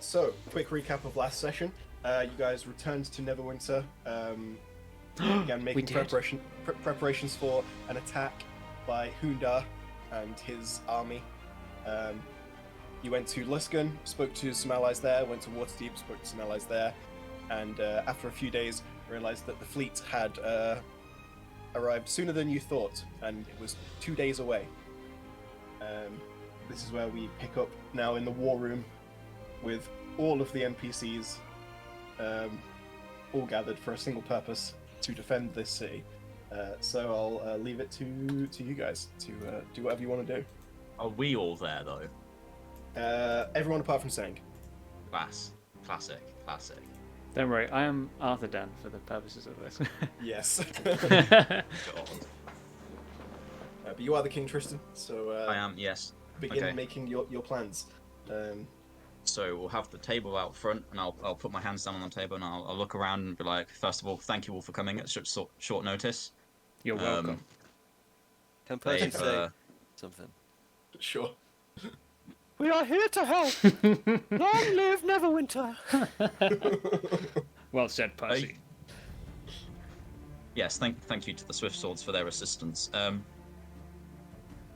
So, quick recap of last session. You guys returned to Neverwinter. Began making preparations for an attack by Hoondarrh and his army. You went to Luskan, spoke to some allies there, went to Waterdeep, spoke to some allies there, and after a few days realized that the fleet had arrived sooner than you thought, and it was 2 days away. This is where we pick up now in the war room with all of the NPCs all gathered for a single purpose, to defend this city. So I'll leave it to you guys to do whatever you want to do. Are we all there though? Everyone apart from Sang. Classic. Don't worry, I am Arthur Dan for the purposes of this. Yes. God. But you are the king, Tristan. So I am, yes. Begin making your plans. So we'll have the table out front, and I'll put my hands down on the table, and I'll look around and be like, first of all, thank you all for coming at short notice. You're welcome. Can person say something? Sure. We are here to help. Long live Neverwinter. Well said, Percy. Yes, thank you to the Swift Swords for their assistance.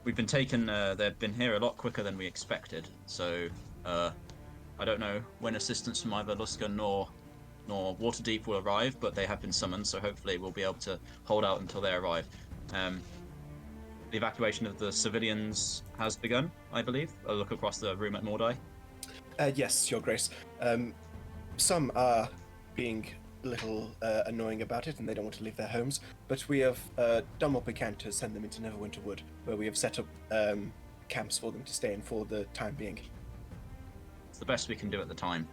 We've been taken. They've been here a lot quicker than we expected. So I don't know when assistance from either Luskan nor Waterdeep will arrive, but they have been summoned. So hopefully we'll be able to hold out until they arrive. The evacuation of the civilians has begun, I believe. A look across the room at Mordai. Yes, Your Grace. Some are being a little annoying about it, and they don't want to leave their homes. But we have done what we can to send them into Neverwinter Wood, where we have set up camps for them to stay in for the time being. It's the best we can do at the time.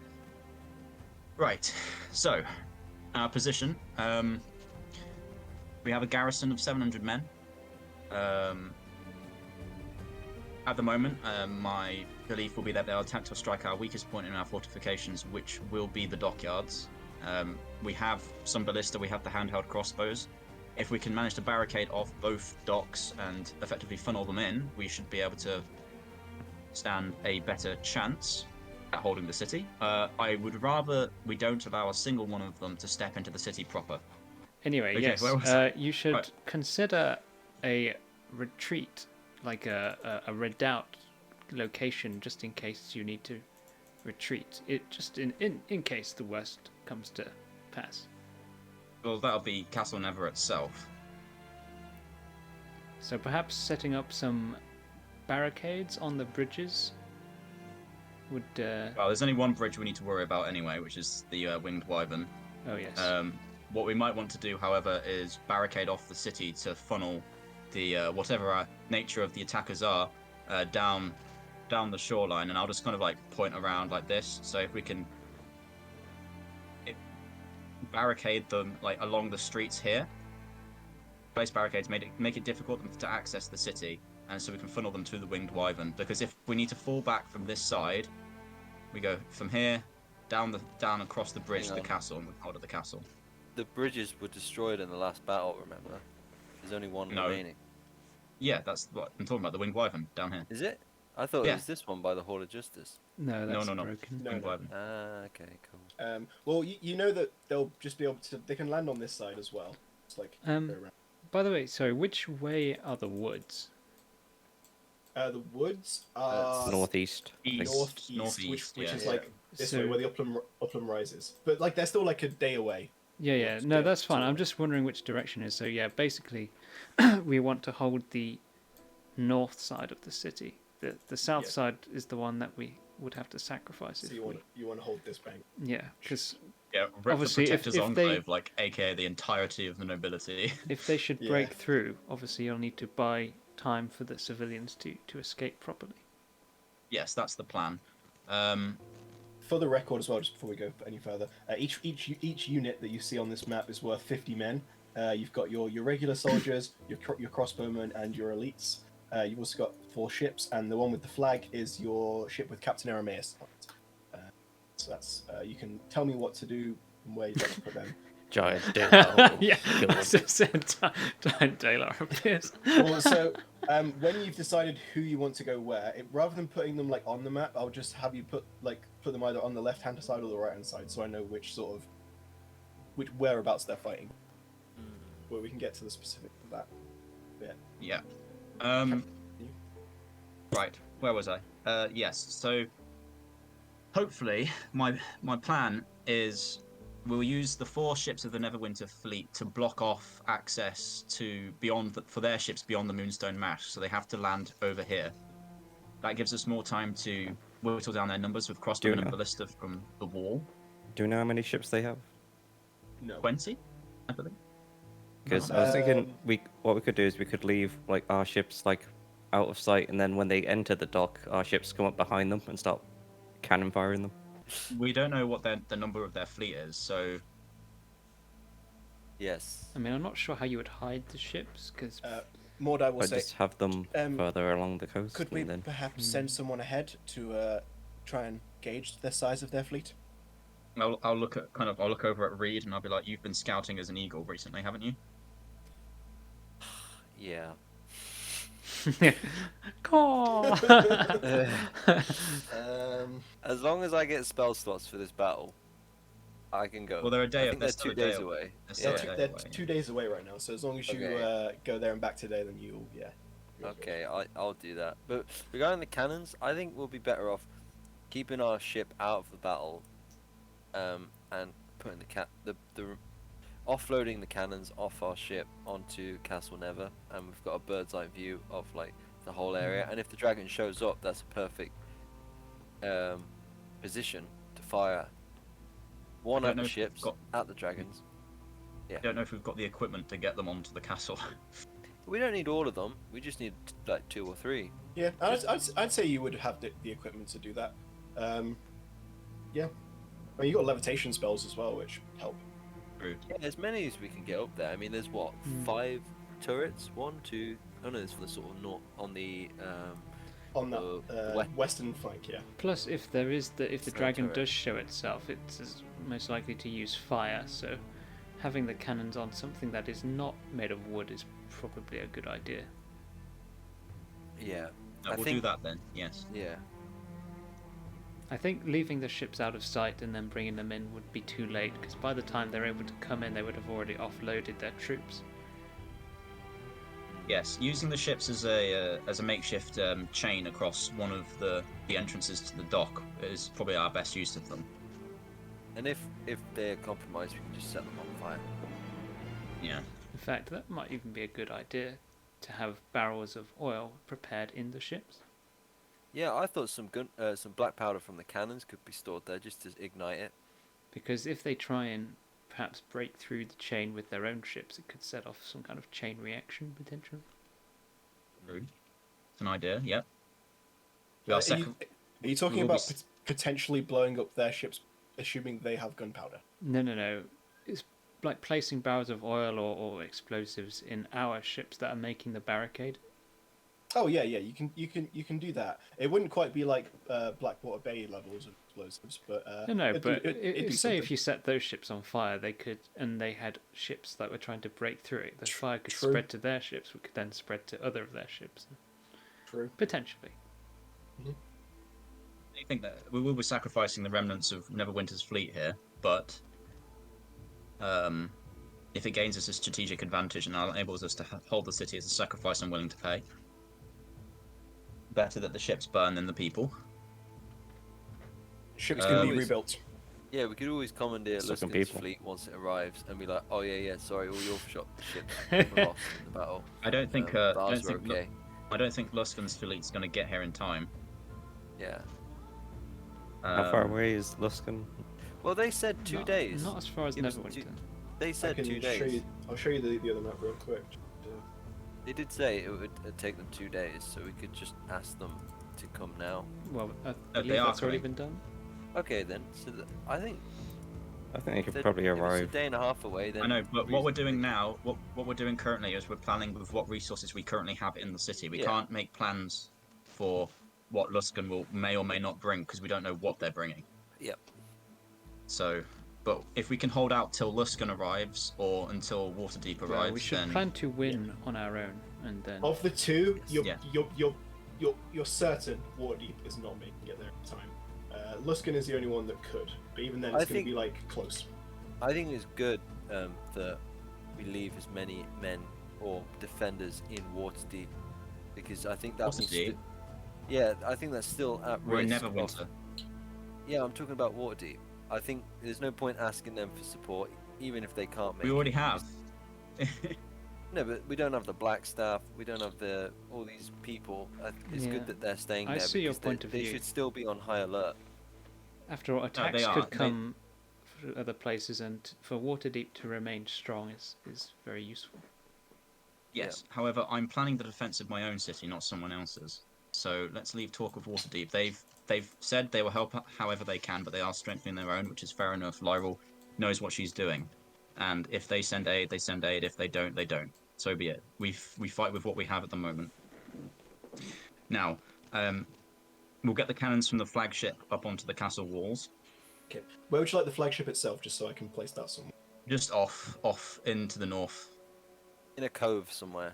Right. So, our position. We have a garrison of 700 men. At the moment, my belief will be that they'll attack to strike our weakest point in our fortifications, which will be the dockyards. We have some ballista, we have the handheld crossbows. If we can manage to barricade off both docks and effectively funnel them in, we should be able to stand a better chance at holding the city. I would rather we don't allow a single one of them to step into the city proper. Anyway, Okay, yes, you should consider a retreat, like a redoubt location, just in case you need to retreat. It just in case the worst comes to pass. Well, that'll be Castle Never itself. So perhaps setting up some barricades on the bridges would. Well, there's only one bridge we need to worry about anyway, which is the Winged Wyvern. Oh yes. What we might want to do, however, is barricade off the city to funnel the whatever our nature of the attackers are down the shoreline, and I'll just kind of like point around like this. So if we can barricade them like along the streets here, place barricades, make it difficult to access the city, and so we can funnel them to the Winged Wyvern. Because if we need to fall back from this side, we go from here down across the bridge to the castle, and we hold at the castle. The bridges were destroyed in the last battle. Remember, there's only one remaining. Yeah, that's what I'm talking about. The Winged Wyvern down here. Is it? I thought it was this one by the Hall of Justice. No, that's no. broken. Winged Wyvern. Ah, okay, cool. Well, you know that they'll just be able to. They can land on this side as well. It's like go around. By the way, sorry, which way are the woods? The woods are northeast. Northeast, which is yeah. like this way where the upland rises. But like they're still like a day away. Yeah. No, that's fine. I'm just wondering which direction is. So yeah, basically, we want to hold the north side of the city. The south side is the one that we would have to sacrifice. So you want to hold this bank? Yeah, because obviously, if enclave, like aka the entirety of the nobility. If they should break through, obviously you'll need to buy time for the civilians to escape properly. Yes, that's the plan. For the record as well, just before we go any further, each unit that you see on this map is worth 50 men. You've got your regular soldiers, your crossbowmen, and your elites. You've also got 4 ships, and the one with the flag is your ship with Captain Arameus on it. So that's you can tell me what to do and where you'd like to put them. Giant daylight. Yeah, I just said giant daylight appears. Well, so When you've decided who you want to go where, rather than putting them like on the map, I'll just have you put them either on the left-hand side or the right-hand side, so I know which whereabouts they're fighting. Where we can get to the specifics of that bit. Yeah. Right. Where was I? Yes. So hopefully, my plan is we'll use the 4 ships of the Neverwinter fleet to block off access to for their ships beyond the Moonstone Mash, so they have to land over here. That gives us more time to whittle down their numbers with crossbowmen and ballista from the wall. Do you know how many ships they have? No. 20, I believe. Because I was thinking what we could do is we could leave like our ships like out of sight, and then when they enter the dock, our ships come up behind them and start cannon firing them. We don't know what the number of their fleet is, so Yes. I mean, I'm not sure how you would hide the ships, because... Mordai will But say, just have them further along the coast. could we and then... perhaps send someone ahead to try and gauge the size of their fleet? I'll look over at Reed and I'll be like, you've been scouting as an eagle recently, haven't you? Yeah. As long as I get spell slots for this battle, I can go. Well, they're a day. I think they're 2 days away. They're 2 days away right now, so as long as you go there and back today, then you'll Okay, I'll do that. But regarding the cannons, I think we'll be better off keeping our ship out of the battle, and putting the offloading the cannons off our ship onto Castle Never, and we've got a bird's eye view of like the whole area. And if the dragon shows up, that's a perfect position to fire one of the ships at the dragons. I don't know if we've got the equipment to get them onto the castle. We don't need all of them. We just need like 2 or 3. Yeah, I'd say you would have the equipment to do that. Yeah. I mean, you got levitation spells as well, which help. True. Yeah, as many as we can get up there. I mean, there's what 5 turrets? 1, 2. Oh no, it's for the sort of north on the western flank. Yeah. Plus, if the dragon turret. does show itself, it's most likely to use fire. So, having the cannons on something that is not made of wood is probably a good idea. Yeah. We'll do that then. Yes. Yeah. I think leaving the ships out of sight and then bringing them in would be too late, because by the time they're able to come in, they would have already offloaded their troops. Yes, using the ships as a makeshift chain across one of the entrances to the dock is probably our best use of them. And if they're compromised, we can just set them on fire. Yeah. In fact, that might even be a good idea, to have barrels of oil prepared in the ships. Yeah, I thought some black powder from the cannons could be stored there just to ignite it. Because if they try and perhaps break through the chain with their own ships, it could set off some kind of chain reaction potentially. Rude. It's an idea. Yep. Are you talking about potentially blowing up their ships, assuming they have gunpowder? No. It's like placing barrels of oil or explosives in our ships that are making the barricade. Oh yeah, you can do that. It wouldn't quite be like Blackwater Bay levels of explosives, but say if you set those ships on fire, they could, and they had ships that were trying to break through it. The fire could spread to their ships, which could then spread to other of their ships. True. Potentially. I think that we will be sacrificing the remnants of Neverwinter's fleet here, but if it gains us a strategic advantage and enables us to hold the city as a sacrifice I'm willing to pay, better that the ships burn than the people. Ships can be rebuilt. Yeah, we could always commandeer Luskan's fleet once it arrives and be like, oh yeah, sorry, all your ships were lost in the battle. I don't think okay. I don't think Luskan's fleet's going to get here in time. Yeah. How far away is Luskan? Well, they said 2 days. Not as far as Neverwinter. They said 2 days. I'll show you the other map real quick. They did say it would take them 2 days, so we could just ask them to come now. Well, I believe they are that's already coming. been done. Okay then. So I think they could probably if it's arrive. a day and a half away. Then I know, but what we're doing now, what we're doing currently is we're planning with what resources we currently have in the city. We can't make plans for what Luskan may or may not bring because we don't know what they're bringing. Yep. So, but if we can hold out till Luskan arrives or until Waterdeep arrives, We should then plan to win on our own. and then Of the two, Yeah. you're certain Waterdeep is not making it there in time. Luskan is the only one that could, but even then, it's I going to think- be like close. I think it's good that we leave as many men or defenders in Waterdeep, because I think that will Waterdeep? yeah, I think that's still at We're in risk. Neverwinter. Yeah, I'm talking about Waterdeep. I think there's no point asking them for support, even if they can't make We already it. have. No, but we don't have the black staff. We don't have all these people. It's Yeah. good that they're staying I there. see your because point of they view. should still be on high alert. after all, attacks they are. could come from other places, and for Waterdeep to remain strong is very useful. Yes. However, I'm planning the defense of my own city, not someone else's. So let's leave talk of Waterdeep. They've said they will help however they can, but they are strengthening their own, which is fair enough. Lyral knows what she's doing, and if they send aid, they send aid. If they don't, they don't. So be it. We fight with what we have at the moment. Now, we'll get the cannons from the flagship up onto the castle walls, Okay. Where would you like the flagship itself, just so I can place that somewhere? just off into the north. In a cove somewhere.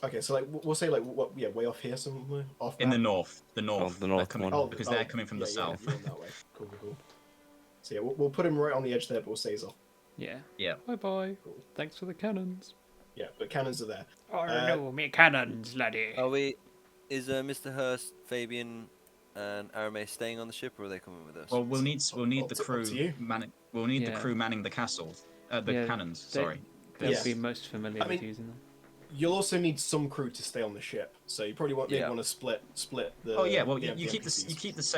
Okay, so like we'll say like what? Yeah, way off here somewhere. Off In the map? north, the north. the north they're coming, one. because they're coming from the yeah, south. Yeah, you're on that way. Cool. So yeah, we'll put him right on the edge there, but we'll say he's off. Yeah. Yeah. Bye bye. Cool. Thanks for the cannons. Yeah, but cannons are there. Oh no, me cannons, laddie. Is Mr. Hurst, Fabian, and Arame staying on the ship, or are they coming with us? Well, we'll need the Up to crew you. manning. We'll need the Yeah. crew manning the castle, the Yeah, cannons. they- Sorry. They'll Yeah. be most familiar I mean, with using them. You'll also need some crew to stay on the ship, so you probably maybe Yeah. want to split the. Oh yeah, well the you keep NPCs.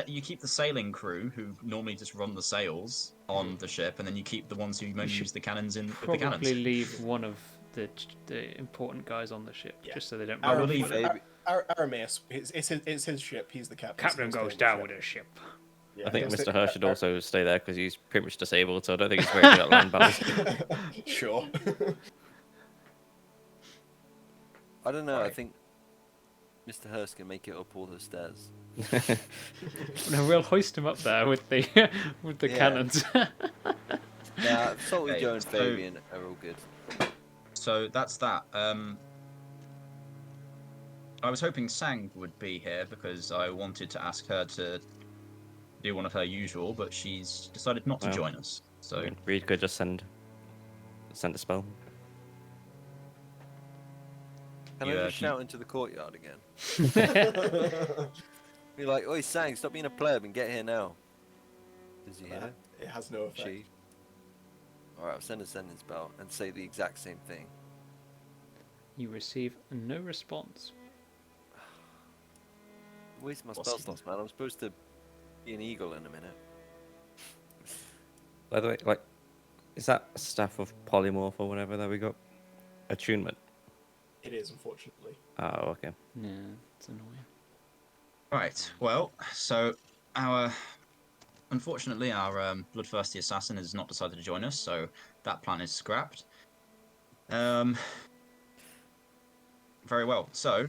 you keep the sailing crew who normally just run the sails on the ship, and then you keep the ones who only should use the cannons with the Probably cannons. leave one of the important guys on the ship, Yeah. just so they don't. I will run leave into it. them. Arameus, it's his ship. He's the captain. Captain so he'll goes stay on down the with ship. his ship. Yeah, I think he'll Mr. stay- Hurst should also stay there because he's pretty much disabled, so I don't think he's very good at land battles. Sure. I don't know. I Right. think Mr. Hurst can make it up all the stairs. No, we'll hoist him up there with the with the Yeah. cannons. Nah, Salty Okay, Joe and so- Fabian are all good. So that's that. I was hoping Sang would be here because I wanted to ask her to do one of her usual, but she's decided not to Well, join us. So Reed could just send a spell. Can Yeah, I just can you- shout into the courtyard again? Be like, oi, Sang, stop being a pleb and get here now. Does he hear? It has no effect. She? Alright, I'll send a sending spell and say the exact same thing. You receive no response. Where's my What's spell he slots, man? I'm supposed to be an eagle in a minute. By the way, like, is that a staff of polymorph or whatever that we got? Attunement. It is, unfortunately. Oh, okay. Yeah, it's annoying. right, well, so unfortunately our bloodthirsty assassin has not decided to join us, so that plan is scrapped. Very well. So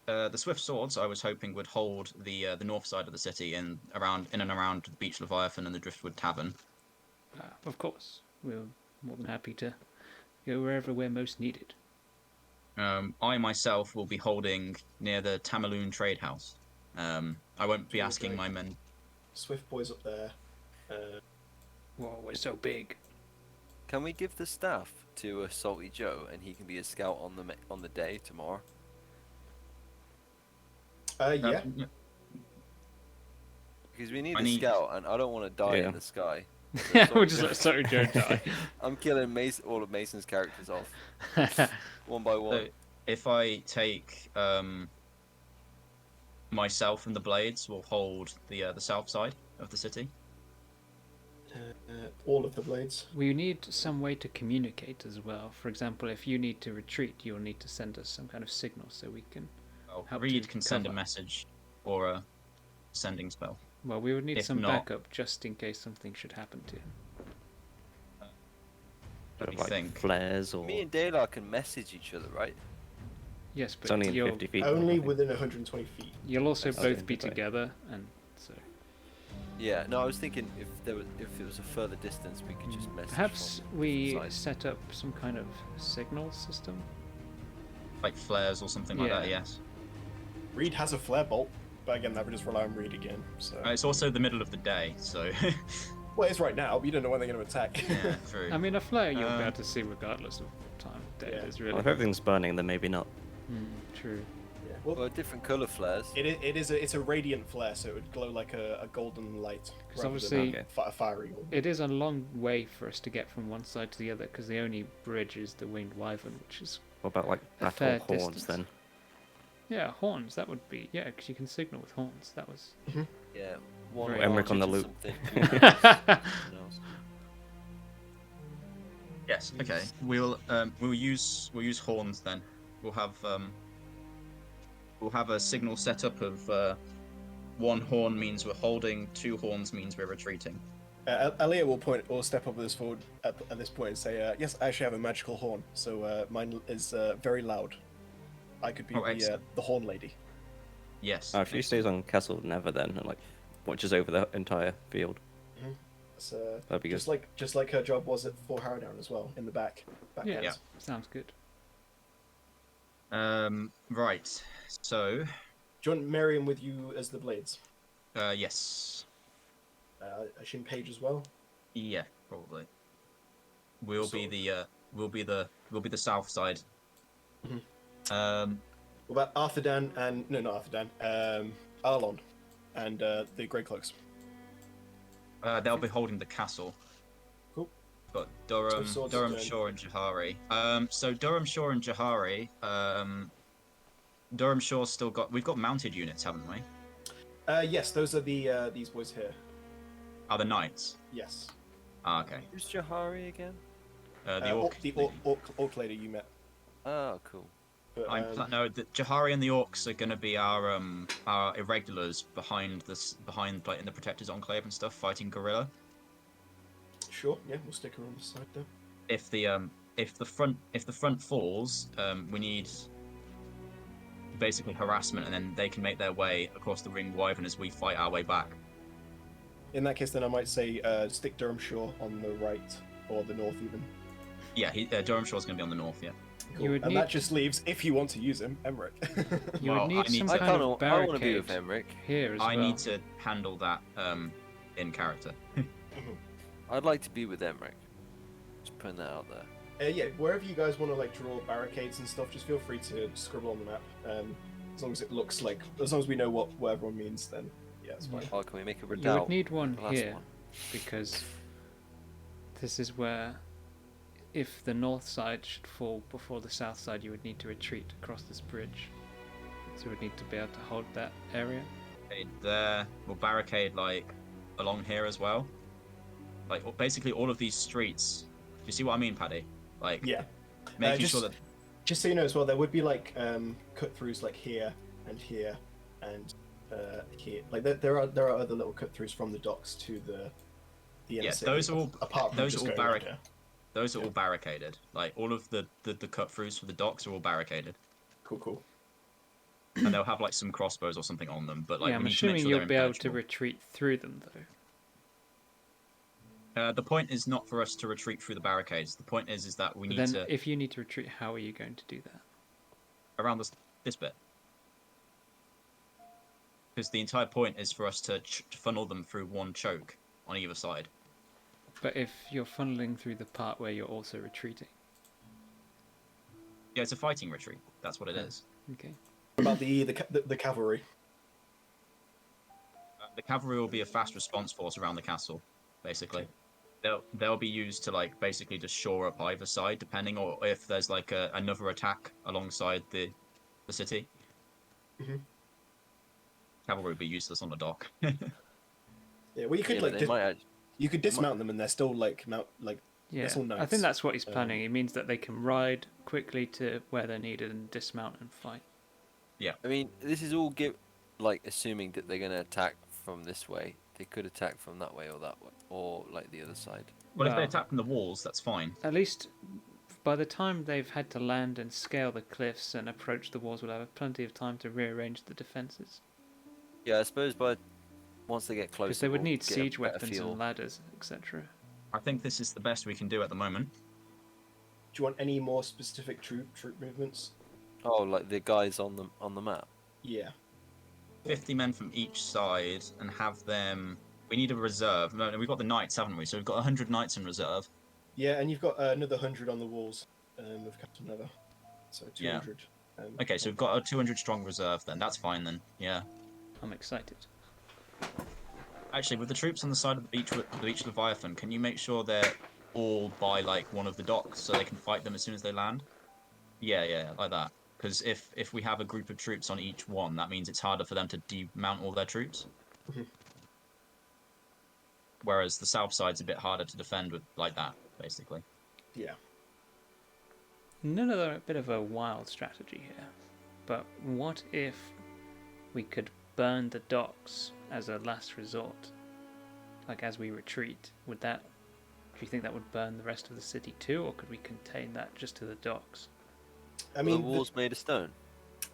the swift swords I was hoping would hold the north side of the city in and around Beach Leviathan and the Driftwood Tavern. Of course, we're more than happy to go wherever we're most needed. I myself will be holding near the Tamaloon Trade House. I won't be Okay. asking my men. Swift boys up there. Whoa, we're so big. Can we give the staff to Salty Joe and he can be a scout on the day tomorrow? Yeah. Because we need I a need- scout and I don't want to die Yeah. in the sky. We'll just let Sorry Joe die. I'm killing all of Mason's characters off one by one. So if I take myself and the Blades, will hold the south side of the city. All of the blades. We need some way to communicate as well. For example, if you need to retreat, you'll need to send us some kind of signal so we can. Well, Help Reed to can send a cover. message or a sending spell. Well, we would need If some not- backup just in case something should happen to him. What do you Like think? flares or Me and Daylar can message each other, right? Yes, it's but only in you'll 50 feet. Only I think. within 120 feet. you'll also That's both okay, be okay. together, and so Yeah. No, I was thinking if it was a further distance, we could just message. perhaps from we side. set up some kind of signal system. like flares or something like that. Yeah. Yes. Reed has a flare bolt, but again, that would just rely on Reed again. So. It's also the middle of the day, so. Well, it's right now, but you don't know when they're going to attack. Yeah, true. I mean, a flare you'll be able to see regardless of what time of day it Yeah. is, really. Well, if everything's burning, then maybe not. True. Yeah. Well, different colour flares. It's a radiant flare, so it would glow like a golden light. 'Cause rather obviously- than a fiery one. It is a long way for us to get from one side to the other, because the only bridge is the Winged Wyvern, which is... What about like A battle fair horns distance. then? Yeah, horns, that would be... Yeah, because you can signal with horns. That was... Yeah. One Very Emmerich on the orange loop. and something. Yes. Okay. We'll use horns then. We'll have a signal setup of one horn means we're holding, two horns means we're retreating. Elliot will step up this forward at this point and say, "Yes, I actually have a magical horn, so mine is very loud. I could be the horn lady." Yes. If she stays on Castle Never then, and like watches over the entire field. So, That'd be good. just like her job was at Fort Harrowdown as well, in the back. Yeah, Yeah. sounds good. Right. So. Do you want Miriam with you as the Blades? Yes. I assume Paige as well. Yeah, probably. We'll be the south side. What about Arthedan and not Arthedan, Arlon, and the Grey Cloaks? They'll be holding the castle. Cool. But Durham, So swords Durham and- Shore and Jahari. So Durham Shore and Jahari. Durham Shore's still got. We've got mounted units, haven't we? Yes, those are the these boys here. Are the knights? Yes. Ah, okay. Who's Jahari again? The orc. The orc lady you met. Oh, cool. But, No, the Jahari and the orcs are going to be our irregulars behind like in the Protector's Enclave and stuff, fighting guerrilla. Sure. Yeah, we'll stick her on the side there. If the front falls, we need basically harassment, and then they can make their way across the Ring Wyvern as we fight our way back. In that case, then I might say stick Durham Shore on the right or the north even. Yeah, Durham Shore's going to be on the north. Yeah. Cool. would And need- that just leaves, if you want to use him, Emmerich. You Well, would need I need some to- kind of I want to be barricade with Emmerich. here as I well. need to handle that in character. I'd like to be with Emmerich. Just putting that out there. Yeah, wherever you guys want to like draw barricades and stuff, just feel free to scribble on the map. As long as it looks like, as long as we know what everyone means, then yeah, it's fine. Oh, can we make a You redoubt? would need one The last here, one. because this is where, if the north side should fall before the south side, you would need to retreat across this bridge. So you would need to be able to hold that area. There, we'll barricade like along here as well. Like basically all of these streets. Do you see what I mean, Paddy? Like Yeah. making just- sure that Just so you know as well, there would be like cut throughs like here and here and here. Like there are other little cut throughs from the docks to the inner Yes, city, those are all apart from those just are all going around barricaded. Those are all barricaded. Like all of the cut throughs for the docks are all barricaded, here. Cool. and they'll have like some crossbows or something on them. But like yeah, we I'm need to make assuming sure you'll they're be able to impenetrable. retreat through them, though. The point is not for us to retreat through the barricades. The point is that we But need then, to if you need to retreat, how are you going to do that? around this bit. Because the entire point is for us to funnel them through one choke on either side. But if you're funneling through the part where you're also retreating, Yeah, it's a fighting retreat. That's what it is. okay. What about the cavalry? The cavalry will be a fast response force around the castle, basically. They'll be used to like basically just shore up either side, depending or if there's like another attack alongside the city. Mhm. Cavalry would be useless on the dock. Yeah, well you could Yeah, like but they might add- you could dismount them and they're still like Yeah, That's all I knights. think that's what he's planning. It means that they can ride quickly to where they're needed and dismount and fight. I mean, this is all assuming that they're going to attack from this way. They could attack from that way or that way, or like the other side. Well, if they Well- attack from the walls, that's fine. At least by the time they've had to land and scale the cliffs and approach the walls, we'll have plenty of time to rearrange the defences. Yeah, I suppose once they get closer, Because they would we'll need get a siege better weapons feel. and ladders, etc. I think this is the best we can do at the moment. Do you want any more specific troop movements? Oh, like the guys on the map. Yeah. 50 men from each side and have them. We need a reserve. No, we've got the knights, haven't we? So we've got 100 knights in reserve. Yeah, and you've got another 100 on the walls of Captain Never. So 200. Okay, so we've got a 200 strong reserve then. That's fine then. Yeah. I'm excited. Actually, with the troops on the side of the beach Leviathan, can you make sure they're all by like one of the docks so they can fight them as soon as they land? Yeah, like that. Because if we have a group of troops on each one, that means it's harder for them to demount all their troops. Mhm. Whereas the south side's a bit harder to defend with like that, basically. Yeah. Another bit of a wild strategy here, but what if we could burn the docks as a last resort, like as we retreat? Do you think that would burn the rest of the city too, or could we contain that just to the docks? I mean, the walls made of stone.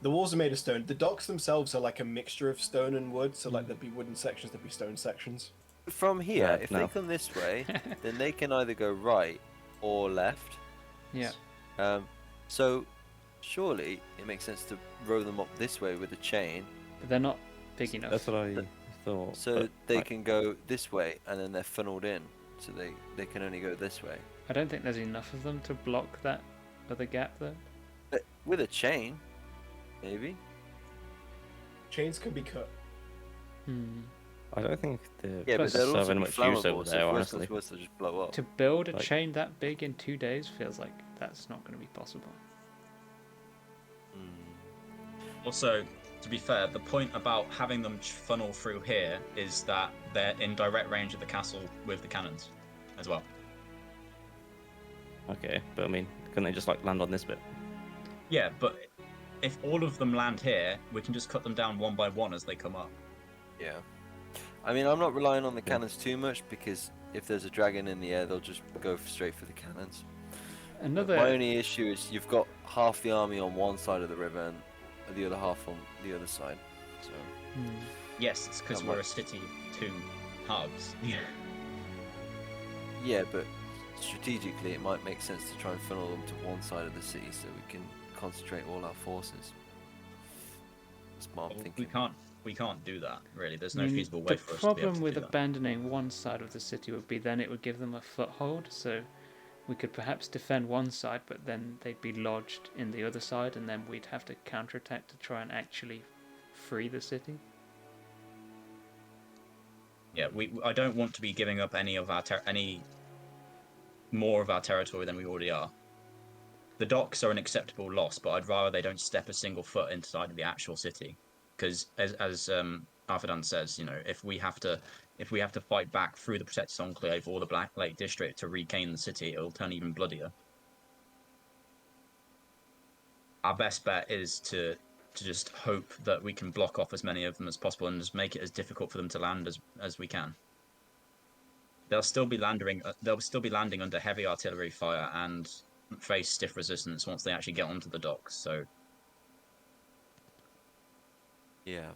The walls are made of stone. The docks themselves are like a mixture of stone and wood. So like there'd be wooden sections, there'd be stone sections. From here, if no. they come this way, then they can either go right or left. Yeah. So surely it makes sense to row them up this way with a chain, But they're not big enough. That's what I thought. so but, they like, can go this way, and then they're funneled in, so they can only go this way. I don't think there's enough of them to block that other gap though. But with a chain, maybe. Chains can be cut. I don't think the Yeah, Plus but they'll so also be much use flammable, over so there, if worse honestly. comes worse, they'll just blow up. To build a Like- chain that big in 2 days feels like that's not going to be possible. Also, to be fair, the point about having them funnel through here is that they're in direct range of the castle with the cannons as well. Okay, but I mean, couldn't they just like land on this bit? Yeah, but if all of them land here, we can just cut them down one by one as they come up. Yeah. I mean, I'm not relying on the Yeah. cannons too much, because if there's a dragon in the air, they'll just go straight for the cannons. Another My only issue is you've got half the army on one side of the river and the other half on the other side. So Yes, it's because That we're a might- city to hubs. Yeah. yeah, but strategically it might make sense to try and funnel them to one side of the city so we can concentrate all our forces. That's what I'm thinking. We can't do that really. There's no feasible way the for us to be able problem to with do that. abandoning one side of the city would be then it would give them a foothold, so we could perhaps defend one side, but then they'd be lodged in the other side, and then we'd have to counterattack to try and actually free the city. Yeah, I don't want to be giving up any of our any more of our territory than we already are. The docks are an acceptable loss, but I'd rather they don't step a single foot inside of the actual city, because as Arthedan says, you know, if we have to fight back through the protected enclave or the Black Lake district to regain the city, it'll turn even bloodier. Our best bet is to just hope that we can block off as many of them as possible and just make it as difficult for them to land as we can. They'll still be landing under heavy artillery fire and face stiff resistance once they actually get onto the docks. So Yeah.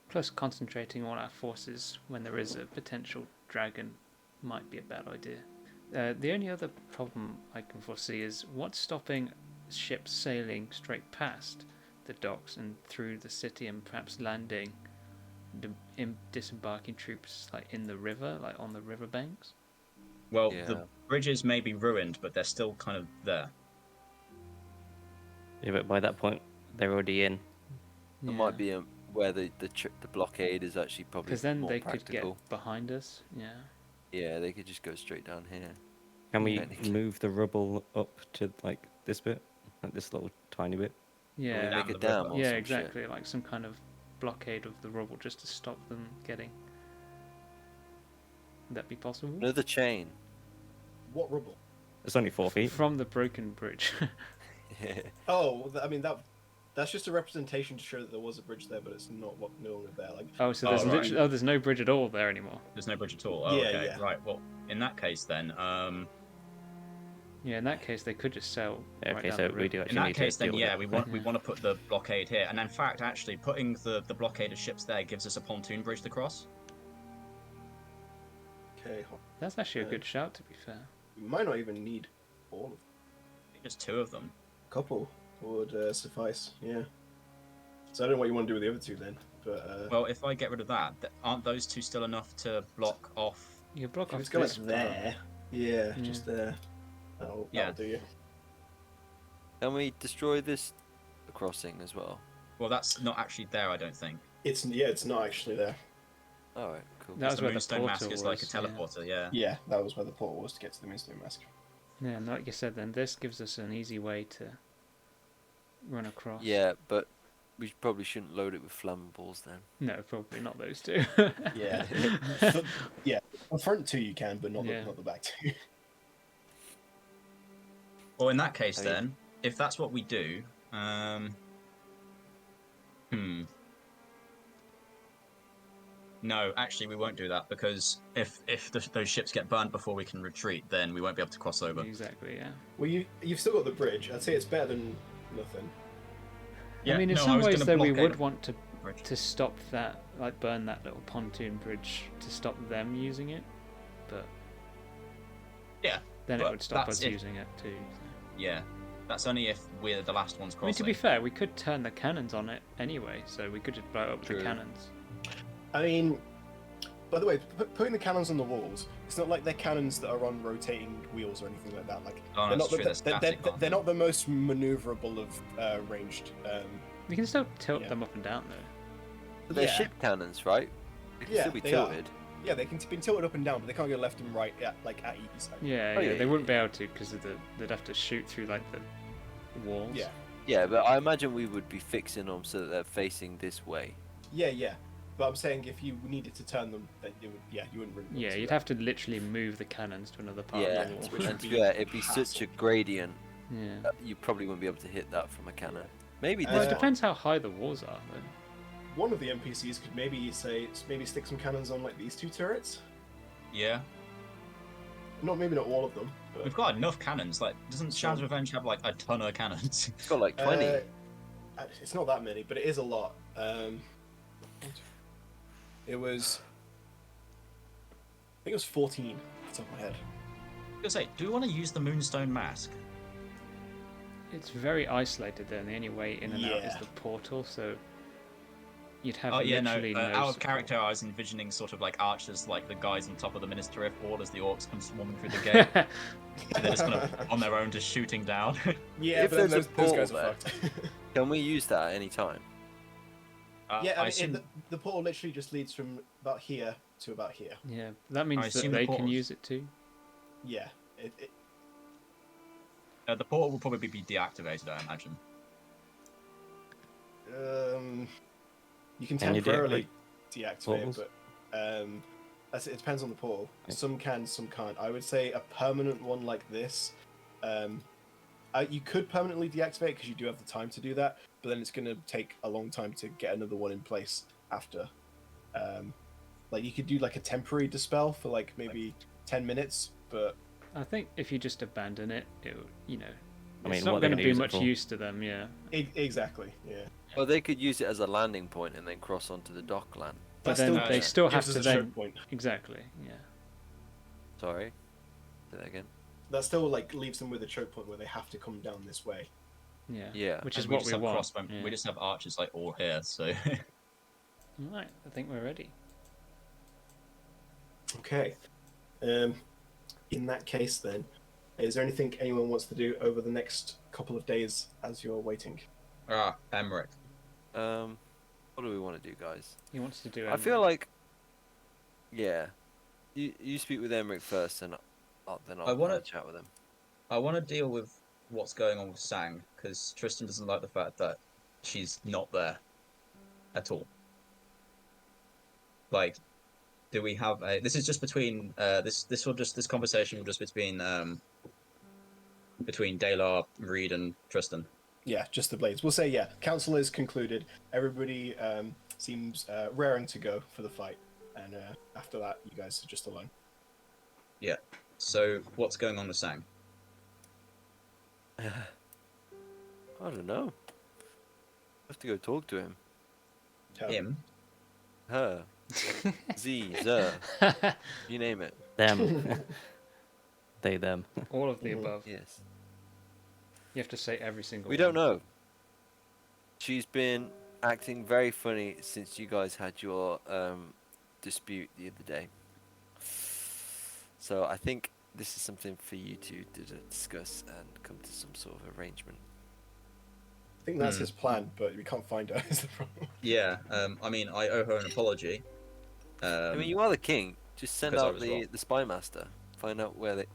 Plus, concentrating all our forces when there is a potential dragon might be a bad idea. The only other problem I can foresee is what's stopping ships sailing straight past the docks and through the city and perhaps landing, disembarking troops like in the river, like on the riverbanks. well, Yeah. the bridges may be ruined, but they're still kind of there. Yeah, but by that point, they're already in. It might be where the blockade is actually probably because then more they practical. could get behind us. Yeah. Yeah, they could just go straight down here. Can we Technically. move the rubble up to like this bit, like this little tiny bit? Yeah. Down Make a the dam river. or Yeah, some exactly. Like some kind of blockade of the rubble just to stop them getting. Would that be possible? Shit. Another chain. What rubble? It's only 4 feet. From the broken bridge. Oh, I mean that's just a representation to show that there was a bridge there, but it's not what no longer there. Like Oh, so there's right. literally there's no bridge at all there anymore. There's no bridge at all. Oh, Yeah, okay, yeah. right. Well, in that case, then, Yeah, in that case they could just sail. Yeah, right okay, down so the we river. do in actually that need case, to then deal yeah, with we want to put the blockade here, and in fact, actually, putting the blockade of ships there gives us a pontoon bridge to cross. okay, That's actually a good shout, to be fair. we might not even need all of them. Just two of them. Couple. would suffice. Yeah. So I don't know what you want to do with the other two then, but Well, if I get rid of that, aren't those two still enough to block off? You block if off it's going this there, yeah, Yeah. just there. That'll Yeah. do you. Can we destroy this crossing as well? Well, that's not actually there, I don't think. It's not actually there. All right, cool. That was The where the Moonstone Mask portal is like a was, yeah. teleporter, yeah. Yeah, that was where the portal was to get to the Moonstone Mask. Yeah, and like you said, then this gives us an easy way to run across. Yeah, but we probably shouldn't load it with flammables then. No, probably not those two. Yeah. Yeah, the front two you can, but not Yeah. the back two. Well, in that case, I mean- then, if that's what we do, No, actually, we won't do that because if those ships get burned before we can retreat, then we won't be able to cross over. Exactly, yeah. Well, you've still got the bridge. I'd say it's better than nothing. Yeah, I mean, in no, I some was ways, gonna though, we blockade would want to bridge. stop that, like burn that little pontoon bridge to stop them using it, but Yeah, then it but would stop that's us if- using it too. So. Yeah, that's only if we're the last ones I mean, crossing. to be fair, we could turn the cannons on it anyway, so we could just blow up True. the cannons. I mean, by the way, putting the cannons on the walls, it's not like they're cannons that are on rotating wheels or anything like that. Like Oh, they're that's not true, they're static, aren't they're they? not the most maneuverable of ranged. We can still tilt Yeah. them up and down though. But they're Yeah. ship cannons, right? They can Yeah, still be they are. tilted. Yeah, they can be tilted up and down, but they can't go left and right at either side. Yeah, Oh, yeah, yeah, they yeah, wouldn't be able to because they'd have to shoot through like the walls. Yeah, Yeah, but I imagine we would be fixing them so that they're facing this way. yeah. But I'm saying if you needed to turn them, then it would. Yeah, you wouldn't really. Yeah, you'd have to literally move the cannons to another part Yeah, of the wall. which and would to be be fair, it'd be hassle. such a gradient, Yeah. you probably wouldn't be able to hit that from a cannon. Maybe Well, this it one. depends how high the walls are though. One of the NPCs could maybe stick some cannons on like these two turrets. Yeah, Maybe not all of them. But, we've got enough cannons. Like, doesn't Shadows of Revenge have like a ton of cannons? It's got like 20. It's not that many, but it is a lot. It was. I think it was 14 off the top of my head. I was gonna say, do we want to use the Moonstone Mask? It's very isolated there, and the only way in and out is Yeah. the portal, so you'd have Oh yeah, no. literally Out of support. character, I was envisioning sort of like archers, like the guys on top of the Ministry of War as the orcs come swarming through the gate. And they're just kind of on their own, just shooting down. Yeah, If but then there's a those guys portal are there. fucked. Can we use that at any time? Yeah, I mean, assume the portal literally just leads from about here to about here. Yeah, that means that assume the they can portals- use it too. Yeah, the portal will probably be deactivated, I imagine. you can Can you temporarily deactivate portals? it, but it depends on the portal. Some can, some can't. I would say a permanent one like this, you could permanently deactivate because you do have the time to do that, but then it's going to take a long time to get another one in place after. Like you could do like a temporary dispel for like maybe 10 minutes, but I think if you just abandon it, you know, I mean, it's what not are they going to gonna be use it much for? use to them. Yeah, exactly, yeah. Well, they could use it as a landing point and then cross onto the dock land. but That then they still have gives to us a choke then point. exactly. Yeah, Sorry. Say that again. That still like leaves them with a choke point where they have to come down this way. yeah, Yeah. Which And is what just we have want. crossbow- Yeah. We just have archers like all here, so. Right, I think we're ready. Okay. In that case, then, is there anything anyone wants to do over the next couple of days as you're waiting? Emmerich. What do we want to do, guys? He wants to do. I feel like, yeah, you speak with Emmerich first, and then I'll I wanna- have a chat with him. I want to deal with what's going on with Sang, because Tristan doesn't like the fact that she's not there at all. Like, do we have a? This is just between this conversation will just between Dalar, Reed, and Tristan. Yeah, just the blades. We'll say, yeah, council is concluded. Everybody seems raring to go for the fight. And after that, you guys are just alone. Yeah. So what's going on with Sang? I don't know. I have to go talk to him. Him. Her. Zer. You name it. Them. They, them. all of the Mhm. above. Yes. You have to say every single We one. don't know. She's been acting very funny since you guys had your dispute the other day. So I think this is something for you two to discuss and come to some sort of arrangement. I think that's his plan, but we can't find her. Is the problem? Yeah. I mean, I owe her an apology. I mean, you are the king. Just send because I out was wrong. the spy master. Find out where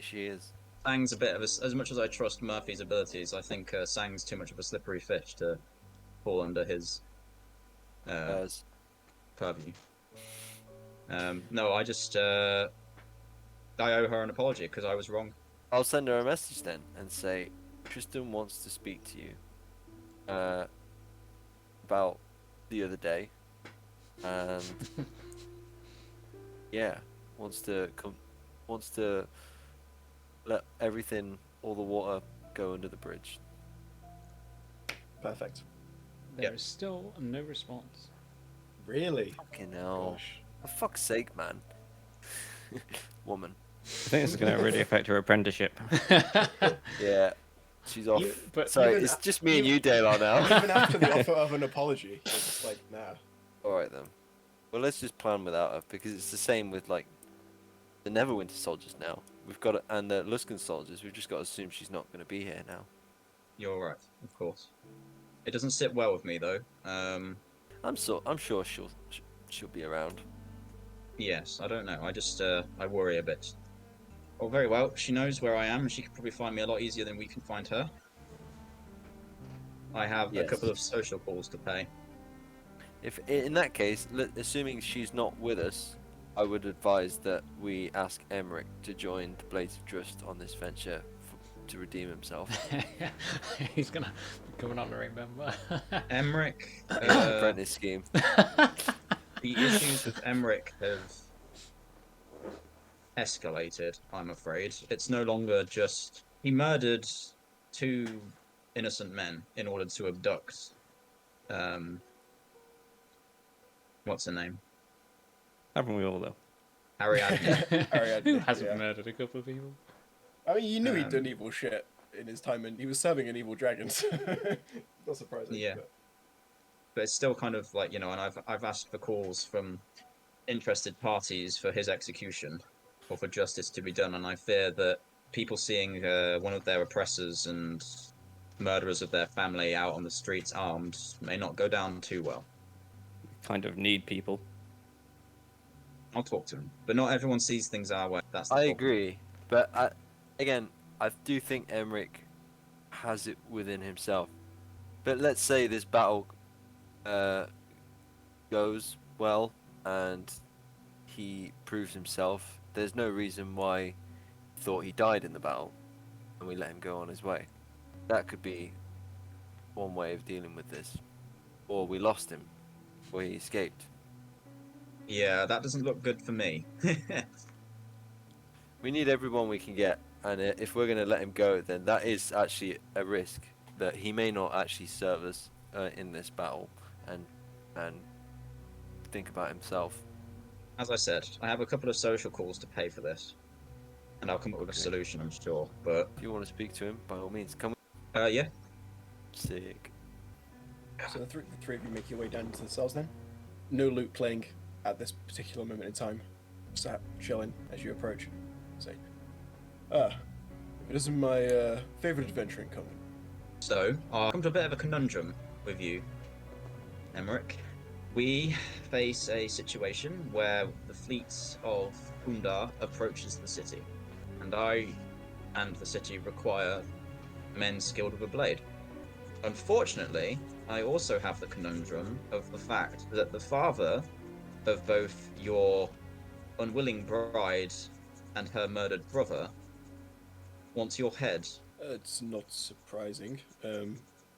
she is. Sang's a bit of as much as I trust Murphy's abilities, I think Sang's too much of a slippery fish to fall under his purview. No, I just I owe her an apology because I was wrong. I'll send her a message then and say Tristan wants to speak to you about the other day, and yeah, wants to let everything, all the water, go under the bridge. Perfect. There is still no response. Really? Fucking hell. Gosh. For fuck's sake, man. Woman. I think this is going to really affect her apprenticeship. Yeah. She's off. but Sorry, even it's just me and you, Dale, now. Even after the offer of an apology, it's just like, nah. Alright then. Well, let's just plan without her, because it's the same with, like, the Neverwinter soldiers now. We've got and the Luskan soldiers, we've just got to assume she's not going to be here now. You're right, of course. It doesn't sit well with me though. I'm sure she'll be around. Yes, I don't know. I just I worry a bit. Oh, very well. She knows where I am, and she can probably find me a lot easier than we can find her. I have a Yes. couple of social calls to pay. If in that case, assuming she's not with us, I would advise that we ask Emmerich to join the Blades of Drrust on this venture to redeem himself. He's gonna become an honorary member. Emmerich. Apprentice scheme. The issues with Emmerich have escalated, I'm afraid. It's no longer just... He murdered 2 innocent men in order to abduct... what's her name? Haven't we all, though? Ariadne. Ariadne, Who hasn't yeah. murdered a couple of people? I mean, you knew he'd done evil shit in his time, and he was serving an evil dragon. So not surprising. Yeah. But it's still kind of like, you know, and I've asked for calls from interested parties for his execution, or for justice to be done, and I fear that people seeing one of their oppressors and murderers of their family out on the streets armed may not go down too well. Kind of need people. I'll talk to him, but not everyone sees things our way. That's the I problem. agree, but I do think Emmerich has it within himself. But let's say this battle goes well and he proves himself. There's no reason why he thought he died in the battle, and we let him go on his way. That could be one way of dealing with this. Or we lost him, or he escaped. Yeah, that doesn't look good for me. We need everyone we can get, and if we're going to let him go, then that is actually a risk that he may not actually serve us in this battle, and think about himself. As I said, I have a couple of social calls to pay for this, and I'll come up with a Okay. solution, I'm sure. But If you want to speak to him, by all means, come. yeah, Sick. So the three of you make your way down to the cells then. No loot playing at this particular moment in time. Sat chilling as you approach. Say, if it isn't my favorite adventuring company. so I'll come to a bit of a conundrum with you, Emmerich. We face a situation where the fleet of Hoondarrh approaches the city, and I and the city require men skilled with a blade. Unfortunately, I also have the conundrum of the fact that the father of both your unwilling bride and her murdered brother wants your head. It's not surprising.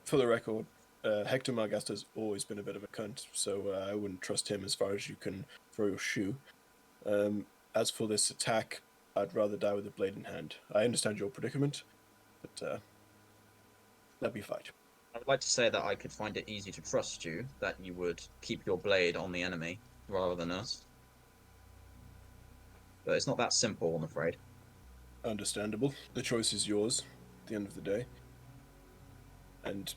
For the record, Hector Margasta's always been a bit of a cunt, so I wouldn't trust him as far as you can throw your shoe. As for this attack, I'd rather die with a blade in hand. I understand your predicament, but let me fight. I would like to say that I could find it easy to trust you, that you would keep your blade on the enemy rather than us. But it's not that simple, I'm afraid. Understandable. The choice is yours. the end of the day. And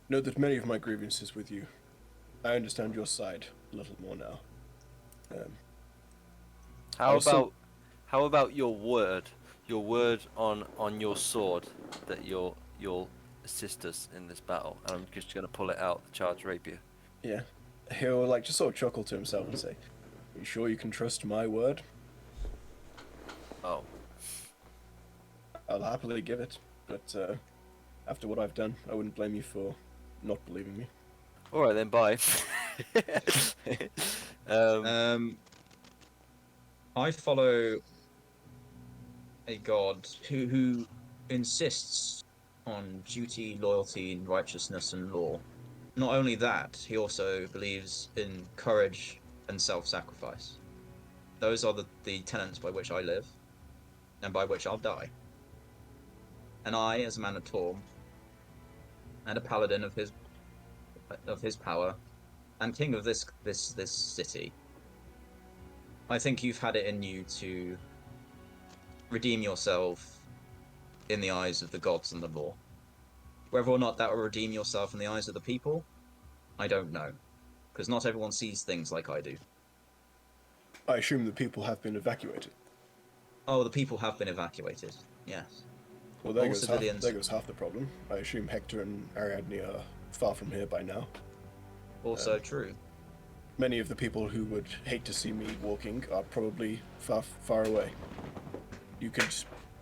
know that many of my grievances with you, I understand your side a little more now. How about your word on your sword that you'll assist us in this battle? And I'm just gonna pull it out, the charged rapier. Yeah. He'll like just sort of chuckle to himself and say, "Are you sure you can trust my word?" Oh, I'll happily give it, but after what I've done, I wouldn't blame you for not believing me. all right then. Bye. I follow a god who insists on duty, loyalty, righteousness, and law. Not only that, he also believes in courage and self-sacrifice. Those are the tenets by which I live, and by which I'll die. And I, as a man of Torm, and a paladin of his power, and king of this city, I think you've had it in you to redeem yourself in the eyes of the gods and the law. Whether or not that will redeem yourself in the eyes of the people, I don't know, because not everyone sees things like I do. I assume the people have been evacuated. Oh, the people have been evacuated. Yes. Well, All there civilians. goes half the problem. I assume Hector and Ariadne are far from here by now. Also true. Many of the people who would hate to see me walking are probably far away. You could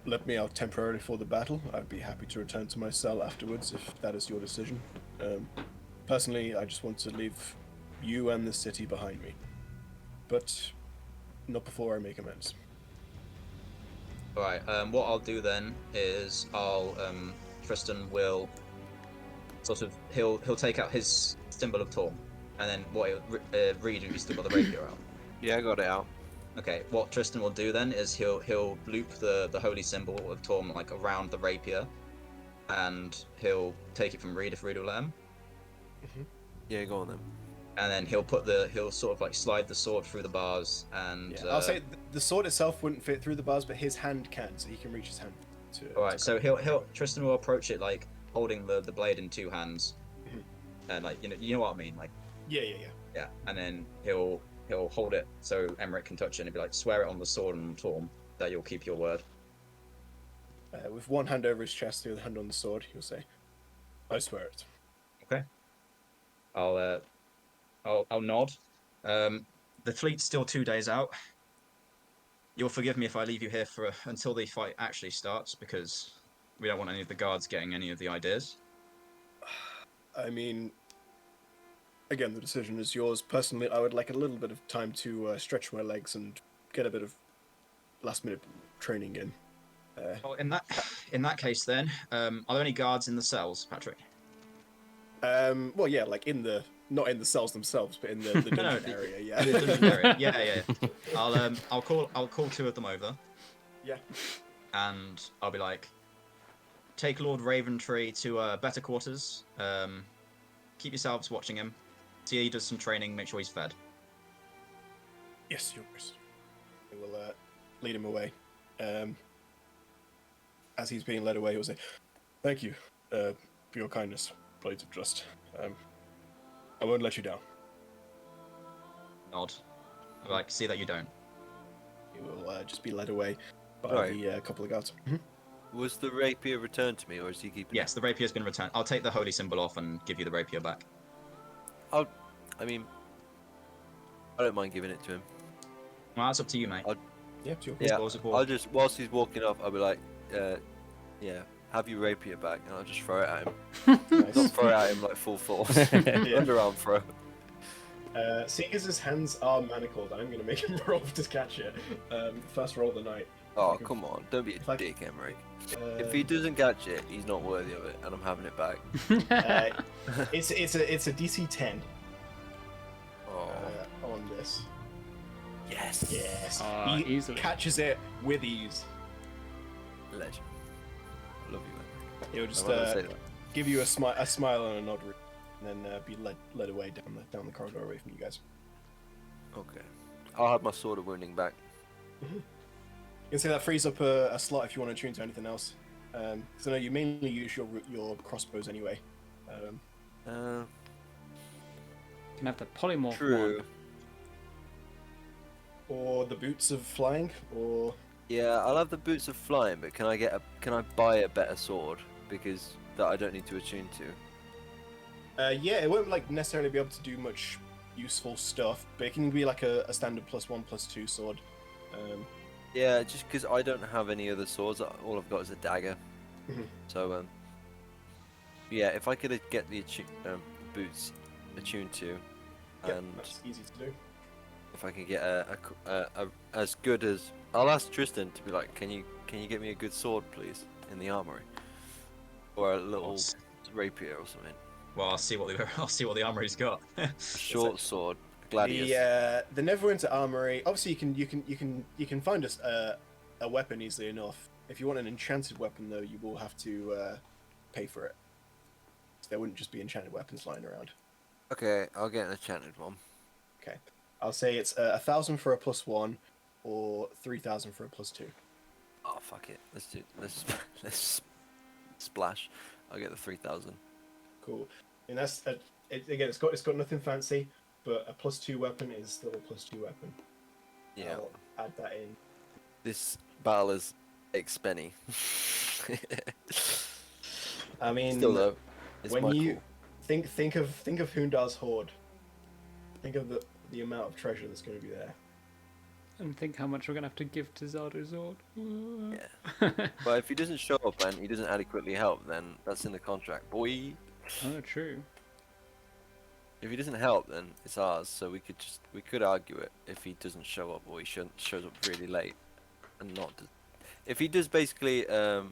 let me out temporarily for the battle. I'd be happy to return to my cell afterwards if that is your decision. Personally, I just want to leave you and the city behind me. But not before I make amends. Alright, what I'll do then is Tristan will sort of, he'll take out his symbol of Torm, and then what Reed, have you still got the rapier out? yeah, I got it out. Okay, what Tristan will do then is he'll loop the holy symbol of Torm like around the rapier, and he'll take it from Reed if Reed will let him. Yeah, go on then. And then he'll sort of like slide the sword through the bars, and Yeah, I'll say the sword itself wouldn't fit through the bars, but his hand can, so he can reach his hand to. all right, so Tristan will approach it like holding the blade in two hands, and like you know what I mean, like Yeah. and then he'll hold it so Emmerich can touch it, and he'll be like, swear it on the sword and Torm that you'll keep your word. With one hand over his chest, the other hand on the sword, he'll say, "I swear it." Okay. I'll nod. The fleet's still 2 days out. You'll forgive me if I leave you here until the fight actually starts, because we don't want any of the guards getting any of the ideas. I mean, again, the decision is yours. Personally, I would like a little bit of time to stretch my legs and get a bit of last-minute training in. Well, in that case, then, are there any guards in the cells, Patrick? Well, yeah, like not in the cells themselves, but in the dungeon area. Yeah. The dungeon area. Yeah. I'll call two of them over. Yeah. And I'll be like, take Lord Raventree to better quarters. Keep yourselves watching him. See he does some training. Make sure he's fed. Yes, yours. I will lead him away. As he's being led away, he'll say, "Thank you for your kindness, Blades of Drrust. I won't let you down." Nod. I'll like, see that you don't. He will just be led away by Right. the couple of guards. Was the rapier returned to me, or is he keeping Yes, the rapier's been returned. I'll take the holy symbol off and give you the rapier back. it? I mean, I don't mind giving it to him. Well, that's up to you, mate. Yeah, to your Yeah, balls of war. I'll just, whilst he's walking off, I'll be like, yeah, have your rapier back, and I'll just throw it at him. Nice. Not throw it at him like full force. Underarm throw. Seeing as his hands are manacled, I'm going to make him roll to catch it. First roll of the night. Oh, come on, don't be a dick, Emmerich. If he doesn't catch it, he's not worthy of it, and I'm having it back. It's a DC 10 Oh, on this. yes. Yes. He Easily. catches it with ease. Legend. I love you, Emmerich. He'll just I wanted to say that. give you a smile and a nod, and then be led away down the corridor away from you guys. Okay. I'll have my sword of wounding back. You can say that frees up a slot if you want to tune to anything else. So no, you mainly use your crossbows anyway. Can have the polymorph True. one. Or the boots of flying, or Yeah, I'll have the boots of flying, but can I buy a better sword because that I don't need to attune to? yeah, it won't like necessarily be able to do much useful stuff, but it can be like a standard +1/+2 sword. Yeah, just because I don't have any other swords, all I've got is a dagger. Mhm. So yeah, if I could get the boots attuned to, Yeah, and that's easy to do. if I can get a as good as, I'll ask Tristan to be like, can you get me a good sword, please, in the armory, or a little rapier or something, Well, I'll see what the armory's got. a short sword, a gladius. The Neverwinter armory. Obviously, you can find us a weapon easily enough. If you want an enchanted weapon, though, you will have to pay for it. So there wouldn't just be enchanted weapons lying around. Okay, I'll get an enchanted one. Okay, I'll say it's 1,000 for a +1, or 3,000 for a +2. Oh fuck it, let's splash. I'll get the 3,000. Cool. And that's again, it's got nothing fancy, but a +2 weapon is still a +2 weapon. Yeah. I'll add that in. This battle is expenny. I mean, Still though, it's when my you call. think of Hoondarrh's hoard, think of the amount of treasure that's going to be there. And think how much we're gonna have to give to Zardozord. Yeah. But if he doesn't show up and he doesn't adequately help, then that's in the contract, boy. Oh, true. If he doesn't help, then it's ours. So we could argue it if he doesn't show up, or he shows up really late, and not. If he does basically a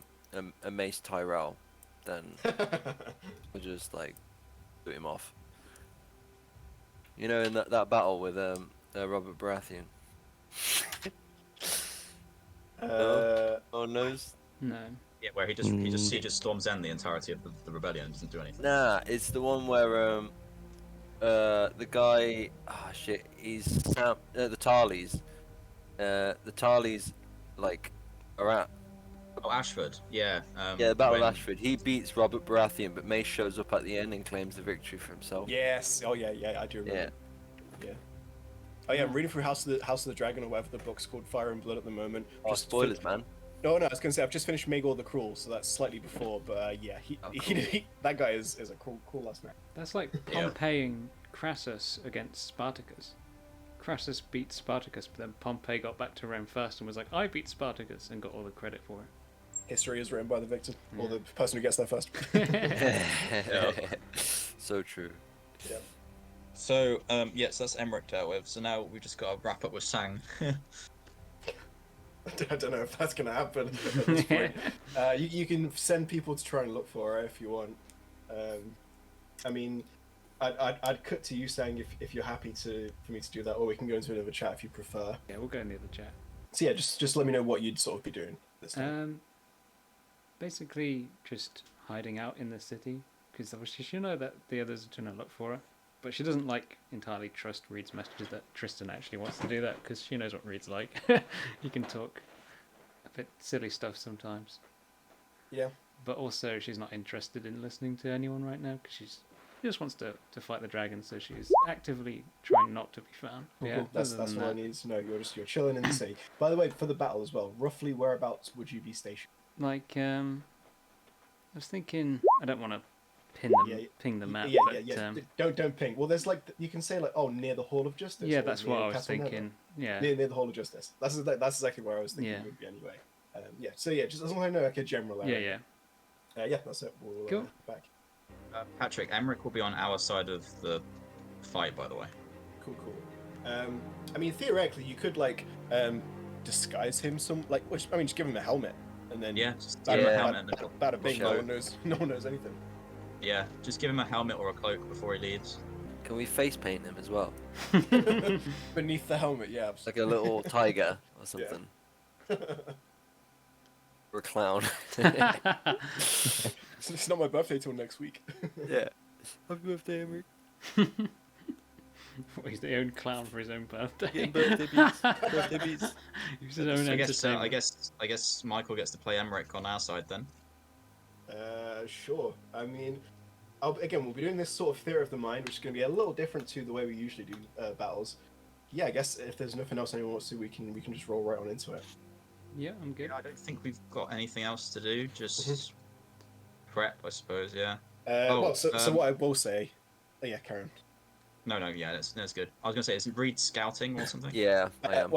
Mace Tyrell, then we'll just like boot him off. You know, in that battle with Robert Baratheon. No one knows. No. Yeah, where he just storms in the entirety of the rebellion and doesn't do anything. Nah, it's the one where the guy, he's Sam, the Tarleys. The Tarleys like are at. Oh, Ashford. Yeah. Yeah, the Battle of when- Ashford. He beats Robert Baratheon, but Mace shows up at the end and claims the victory for himself. Yes. Oh yeah, I do remember. Yeah. Yeah. Oh yeah, I'm reading through House of the Dragon or whatever the book's called, Fire and Blood at the moment. Oh, spoilers, man. No, I was gonna say I've just finished Maegor the Cruel, so that's slightly before. But yeah, that guy is a cool last man. That's like Pompeying Crassus against Spartacus. Crassus beat Spartacus, but then Pompey got back to Rome first and was like, I beat Spartacus, and got all the credit for it. History is written by the victor, or the person who gets there first. So true. Yeah. So so that's Emmerich dealt with. So now we've just got to wrap up with Sang. I don't know if that's gonna happen at this point. You can send people to try and look for her if you want. I mean, I'd cut to you saying if you're happy for me to do that, or we can go into another chat if you prefer. Yeah, we'll go in the other chat. So yeah, just let me know what you'd sort of be doing this time. Basically just hiding out in the city, because obviously she know that the others are trying to look for her, but she doesn't entirely trust Reed's messages that Tristan actually wants to do that, because she knows what Reed's like. He can talk a bit silly stuff sometimes. Yeah. But also she's not interested in listening to anyone right now, because she just wants to fight the dragon, so she's actively trying not to be found. Cool, Yeah, cool. That's other than all I that- need to know. You're chilling in the city. By the way, for the battle as well, roughly whereabouts would you be stationed? Like, I was thinking, I don't want to ping the map, but Don't ping. Well, there's like you can say like, oh, near the Hall of Justice. yeah, or that's near what I was Castle Nether. thinking. Yeah, Near the Hall of Justice. That's exactly where I was thinking Yeah. it would be anyway. Yeah. So yeah, just as long as I know like a general yeah, area. yeah. Yeah, that's it. We'll Cool. back. Patrick, Emmerich will be on our side of the fight, by the way. Cool. I mean, theoretically, you could like disguise him just give him a helmet and then Yeah, just bada, give him a Yeah. helmet. And bada bing. Show. No one knows anything. yeah, just give him a helmet or a cloak before he leaves. Can we face paint him as well? Beneath the helmet, yeah. Like a little tiger or something. Or a clown. It's not my birthday till next week. Yeah. Happy birthday, Emmerich. He's the own clown for his own birthday. Getting birthday beats. Birthday beats. He's his own I guess entertainment. I guess Michael gets to play Emmerich on our side then. Sure. I mean, again, we'll be doing this sort of theory of the mind, which is going to be a little different to the way we usually do battles. Yeah, I guess if there's nothing else anyone wants to do, we can just roll right on into it. Yeah, I'm good. Yeah, I don't think we've got anything else to do. Just prep, I suppose. Yeah. So what I will say, yeah, Karen. No, yeah, that's good. I was gonna say, isn't Reed scouting or something? Yeah, I am.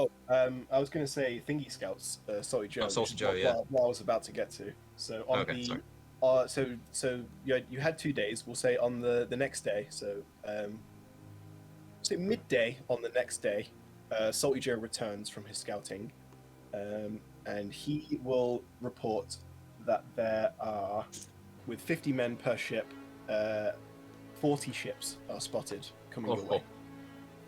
I was going to say Thingy Scouts, Salty Joe. Salty which is Joe, yeah. What I was about to get to. So on Okay, sorry. so you had 2 days. We'll say on the next day. So say midday on the next day, Salty Joe returns from his scouting, and he will report that there are, with 50 men per ship, 40 ships are spotted coming your way.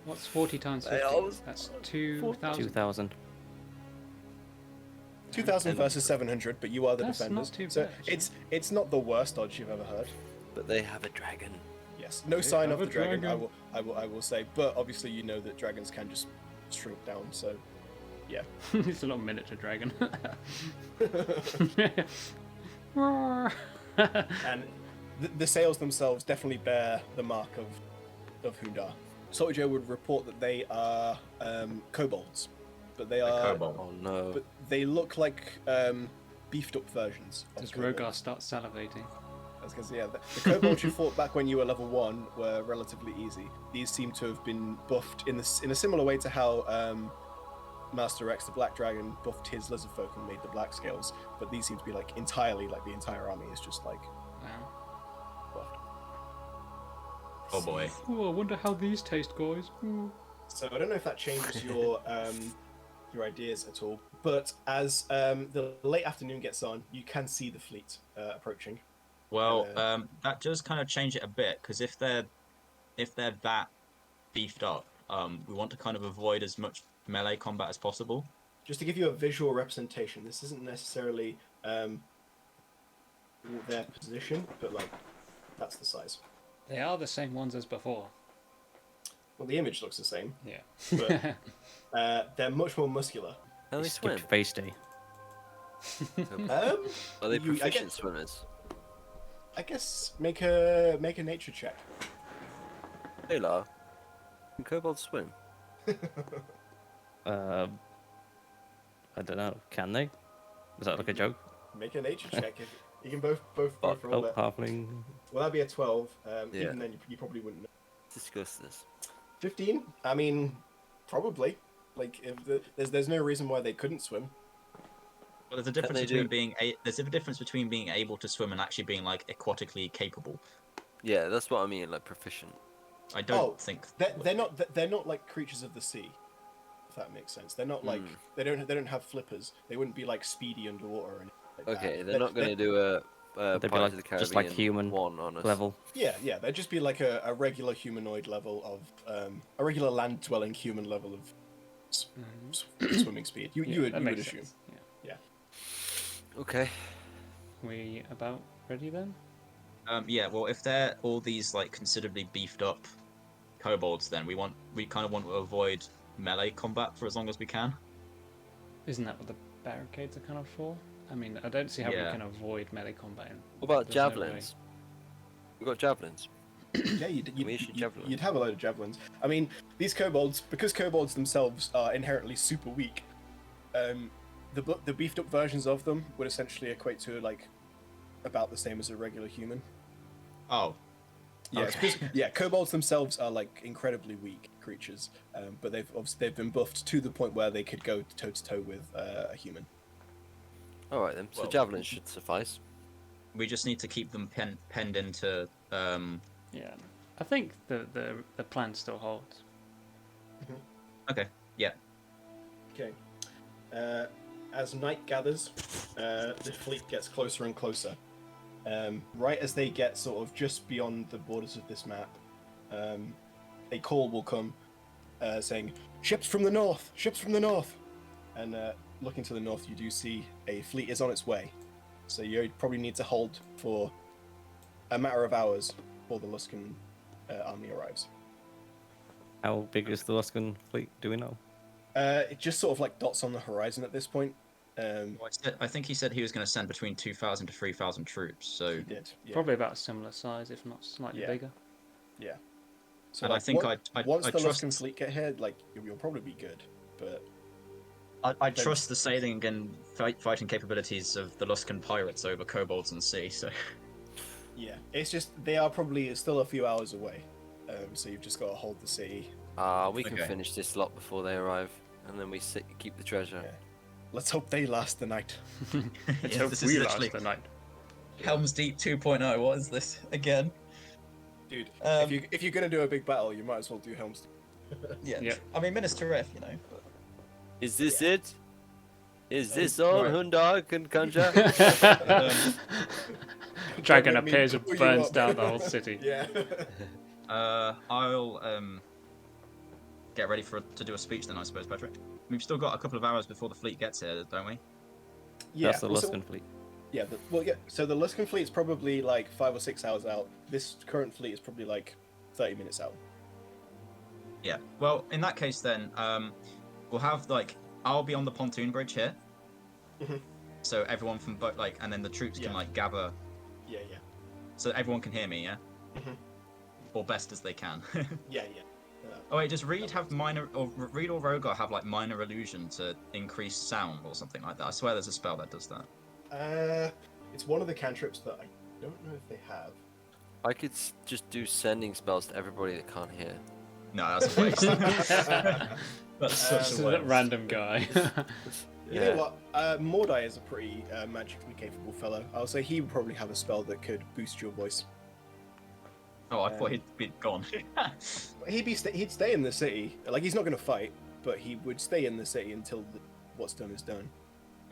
What's 40 times Hey, 50? That's 2,000. 2,000. 2,000 versus 700, but you are the That's defenders. not too So bad. it's not the worst odds you've ever heard. But they have a dragon. Yes, no They sign have of a the dragon. dragon. I will say, but obviously you know that dragons can just shrink down. So, yeah. It's a little miniature dragon. And the sails themselves definitely bear the mark of Hoondarrh. Salty Joe would report that they are kobolds, but they are Kobold. Oh no. but they look like beefed up versions. Of Does kobolds. Rogar start salivating? I was gonna say, yeah, the kobolds you fought back when you were level 1 were relatively easy. These seem to have been buffed in a similar way to how Master Rex, the Black Dragon, buffed his lizard folk and made the black scales. But these seem to be like entirely, like the entire army is just like Wow. buffed. Oh boy. Oh, I wonder how these taste, guys. Ooh. So I don't know if that changes your ideas at all. But as the late afternoon gets on, you can see the fleet approaching. Well, that does kind of change it a bit, because if they're that beefed up, we want to kind of avoid as much melee combat as possible. Just to give you a visual representation, this isn't necessarily their position, but like that's the size. They are the same ones as before. Well, the image looks the same, Yeah. but they're much more muscular. Can they swim? Skipped face day. Are they You- I proficient guess- swimmers? I guess make a nature check. Hey, La. Can kobolds swim? I don't know. Can they? Is that like a joke? Make a nature check. If you can both Oh, roll that. halfling. Well, that'd be a 12. Yeah. Even then, you probably wouldn't know. Discuss this. 15. I mean, probably. Like, if there's no reason why they couldn't swim. Well, there's a difference they between do- there's a difference between being able to swim and actually being like aquatically capable. Yeah, that's what I mean, like proficient. I don't think They're not like creatures of the sea. If that makes sense. They're not like they don't have flippers. They wouldn't be like speedy underwater or anything like that. Okay, they're not going to do a They'd be Pirates like- of the Caribbean just like human 1 on us. Level. Yeah, they'd just be like a regular humanoid level of a regular land-dwelling human level of swimming speed. You would makes assume. sense. Yeah. Okay. We about ready then? yeah, well, if they're all these like considerably beefed up kobolds, then we kind of want to avoid melee combat for as long as we can. Isn't that what the barricades are kind of for? I mean, I don't see how Yeah. we can avoid melee combat. What about There's no way. javelins? We've got javelins. Yeah, We issue javelin. you'd have a load of javelins. I mean, these kobolds, because kobolds themselves are inherently super weak, the beefed up versions of them would essentially equate to like about the same as a regular human. Oh, Yeah, Okay. yeah. Kobolds themselves are like incredibly weak creatures, but they've been buffed to the point where they could go toe to toe with a human. Alright then, so Well- javelins should suffice. we just need to keep them penned into. Yeah. I think the plan still holds. Okay, yeah. Okay. As night gathers, the fleet gets closer and closer. Right as they get sort of just beyond the borders of this map, a call will come saying, "Ships from the north! Ships from the north!" And looking to the north, you do see a fleet is on its way. So you probably need to hold for a matter of hours before the Luskan army arrives. How big is the Luskan fleet? Do we know? It just sort of like dots on the horizon at this point. I think he said he was going to send between 2,000 to 3,000 troops. So He did. Yeah. Probably about a similar size, if not slightly Yeah. bigger. Yeah. So And I think once I the trust Luskan fleet get here, like you'll probably be good. But I trust the sailing and fighting capabilities of the Luskan pirates over kobolds on sea. So yeah, it's just they are probably still a few hours away. So you've just got to hold the city. We can Okay. finish this lot before they arrive, and then we keep the treasure. Yeah. Let's hope they last the night. Let's Yeah, hope this we is last literally the night. Helm's Deep 2.0. What is this again? Dude, Um, if you're gonna do a big battle, you might as well do Helm's. Yeah. Yeah. I mean, Minister F, you know. Is this it? Is this all right. Hoondarrh can conjure? Dragon Don't make me appears and pull you burns up. down the whole city. Yeah. I'll get ready to do a speech then, I suppose, Patrick. We've still got a couple of hours before the fleet gets here, don't we? Yeah. That's the well, so- Luskan fleet. Yeah, so the Luskan fleet's probably like 5 or 6 hours out. This current fleet is probably like 30 minutes out. Yeah. Well, in that case, then we'll have I'll be on the pontoon bridge here, Mhm. so everyone from both and then the troops can Yeah. gather, Yeah, so everyone can hear me, yeah, Mhm. or best as they can. yeah. Oh wait, does Reed or Rogar have minor illusion to increase sound or something like that? I swear there's a spell that does that. It's one of the cantrips that I don't know if they have. I could just do sending spells to everybody that can't hear. No, that's a waste. That's such Just a a waste. random guy. You know what? Mordai is a pretty magically capable fellow. I'll say he would probably have a spell that could boost your voice. Oh, I thought he'd be gone. He'd stay in the city. Like he's not going to fight, but he would stay in the city until what's done is done.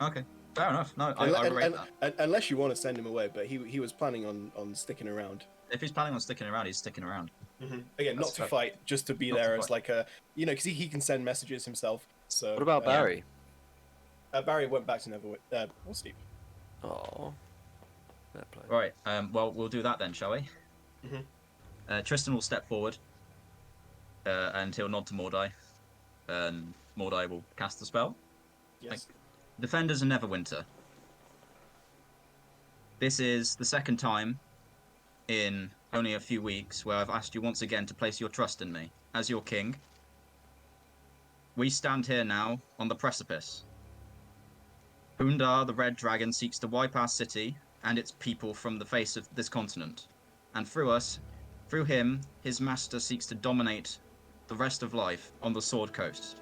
Okay, fair enough. No, I rate that. Unless you want to send him away, but he was planning on sticking around. If he's planning on sticking around, he's sticking around. Again, not That's to fair. fight, just to be Not to there as fight. like a, because he can send messages himself. So What about Barry? Barry went back to Neverwinter. Or Steve. Oh, fair play. Right. Well, we'll do that then, shall we? Tristan will step forward, and he'll nod to Mordai, and Mordai will cast the spell. Yes. Defenders of Neverwinter. This is the second time in only a few weeks where I've asked you once again to place your trust in me as your king. We stand here now on the precipice. Hoondarrh, the Red Dragon, seeks to wipe our city and its people from the face of this continent. And through him, his master seeks to dominate the rest of life on the Sword Coast.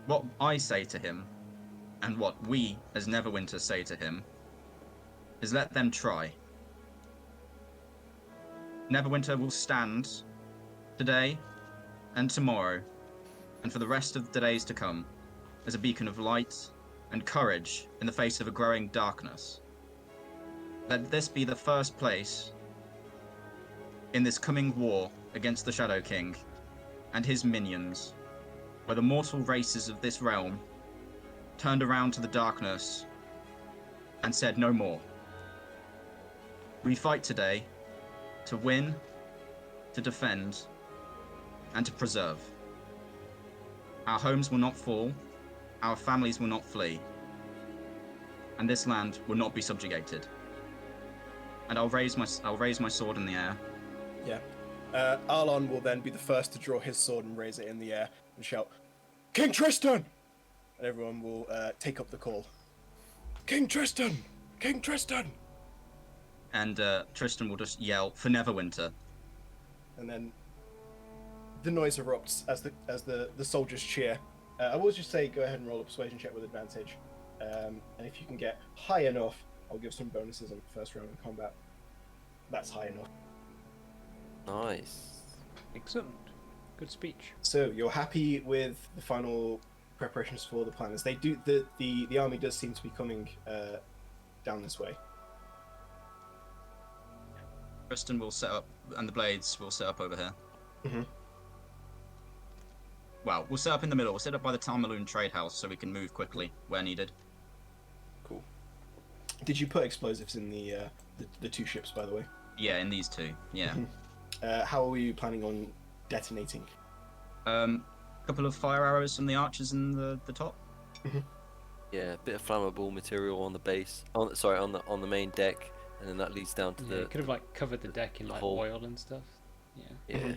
What I say to him, and what we as Neverwinter say to him, is let them try. Neverwinter will stand today and tomorrow, and for the rest of the days to come, as a beacon of light and courage in the face of a growing darkness. Let this be the first place in this coming war against the Shadow King and his minions, where the mortal races of this realm turned around to the darkness and said no more. We fight today to win, to defend, and to preserve. Our homes will not fall, our families will not flee, and this land will not be subjugated. And I'll raise my sword in the air. Yeah. Arlon will then be the first to draw his sword and raise it in the air and shout, "King Tristan!" And everyone will take up the call. "King Tristan! King Tristan!" And Tristan will just yell for Neverwinter. And then the noise erupts as the soldiers cheer. I will just say, go ahead and roll a persuasion check with advantage. And if you can get high enough, I'll give some bonuses on the first round of combat. That's high enough. Nice. Excellent. Good speech. So you're happy with the final preparations for the planners? They do the army does seem to be coming down this way. Tristan will set up, and the Blades will set up over here. Mhm. Well, we'll set up in the middle. We'll set up by the Talmaloon Trade House so we can move quickly where needed. Cool. Did you put explosives in the two ships, by the way? Yeah, in these two. Yeah. How are you planning on detonating? couple of fire arrows from the archers in the top. Yeah, a bit of flammable material on the base. On the main deck, and then that leads down to Yeah, the. you could have like covered the deck in the like hole. oil and stuff. Yeah. Yeah.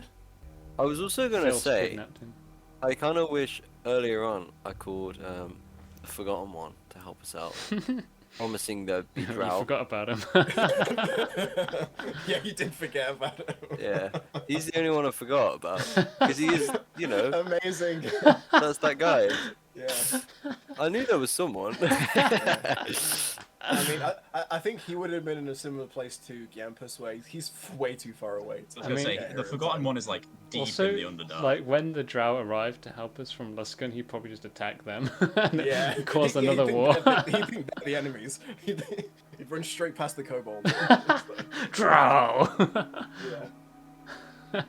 I was also gonna Phil's say, kidnapped him. I kind of wish earlier on I called the Forgotten One to help us out, promising there'd be You drought. forgot about him. Yeah, you did forget about it. Yeah, he's the only one I forgot about because he is, Amazing. that's that guy. Yeah. I knew there was someone. I mean, I think he would have been in a similar place to Giampus, where he's way too far away. I was gonna say get the here Forgotten in time. One is like deep Also, in the Underdark. like when the Drow arrived to help us from Luskan, he probably just attacked them and Yeah, caused He'd another think war. He'd think they're the enemies. He'd run straight past the kobold. Drow. Yeah.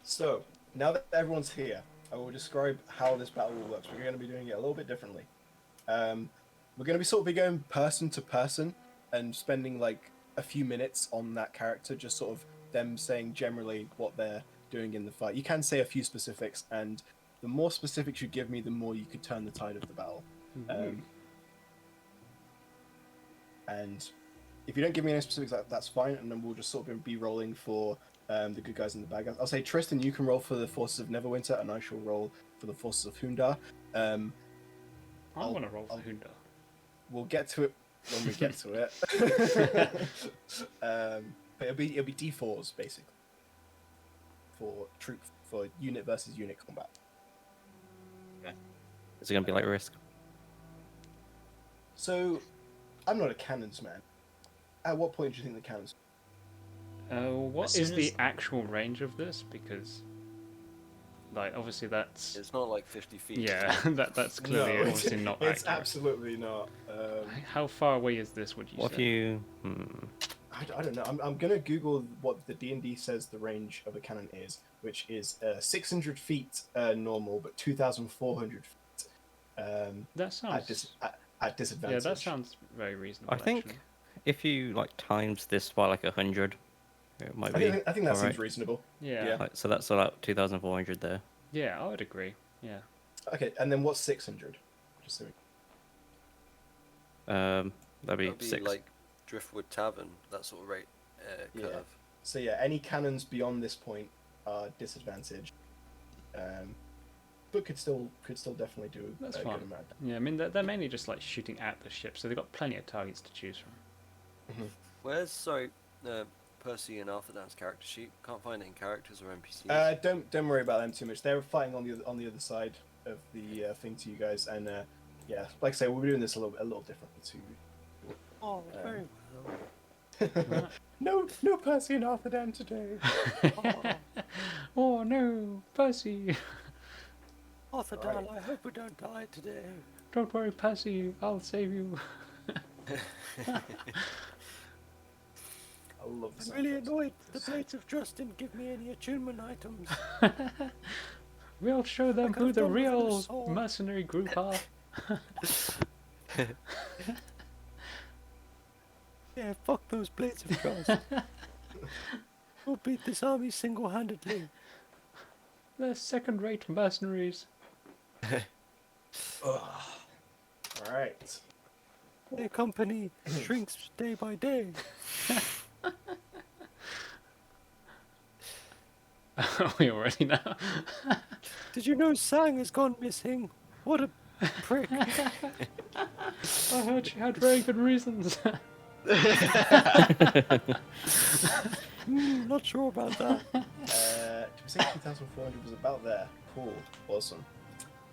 So, now that everyone's here, I will describe how this battle works. We're going to be doing it a little bit differently. We're going to be sort of be going person to person and spending like a few minutes on that character, just sort of them saying generally what they're doing in the fight. You can say a few specifics, and the more specifics you give me, the more you could turn the tide of the battle. And if you don't give me any specifics, that's fine, and then we'll just sort of be rolling for the good guys and the bad guys. I'll say, Tristan, you can roll for the forces of Neverwinter, and I shall roll for the forces of Hoondarrh. I want to roll for Hoondarrh. We'll get to it when we get to it. But it'll be D4s basically for unit versus unit combat. Is it gonna be like Risk? So, I'm not a cannons man. At what point do you think the cannons? What As is soon the as- actual range of this? Because, like, obviously that's It's not like 50 feet. yeah, that's clearly No, obviously not It's accurate. absolutely not. How far away is this? Would you What if say? you? I don't know. I'm gonna Google what the D&D says the range of a cannon is, which is 600 feet normal, but 2,400 feet That sounds. at disadvantage. Yeah, that sounds very reasonable. I think actually. if you like times this by like 100, it might be. I think that seems alright. reasonable. Yeah. Yeah. Like, so that's about 2,400 there. Yeah, I would agree. Yeah. Okay, and then what's 600? Just so That'd be That'd be 6. like Driftwood Tavern, that sort of rate curve. Yeah. So yeah, any cannons beyond this point are disadvantaged, but could still definitely do That's a fine. good amount. Yeah, I mean they're mainly just like shooting at the ship, so they've got plenty of targets to choose from. Where's Percy and Arthurdan's character sheet? Can't find it in characters or NPCs. Don't worry about them too much. They're fighting on the other side of the thing to you guys, and yeah, like I say, we're doing this a little differently too. Oh, very well. No Percy and Arthurdan today. Oh no, Percy! Arthurdan, I hope we don't die today. Don't worry, Percy, I'll save you. I love this. I'm really annoyed the Blades of Drrust didn't give me any attunement items. We'll show them could've who the done with a real sword. mercenary group are. Yeah, fuck those Blades of Drrust. We'll beat this army single-handedly. They're second-rate mercenaries. Alright. Their company shrinks day by day. We already know. Did you know Sang has gone missing? What a prick. I heard she had very good reasons. Not sure about that. Did we say 2,400 was about there? Cool. Awesome.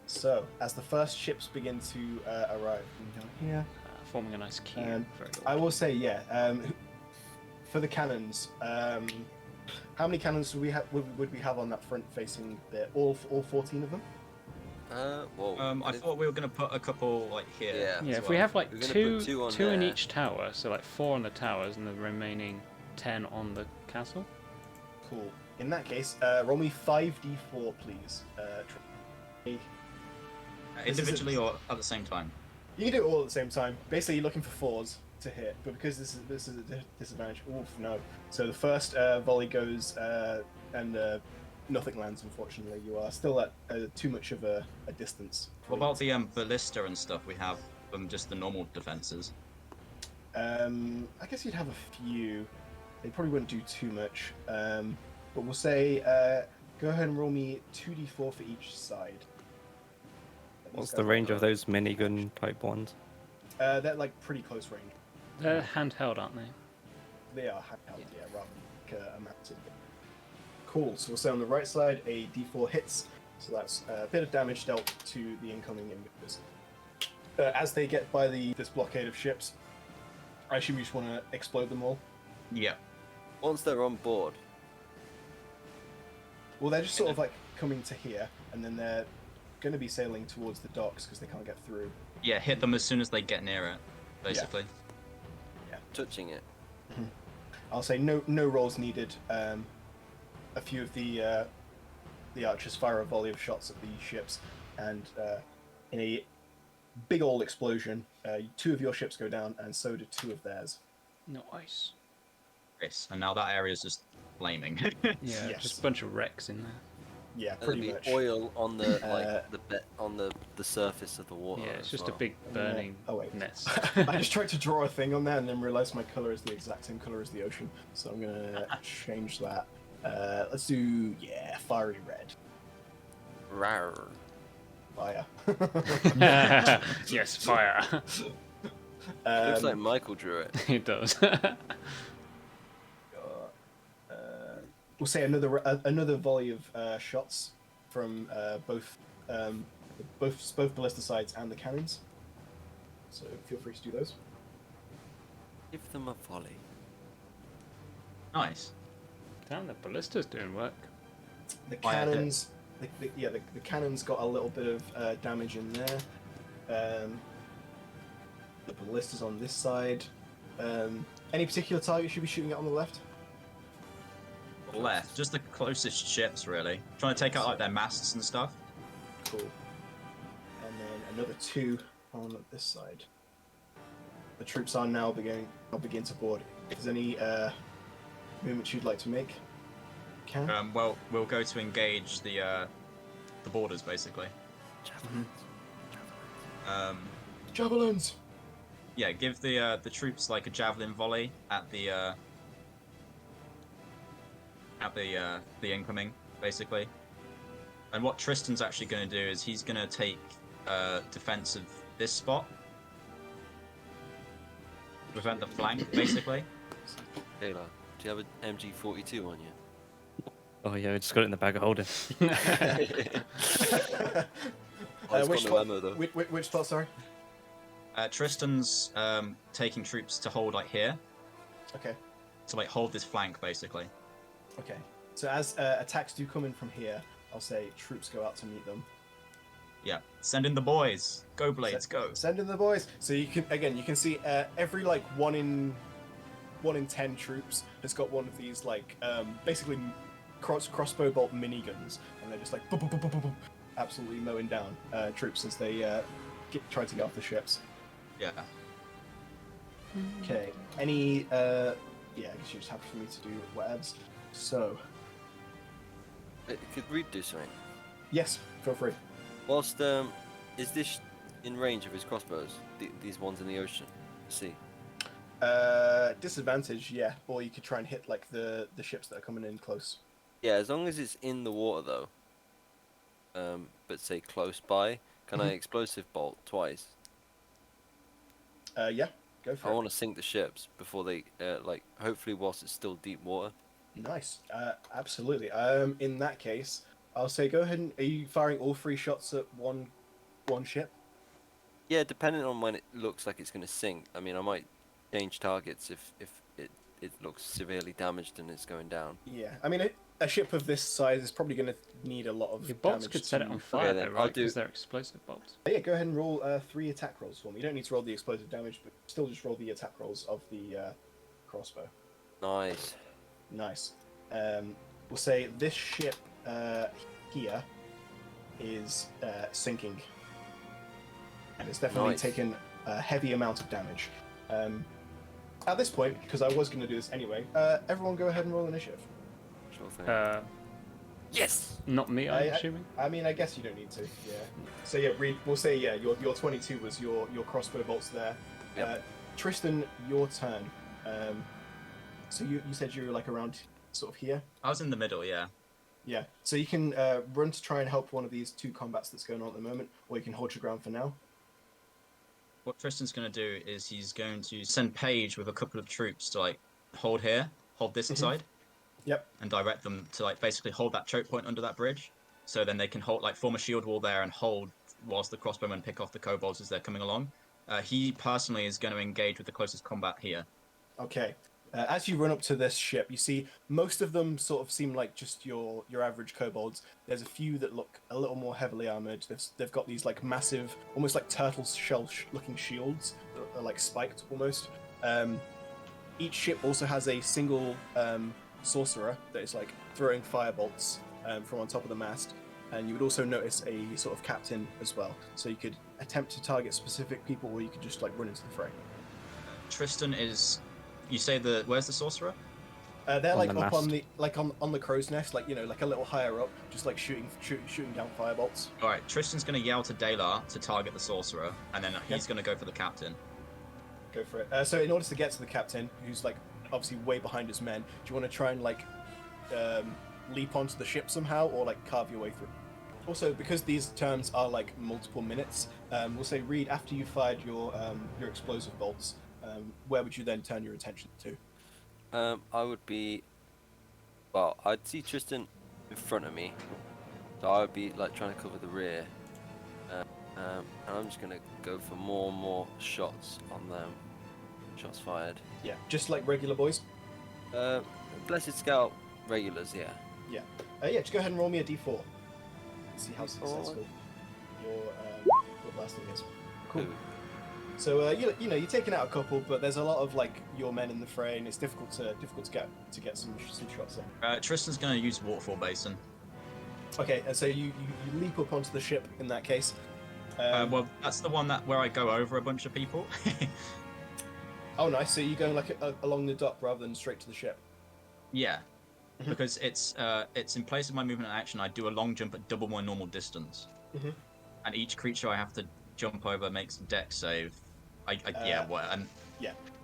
So, as the first ships begin to arrive, down here, Forming a nice queue. Um, Very good. I will say, yeah. For the cannons, how many cannons would we have on that front facing there? All 14 of them? Whoa. I thought we were going to put a couple like here. Yeah. Yeah, as if we well. have like We're gonna two put two on in there. each tower, so like 4 on the towers and the remaining 10 on the castle. Cool. In that case, roll me 5d4, please. Individually or at the same time. You can do it all at the same time. Basically, you're looking for 4s to hit, but because this is a disadvantage. Oof, no. So the first volley goes, and Nothing lands, unfortunately. You are still at too much of a distance. What about the ballista and stuff we have from just the normal defenses? I guess you'd have a few. They probably wouldn't do too much. But we'll say, go ahead and roll me 2d4 for each side. What's the range of those minigun type ones? They're like pretty close range. They're handheld, aren't they? They are handheld, yeah, rather than like a mounted. Cool. So we'll say on the right side, a d4 hits. So that's a bit of damage dealt to the incoming invaders. As they get by this blockade of ships, I assume you just want to explode them all. Yeah. Once they're on board. Well, they're just sort of like coming to here, and then they're going to be sailing towards the docks because they can't get through. Yeah, hit them as soon as they get near it, basically. Yeah. Touching it. I'll say no rolls needed. A few of the archers fire a volley of shots at the ships, and in a big old explosion, 2 of your ships go down, and so do 2 of theirs. Nice. Yes, and now that area is just flaming. Yeah, Yes. just a bunch of wrecks in there. Yeah, There'll pretty be much. oil on the on the surface of the water. Yeah, it's as just a well. big burning Oh, wait. mess. I just tried to draw a thing on there and then realized my color is the exact same color as the ocean. So I'm gonna change that. Let's do fiery red. Rawr. Fire. Yes, fire. Looks like Michael drew it. It does. We'll say another volley of shots from both ballista sides and the cannons. So feel free to do those. Give them a volley. Nice. Damn, the ballista's doing work. The Oh, yeah, cannons, the cannons got a little bit of damage in there. The ballistas on this side. Any particular target should be shooting at on the left? Left, just the closest ships, really. Trying to take out like their masts and stuff. Cool. And then another 2 on this side. The troops are now begin to board. If there's any movement you'd like to make, you can. Well, we'll go to engage the borders, basically. Javelins! Yeah, give the troops like a javelin volley at the incoming, basically. And what Tristan's actually going to do is he's going to take defense of this spot, prevent the flank, basically. Taylor, do you have an MG42 on you? Oh yeah, I just got it in the bag of holding. Which no spot? ammo, though. Which spot? Sorry. Tristan's taking troops to hold like here, Okay. to like hold this flank, basically. Okay. So as attacks do come in from here, I'll say troops go out to meet them. Yeah, send in the boys. Go Blades, go. Send in the boys. So you can see every like 1 in 10 troops has got one of these like basically crossbow bolt miniguns, and they're just like boom, boom, boom, boom, boom, boom, absolutely mowing down troops as they try to get off the ships. Yeah. Okay. Any I guess you're just happy for me to do whatevs. So Could Reed do something? yes, feel free. Whilst is this in range of his crossbows? These ones in the ocean. See. Disadvantage, yeah. Or you could try and hit like the ships that are coming in close. Yeah, as long as it's in the water though. But say close by, can I explosive bolt twice? Yeah, go for I it. want to sink the ships before they hopefully whilst it's still deep water. Nice. Absolutely. In that case, I'll say go ahead and are you firing all 3 shots at one ship? Yeah, depending on when it looks like it's going to sink. I mean, I might change targets if it looks severely damaged and it's going down. Yeah. I mean, a ship of this size is probably going to need a lot of Your bolts damage could set it to- on fire, then, though, I'll right? do- Because they're explosive bolts. Yeah, go ahead and roll 3 attack rolls for me. You don't need to roll the explosive damage, but still just roll the attack rolls of the crossbow. Nice. Nice. We'll say this ship here is sinking, and it's definitely Nice. taken a heavy amount of damage. At this point, because I was going to do this anyway, everyone go ahead and roll initiative. Sure thing. Yes. Not me, I'm assuming. I mean, I guess you don't need to. Yeah. So yeah, Reed, we'll say your 22 was your crossbow bolts there. Yep. Tristan, your turn. So you said you were like around sort of here. I was in the middle, yeah. Yeah. So you can run to try and help one of these two combats that's going on at the moment, or you can hold your ground for now. What Tristan's going to do is he's going to send Paige with a couple of troops to like hold this side. Yep. And direct them to like basically hold that choke point under that bridge, so then they can hold like form a shield wall there and hold whilst the crossbowmen pick off the kobolds as they're coming along. He personally is going to engage with the closest combat here. Okay. As you run up to this ship, you see most of them sort of seem like just your average kobolds. There's a few that look a little more heavily armored. They've got these like massive, almost like turtle shell looking shields that are like spiked almost. Each ship also has a single sorcerer that is like throwing firebolts from on top of the mast, and you would also notice a sort of captain as well. So you could attempt to target specific people, or you could just like run into the fray. Tristan is. You say where's the sorcerer? They're like the up mast. on the crow's nest, like like a little higher up, just like shooting down firebolts. All right, Tristan's going to yell to Dalar to target the sorcerer, and then he's going to go for the captain. Go for it. So in order to get to the captain, who's like obviously way behind his men, do you want to try and like leap onto the ship somehow, or like carve your way through? Also, because these terms are like multiple minutes, we'll say, Reed, after you fired your explosive bolts, where would you then turn your attention to? I would be. Well, I'd see Tristan in front of me, so I would be like trying to cover the rear. And I'm just gonna go for more and more shots on them. Shots fired. Yeah, just like regular boys. Blessed Scout regulars, yeah. Yeah. Yeah. Just go ahead and roll me a d4. See how successful your blasting is. Cool. Ooh. So you're taking out a couple, but there's a lot of like your men in the fray, and it's difficult to get some shots in. Tristan's going to use waterfall basin. Okay, and so you leap up onto the ship in that case. Well, that's the one where I go over a bunch of people. Oh, nice. So you're going like along the dock rather than straight to the ship. Yeah, because it's in place of my movement and action. I do a long jump at double my normal distance, and each creature I have to jump over makes a dex save. Yeah.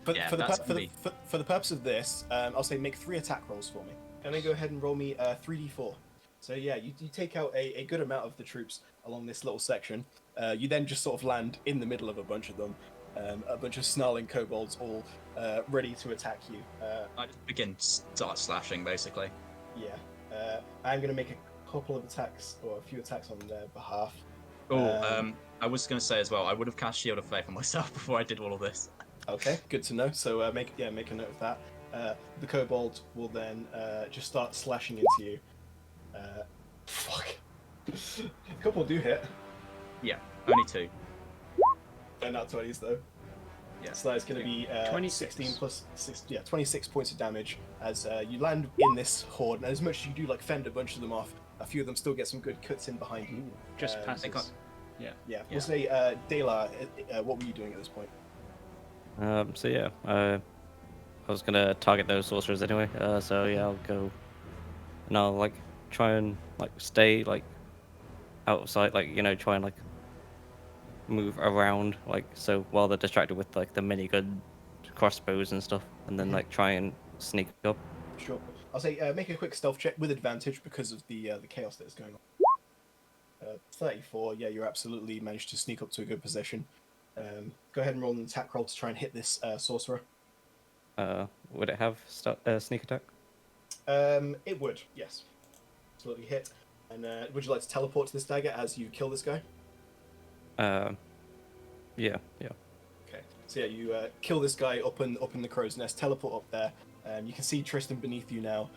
For the purpose of this, I'll say make 3 attack rolls for me, and then go ahead and roll me 3d4. So yeah, you take out a good amount of the troops along this little section. You then just sort of land in the middle of a bunch of them, a bunch of snarling kobolds all ready to attack you. I just start slashing basically. Yeah, I'm going to make a couple of attacks, or a few attacks on their behalf. I was going to say as well, I would have cast Shield of Faith on myself before I did all of this. Okay, good to know. So make a note of that. The kobold will then just start slashing into you. Fuck. A couple do hit. Yeah, only 2. They're not 20s though. Yeah. So that is going to be 26. 16 plus 6, 26 points of damage as you land in this horde. And as much as you do like fend a bunch of them off, a few of them still get some good cuts in behind you. Just passes. Yeah. We'll say, Dalar, what were you doing at this point? So yeah, I was gonna target those sorcerers anyway. So yeah, I'll go, and I'll like try and like stay like out of sight, like try and like move around, like so while they're distracted with like the minigun crossbows and stuff, and then like try and sneak up. Sure. I'll say make a quick stealth check with advantage because of the chaos that is going on. 34. Yeah, you absolutely managed to sneak up to a good position. Go ahead and roll an attack roll to try and hit this sorcerer. Would it have sneak attack? It would, yes. Absolutely hit. And would you like to teleport to this dagger as you kill this guy? Yeah. Okay. So yeah, you kill this guy up in the crow's nest, teleport up there. You can see Tristan beneath you now,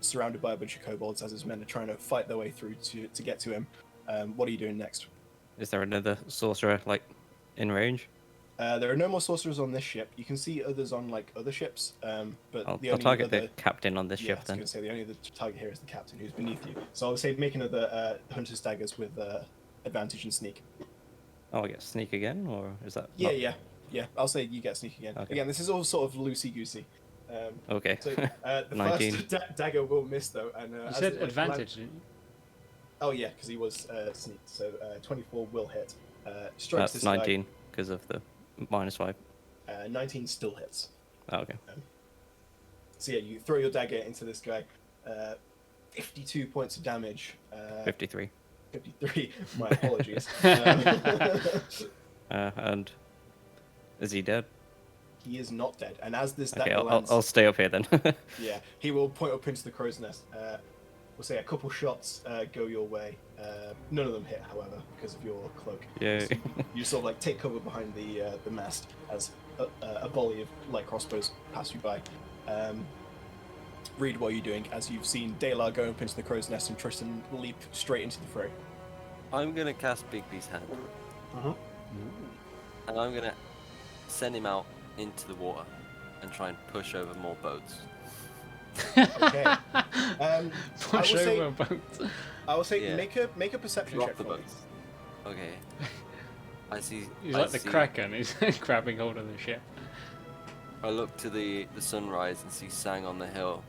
surrounded by a bunch of kobolds as his men are trying to fight their way through to get to him. What are you doing next? Is there another sorcerer like in range? There are no more sorcerers on this ship. You can see others on like other ships, but I'll the only target other... the captain on this Yeah, ship I was then. going to say the only other target here is the captain who's beneath you. So I would say make another hunter's daggers with advantage and sneak. Oh, I get sneak again, or is that? Yeah. I'll say you get sneak again. Okay. Again, this is all sort of loosey goosey. Okay. So the 19. first dagger will miss though, and You as said it, like, advantage, didn't you? Oh yeah, because he was sneaked. So 24 will hit. Strikes That's this guy. 19 because of the -5. 19 still hits. Oh, okay. So yeah, you throw your dagger into this guy. 52 points of damage. 53. 53. My apologies. And is he dead? He is not dead. And as this Okay, dagger lands, I'll stay up here then. yeah, he will point up into the crow's nest. We'll say a couple shots go your way. None of them hit, however, because of your cloak. Yeah. So you sort of like take cover behind the mast as a volley of light crossbows pass you by. Reed, what are you doing as you've seen Dalar go up into the crow's nest and Tristan leap straight into the fray? I'm gonna cast Bigby's hand, and I'm gonna send him out into the water and try and push over more boats. Okay. Push over boats. I will say Yeah. make a perception Drop check the for me. boats. Okay. I see. He's I like the see- Kraken. He's grabbing hold of the ship. I look to the sunrise and see Sang on the hill.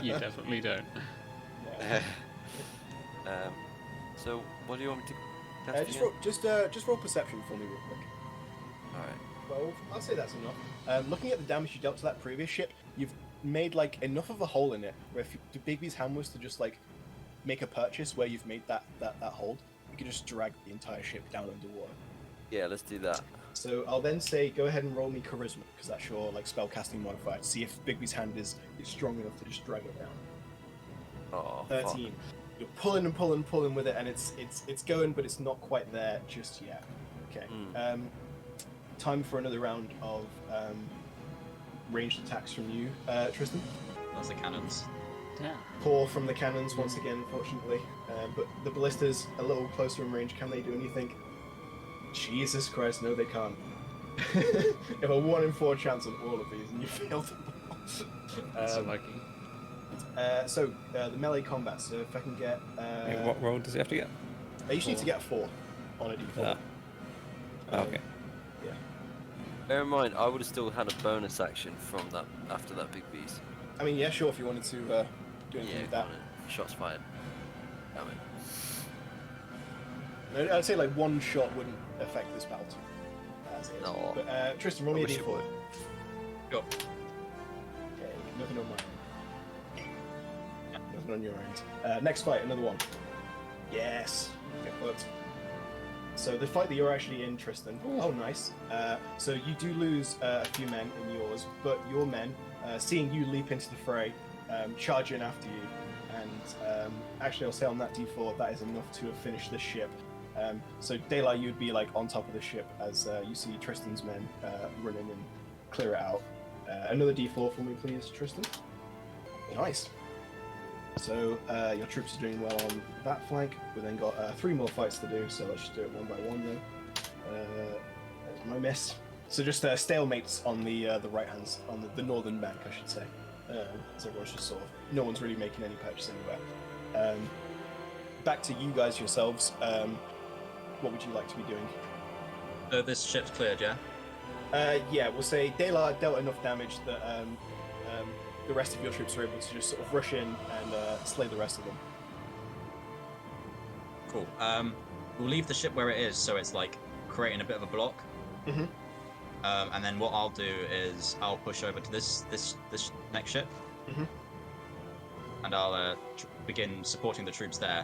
You definitely don't. So what do you want me to cast Just roll perception for me real quick. Alright. Well, I'll say that's enough. Looking at the damage you dealt to that previous ship, you've made like enough of a hole in it where if Bigby's hand was to just like make a purchase where you've made that hold, you could just drag the entire ship down underwater. Yeah, let's do that. So I'll then say go ahead and roll me charisma because that's your like spell casting modifier to see if Bigby's hand is strong enough to just drag it down. Oh, 13. You're pulling and pulling and pulling with it, and it's going, but it's not quite there just yet. Okay. Time for another round of ranged attacks from you, Tristan. That's the cannons. Yeah. Poor from the cannons once again, unfortunately. But the ballistas a little closer in range. Can they do anything? Jesus Christ, no, they can't. You have a 1 in 4 chance on all of these, and you failed them all. That's unlucky. So the melee combat. So if I can get, Wait, what roll does he have to get? I usually need to get a 4 on a d4. Okay. Yeah. Bear in mind, I would have still had a bonus action from that after that big beast. I mean, yeah, sure. If you wanted to do anything with that. go on then. Shots fired. Damn it. No, I'd say like one shot wouldn't affect this battle. As it is. No. But Tristan, roll I me a wish it d4. would. Go. Okay, nothing on mine. Nothing on your end. Next fight, another one. Yes. Get worked. So the fight that you're actually in, Tristan. Oh, nice. So you do lose a few men in yours, but your men, seeing you leap into the fray, charge in after you. And actually, I'll say on that d4, that is enough to have finished this ship. So Daylight, you'd be like on top of the ship as you see Tristan's men run in and clear it out. Another d4 for me, please, Tristan. Nice. So your troops are doing well on that flank. We've then got 3 more fights to do, so let's just do it one by one then. There's my miss. So just stalemates on the right hands, on the northern bank, I should say. So everyone's just sort of, no one's really making any purchase anywhere. Back to you guys yourselves. What would you like to be doing? So this ship's cleared, yeah? Yeah, we'll say Dalar dealt enough damage that the rest of your troops are able to just sort of rush in and slay the rest of them. Cool. We'll leave the ship where it is, so it's like creating a bit of a block. Mhm. And then what I'll do is I'll push over to this next ship, Mhm. and I'll begin supporting the troops there,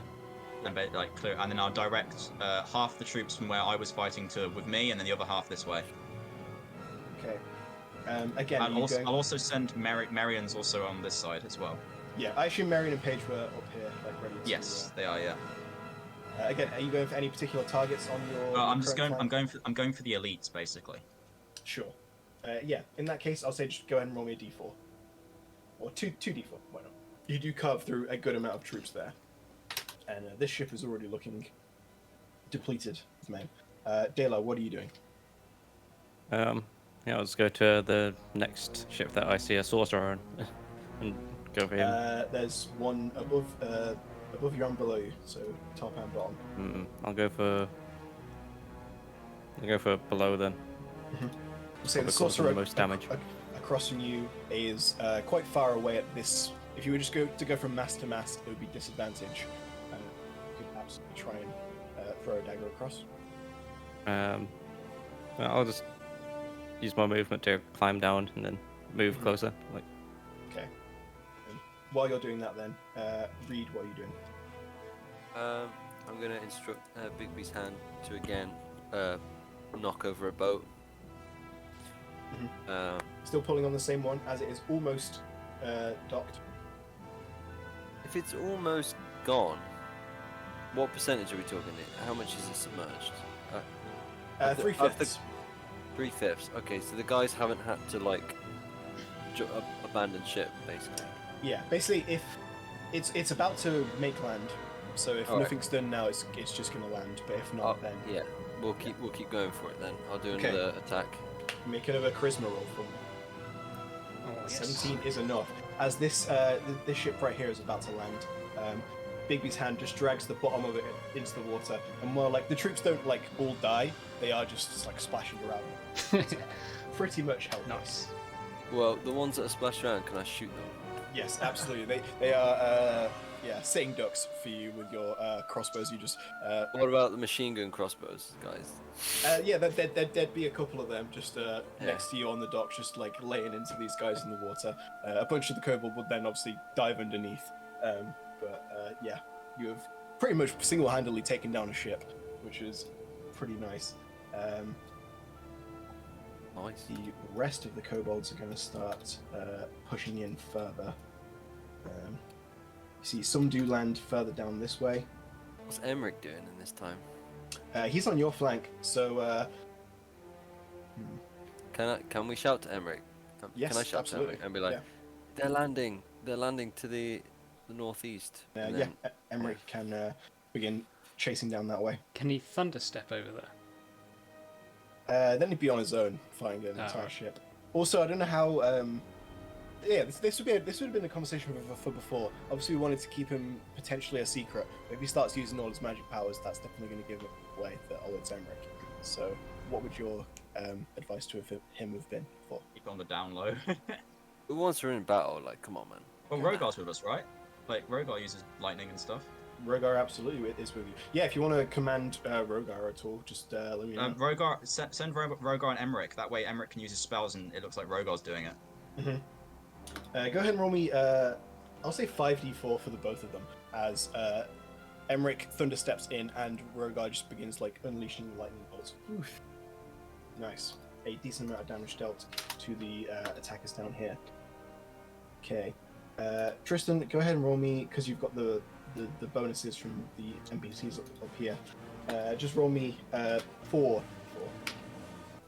and like clear. And then I'll direct half the troops from where I was fighting to with me, and then the other half this way. Okay. Again, And you also, going... I'll also send Marion's also on this side as well. Yeah, I assume Marion and Paige were up here, like ready to. Yes, they are. Yeah. Again, are you going for any particular targets on your? I'm just current going. flank? I'm going for the elites basically. Sure. Yeah. In that case, I'll say just go ahead and roll me a d4, or two d4. Why not? You do carve through a good amount of troops there, and this ship is already looking depleted of men. Dayla, what are you doing? Yeah, I'll just go to the next ship that I see a sorcerer on, and go for him. There's one above you and below you, so top and bottom. I'll go for below then. So the Probably causing sorcerer the most damage. across from you is quite far away at this. If you were just to go from mast to mast, it would be disadvantage. You could absolutely try and throw a dagger across. Well, I'll just use my movement to climb down and then move closer. Like, Okay. While you're doing that, then Reed, what are you doing? I'm gonna instruct Bigby's hand to again knock over a boat. Still pulling on the same one as it is almost docked. If it's almost gone, what percentage are we talking? How much is it submerged? 3/5. 3/5. Okay, so the guys haven't had to like abandon ship, basically. Yeah, basically, if it's about to make land, so if Alright. nothing's done now, it's just gonna land. But if not, then Yeah, we'll keep going for it then. I'll do Okay. another attack. make another charisma roll for me. Oh, yes. 17 is enough. As this this ship right here is about to land, Bigby's hand just drags the bottom of it into the water, and while like the troops don't like all die, they are just like splashing around. Pretty much helpless. Nice. Well, the ones that are splashed around, can I shoot them? Yes, absolutely. They are sitting ducks for you with your crossbows. You just What about the machine gun crossbows, guys? there'd be a couple of them just next to you on the dock, just like laying into these guys in the water. A bunch of the kobold would then obviously dive underneath. You have pretty much single-handedly taken down a ship, which is pretty nice. Nice. The rest of the kobolds are going to start pushing in further. You see, some do land further down this way. What's Emmerich doing in this time? He's on your flank, so Can we shout to Emmerich? Yes, Can I shout absolutely. to Emmerich and be like, they're landing to the northeast. and then- Emmerich can begin chasing down that way. Can he thunder step over there? Then he'd be on his own, fighting an entire right. ship. Also, I don't know how. This would have been a conversation for before. Obviously, we wanted to keep him potentially a secret. But if he starts using all his magic powers, that's definitely going to give away that it's Emmerich. So, what would your advice to him have been for? Keep on the down low. But once we're in battle, like, come on, man. Well, Rogar's with us, right? Like, Rogar uses lightning and stuff. Rogar absolutely is with you. Yeah, if you want to command Rogar at all, just let me know. Rogar, send Rogar and Emmerich. That way Emmerich can use his spells and it looks like Rogar's doing it. Go ahead and roll me, I'll say 5d4 for the both of them, as Emmerich thunder steps in and Rogar just begins like unleashing lightning bolts. Oof. Nice. A decent amount of damage dealt to the attackers down here. Okay. Tristan, go ahead and roll me, because you've got the bonuses from the NPCs up here. Just roll me 4.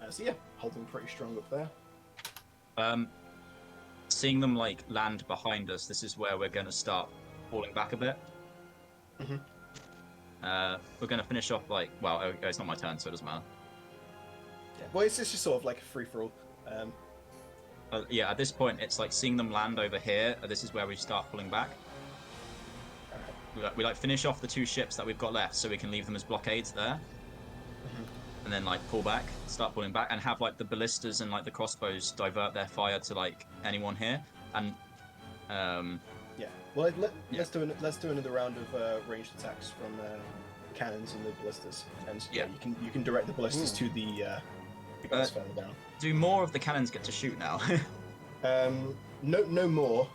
So yeah, holding pretty strong up there. Seeing them like land behind us, this is where we're going to start falling back a bit. We're going to finish off like, well, it's not my turn, so it doesn't matter. Yeah. Well, it's just sort of like a free-for-all. Yeah, at this point, it's like seeing them land over here. This is where we start pulling back. We like finish off the 2 ships that we've got left, so we can leave them as blockades there, and then like pull back, start pulling back, and have like the ballistas and like the crossbows divert their fire to like anyone here. And Yeah. Well, let's do another round of ranged attacks from the cannons and the ballistas, and you can direct the ballistas to the guys further down. do more of the cannons get to shoot now? No more.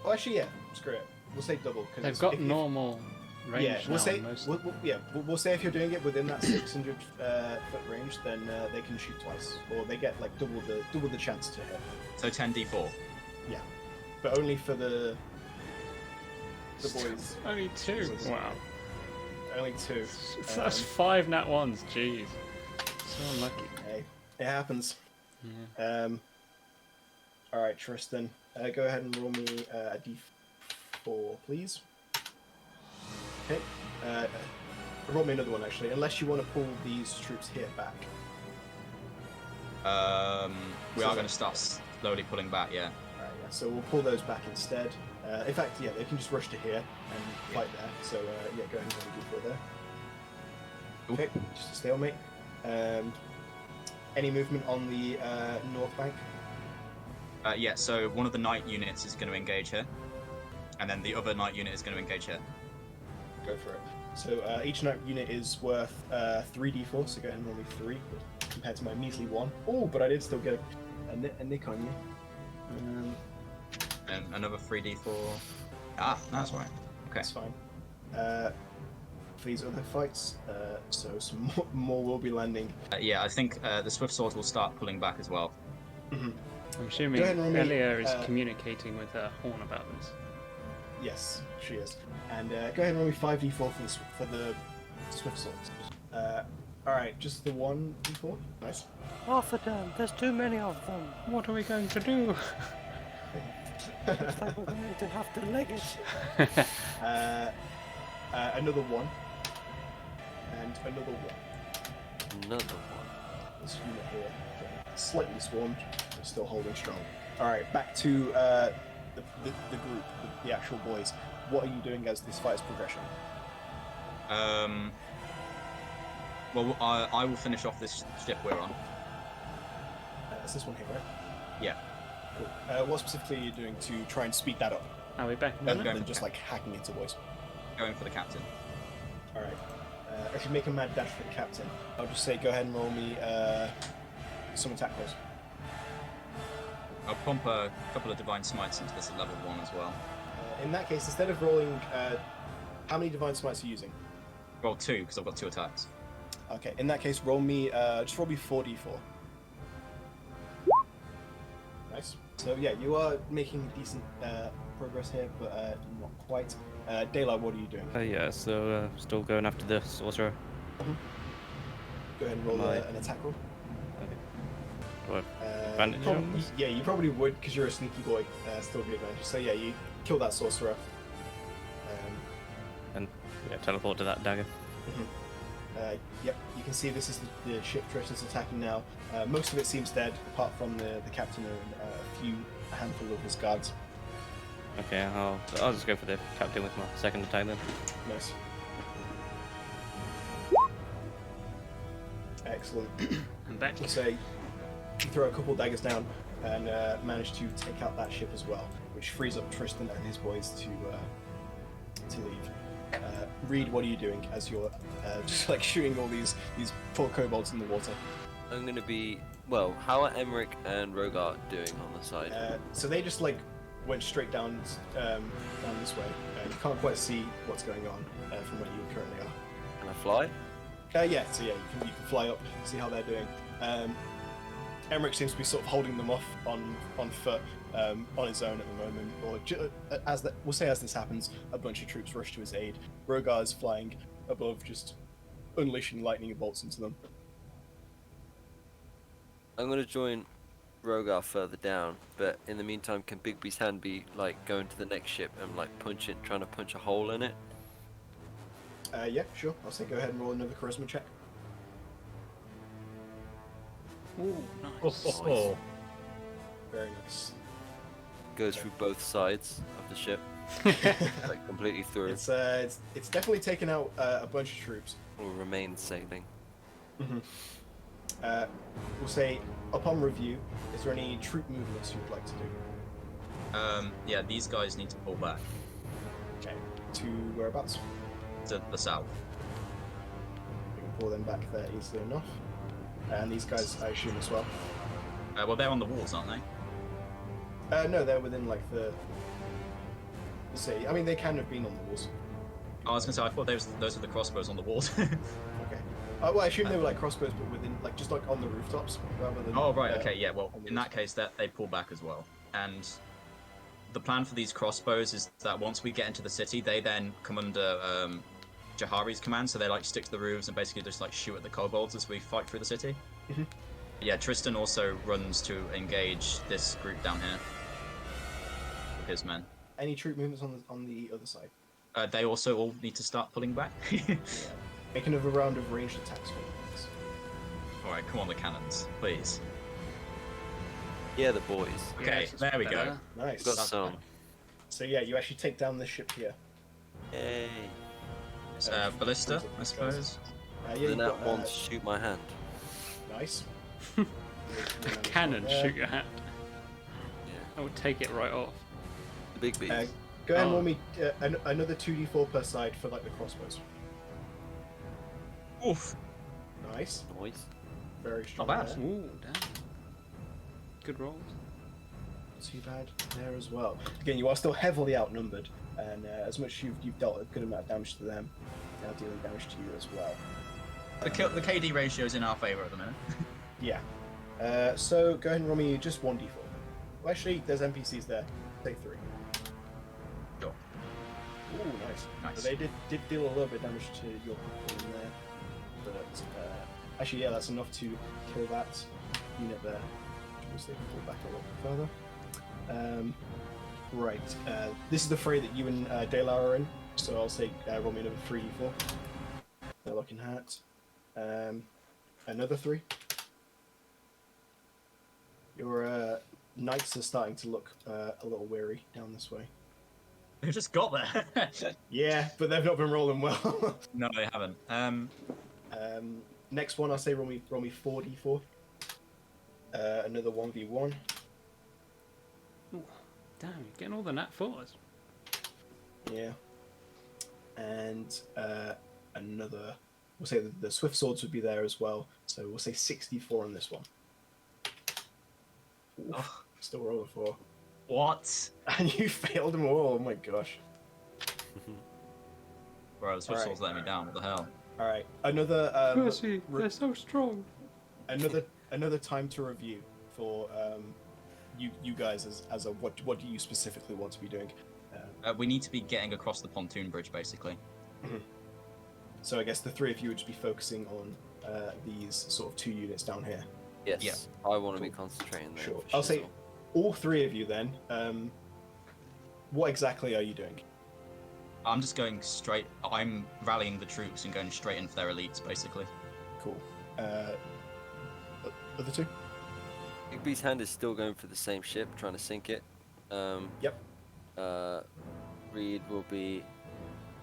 Well, actually, yeah. Screw it. We'll say double. Cause They've got normal range Yeah, now. we'll say most... we'll say if you're doing it within that 600 foot range, then they can shoot twice, or they get like double the chance to hit. So 10d4. Yeah, but only for the boys. Only 2. Wow. Only 2. That's 5 nat 1s. Jeez. So unlucky. Hey, it happens. Yeah. All right, Tristan, go ahead and roll me a d4, please. Okay. Roll me another one, actually, unless you want to pull these troops here back. We are going to start slowly pulling back, yeah. Alright, yeah, so we'll pull those back instead. In fact, yeah, they can just rush to here and fight there. So, yeah, go ahead and roll a d4 there. Oop. Okay, just a stalemate. Any movement on the north bank? Yeah, so one of the knight units is going to engage here, and then the other knight unit is going to engage here. Go for it. So each knight unit is worth 3d4, so go ahead and roll me 3 compared to my measly 1. Oh, but I did still get a nick on you. And another 3d4. Ah, that's right. Okay. That's fine. For these other fights, so some more will be landing. Yeah, I think the Swift Sword will start pulling back as well. Mm-hmm. I'm assuming Go ahead and roll me, Elia is communicating with Horn about this. Yes, she is. And go ahead and roll me 5d4 for the Swift Swords. Alright, just the 1d4? Nice. Half of them. There's too many of them. What are we going to do? Looks like we're going to have to leg it. Another 1. And another 1. Another one. This unit here, slightly swarmed, but still holding strong. Alright, back to the group, the actual boys. What are you doing as this fight is progressing? Well, I will finish off this ship we're on. It's this one here, right? Yeah. Cool. What specifically are you doing to try and speed that up? Are we back? Other going than for just the like hacking into boys. Going for the captain. Alright. I should make a mad dash for the captain. I'll just say go ahead and roll me some attack rolls. I'll pump a couple of Divine Smites into this at level 1 as well. In that case, instead of rolling, how many divine smites are you using? Well, 2, because I've got 2 attacks. Okay, in that case, roll me 4d4. Nice. So yeah, you are making decent progress here, but not quite. Daylight, what are you doing? Yeah, so still going after the sorcerer. Go ahead and roll an attack roll. Do I advantage on this? Yeah, you probably would because you're a sneaky boy. Still be advantage. So yeah, you kill that sorcerer. And yeah, teleport to that dagger. Yep, you can see this is the ship Tristan's attacking now. Most of it seems dead, apart from the captain and a handful of his guards. Okay, I'll just go for the captain with my second attack then. Nice. Excellent. I'm back. So you throw a couple daggers down and manage to take out that ship as well, which frees up Tristan and his boys to leave. Reed, what are you doing as you're just like shooting all these poor kobolds in the water? I'm going to be... Well, how are Emmerich and Rogar doing on the side? So they just like went straight down this way. You can't quite see what's going on from where you currently are. Can I fly? Yeah, so yeah, you can fly up, see how they're doing. Emmerich seems to be sort of holding them off on foot on his own at the moment. Or we'll say as this happens, a bunch of troops rush to his aid. Rogar is flying above, just unleashing lightning bolts into them. I'm going to join Rogar further down, but in the meantime, can Bigby's hand be like going to the next ship and like trying to punch a hole in it? Yeah, sure. I'll say go ahead and roll another charisma check. Ooh, nice. Oh. Very nice. Goes through both sides of the ship, like completely through. It's definitely taken out a bunch of troops. Will remain sailing. We'll say, upon review, is there any troop movements you'd like to do? Yeah, these guys need to pull back Okay. To whereabouts? to the south. We can pull them back there easily enough. And these guys, I assume, as well. Well, they're on the walls, aren't they? No, they're within like the city. I mean, they can have been on the walls. I was gonna say, I thought those were the crossbows on the walls. Okay. Well, I assume they were like crossbows, but within, like, just like on the rooftops, rather than. Oh, right, okay, yeah, well, on the in that roofs. case, that they pull back as well. And the plan for these crossbows is that once we get into the city, they then come under Jahari's command, so they like stick to the roofs and basically just like shoot at the kobolds as we fight through the city. Yeah, Tristan also runs to engage this group down here with his men. Any troop movements on the other side? They also all need to start pulling back. Make another round of ranged attacks for me, please. Alright, come on, the cannons, please. Yeah, the boys. Okay, Yes, it's there we go. better. Nice. Got some. So yeah, you actually take down this ship here. Yay. Ballista, I suppose. Yeah, Then you've that got, one shoot my hand. Nice. Cannon, There. shoot your hand. Yeah. I would take it right off. The big bees. Go ahead and Oh. roll me another 2d4 per side for like the crossbows. Oof. Nice. Noise. Very strong. bad. There. Ooh, damn. Good rolls. Not too bad there as well. Again, you are still heavily outnumbered, and as much as you've dealt a good amount of damage to them, now dealing damage to you as well. The KD ratio is in our favour at the minute. Yeah. So go ahead and roll me just 1d4. Well, actually, there's NPCs there. Take 3. Sure. Ooh, nice. Nice. So they did deal a little bit of damage to your people in there, but actually, yeah, that's enough to kill that unit there. Which they can pull back a little further. Right. This is the fray that you and Daylar are in. So I'll say roll me another 3d4. They're looking at another 3. Your knights are starting to look a little weary down this way. They just got there. Yeah, but they've not been rolling well. No, they haven't. Next one, I'll say roll me 4d4. Another 1v1. Ooh, damn, you're getting all the nat 4s. Yeah. And another. We'll say the swift swords would be there as well. So we'll say 64 on this one. Oof, Oh. Still roll a 4. What? And you failed them all. Oh my gosh. Bro, the Swift Alright. Swords letting me down. What the hell? All right. Another. Percy, they're so strong. Another time to review for you guys as a what do you specifically want to be doing? We need to be getting across the pontoon bridge, basically. So I guess the 3 of you would just be focusing on these sort of 2 units down here. Yes. Yeah. I want to be Cool. concentrating there. Sure. for I'll say shizzle. all 3 of you then. What exactly are you doing? I'm just going straight. I'm rallying the troops and going straight in for their elites, basically. Cool. Other 2? Big B's hand is still going for the same ship, trying to sink it. Yep. Reed will be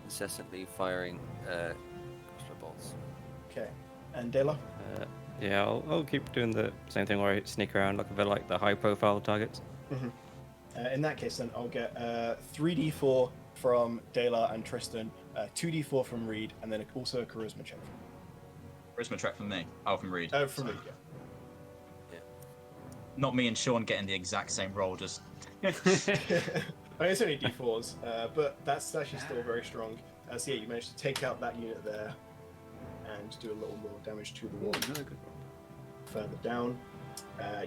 incessantly firing crossbow bolts. Okay. And Dela? Yeah, I'll keep doing the same thing where I sneak around looking for like the high profile targets. In that case, then I'll get 3d4 from Dela and Tristan, 2d4 from Reed, and then also a charisma check. Charisma track from me. Oh, from Reed. From Reed, yeah. Not me and Sean getting the exact same roll, just. I mean, it's only d4s, but that's actually still very strong. So yeah, you managed to take out that unit there and do a little more damage to the Ooh, wall. another good roll. Further down,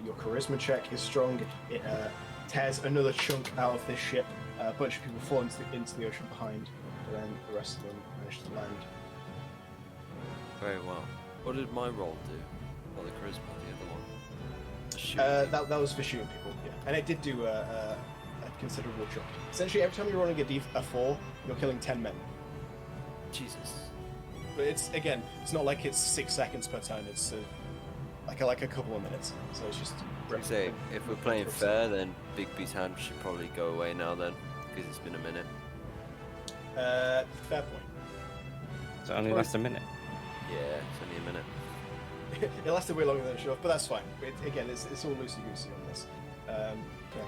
your charisma check is strong. It tears another chunk out of this ship. A bunch of people fall into the ocean behind, but then the rest of them manage to land. Very well. What did my roll do? Well, the charisma, the other one. The shooting. That was for shooting people, yeah. And it did do a considerable chunk. Essentially, every time you're rolling a 4, you're killing 10 men. Jesus. But it's not like it's 6 seconds per turn. It's like a couple of minutes. So it's just. Say, if we're playing fair, then Big B's hand should probably go away now then, because it's been a minute. Fair point. So it only lasts a minute. Yeah, it's only a minute. It lasted way longer than it should have, but that's fine. It's all loosey goosey on this. Okay.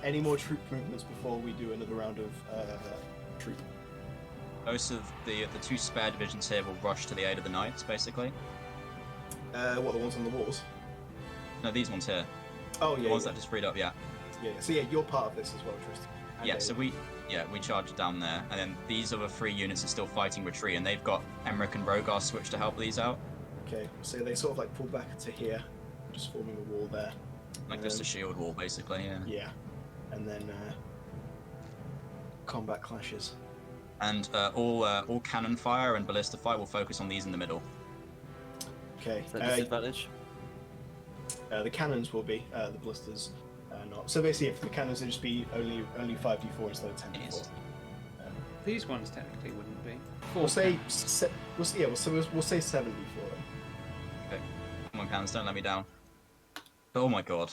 Any more troop movements before we do another round of troop? Most of the 2 spare divisions here will rush to the aid of the knights, basically. What, the ones on the walls? No, these ones here. Oh The yeah. ones Yeah. that just freed up, yeah. Yeah. So yeah, you're part of this as well, Tristan. And Yeah, Dave. so we charge down there, and then these other 3 units are still fighting retreat, and they've got Emmerich and Rogar switched to help these out. Okay. So they sort of like pull back to here, just forming a wall there. Like just a shield wall, basically, yeah. Yeah. And then combat clashes. And all cannon fire and ballista fire will focus on these in the middle. Okay. Is that disadvantage? The cannons will be the blisters not. So basically, if the cannons would just be only 5d4 instead of 10d4. Yes. These ones technically wouldn't be. We'll say we'll say 7d4 then. Okay. Come on, cannons, don't let me down. Oh my god.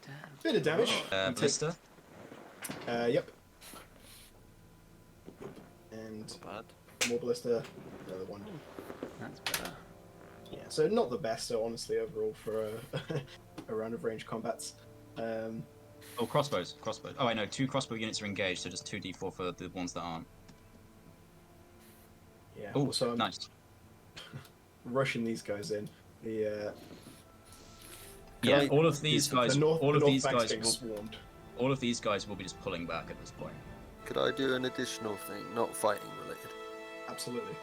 Damn. Bit of damage. You take- Ballista. Yep. And Not more ballista. Another one. That's better. Yeah. So not the best. So honestly, overall for a round of range combats. Oh, crossbows. Crossbows. Oh, I know. 2 crossbow units are engaged, so just 2d4 for the ones that aren't. Yeah. Oh, Also, I'm nice. rushing these guys in. The Yeah, I- all of these guys. the All of north these bank's guys being will. swarmed. All of these guys will be just pulling back at this point. Could I do an additional thing, not fighting related? Absolutely.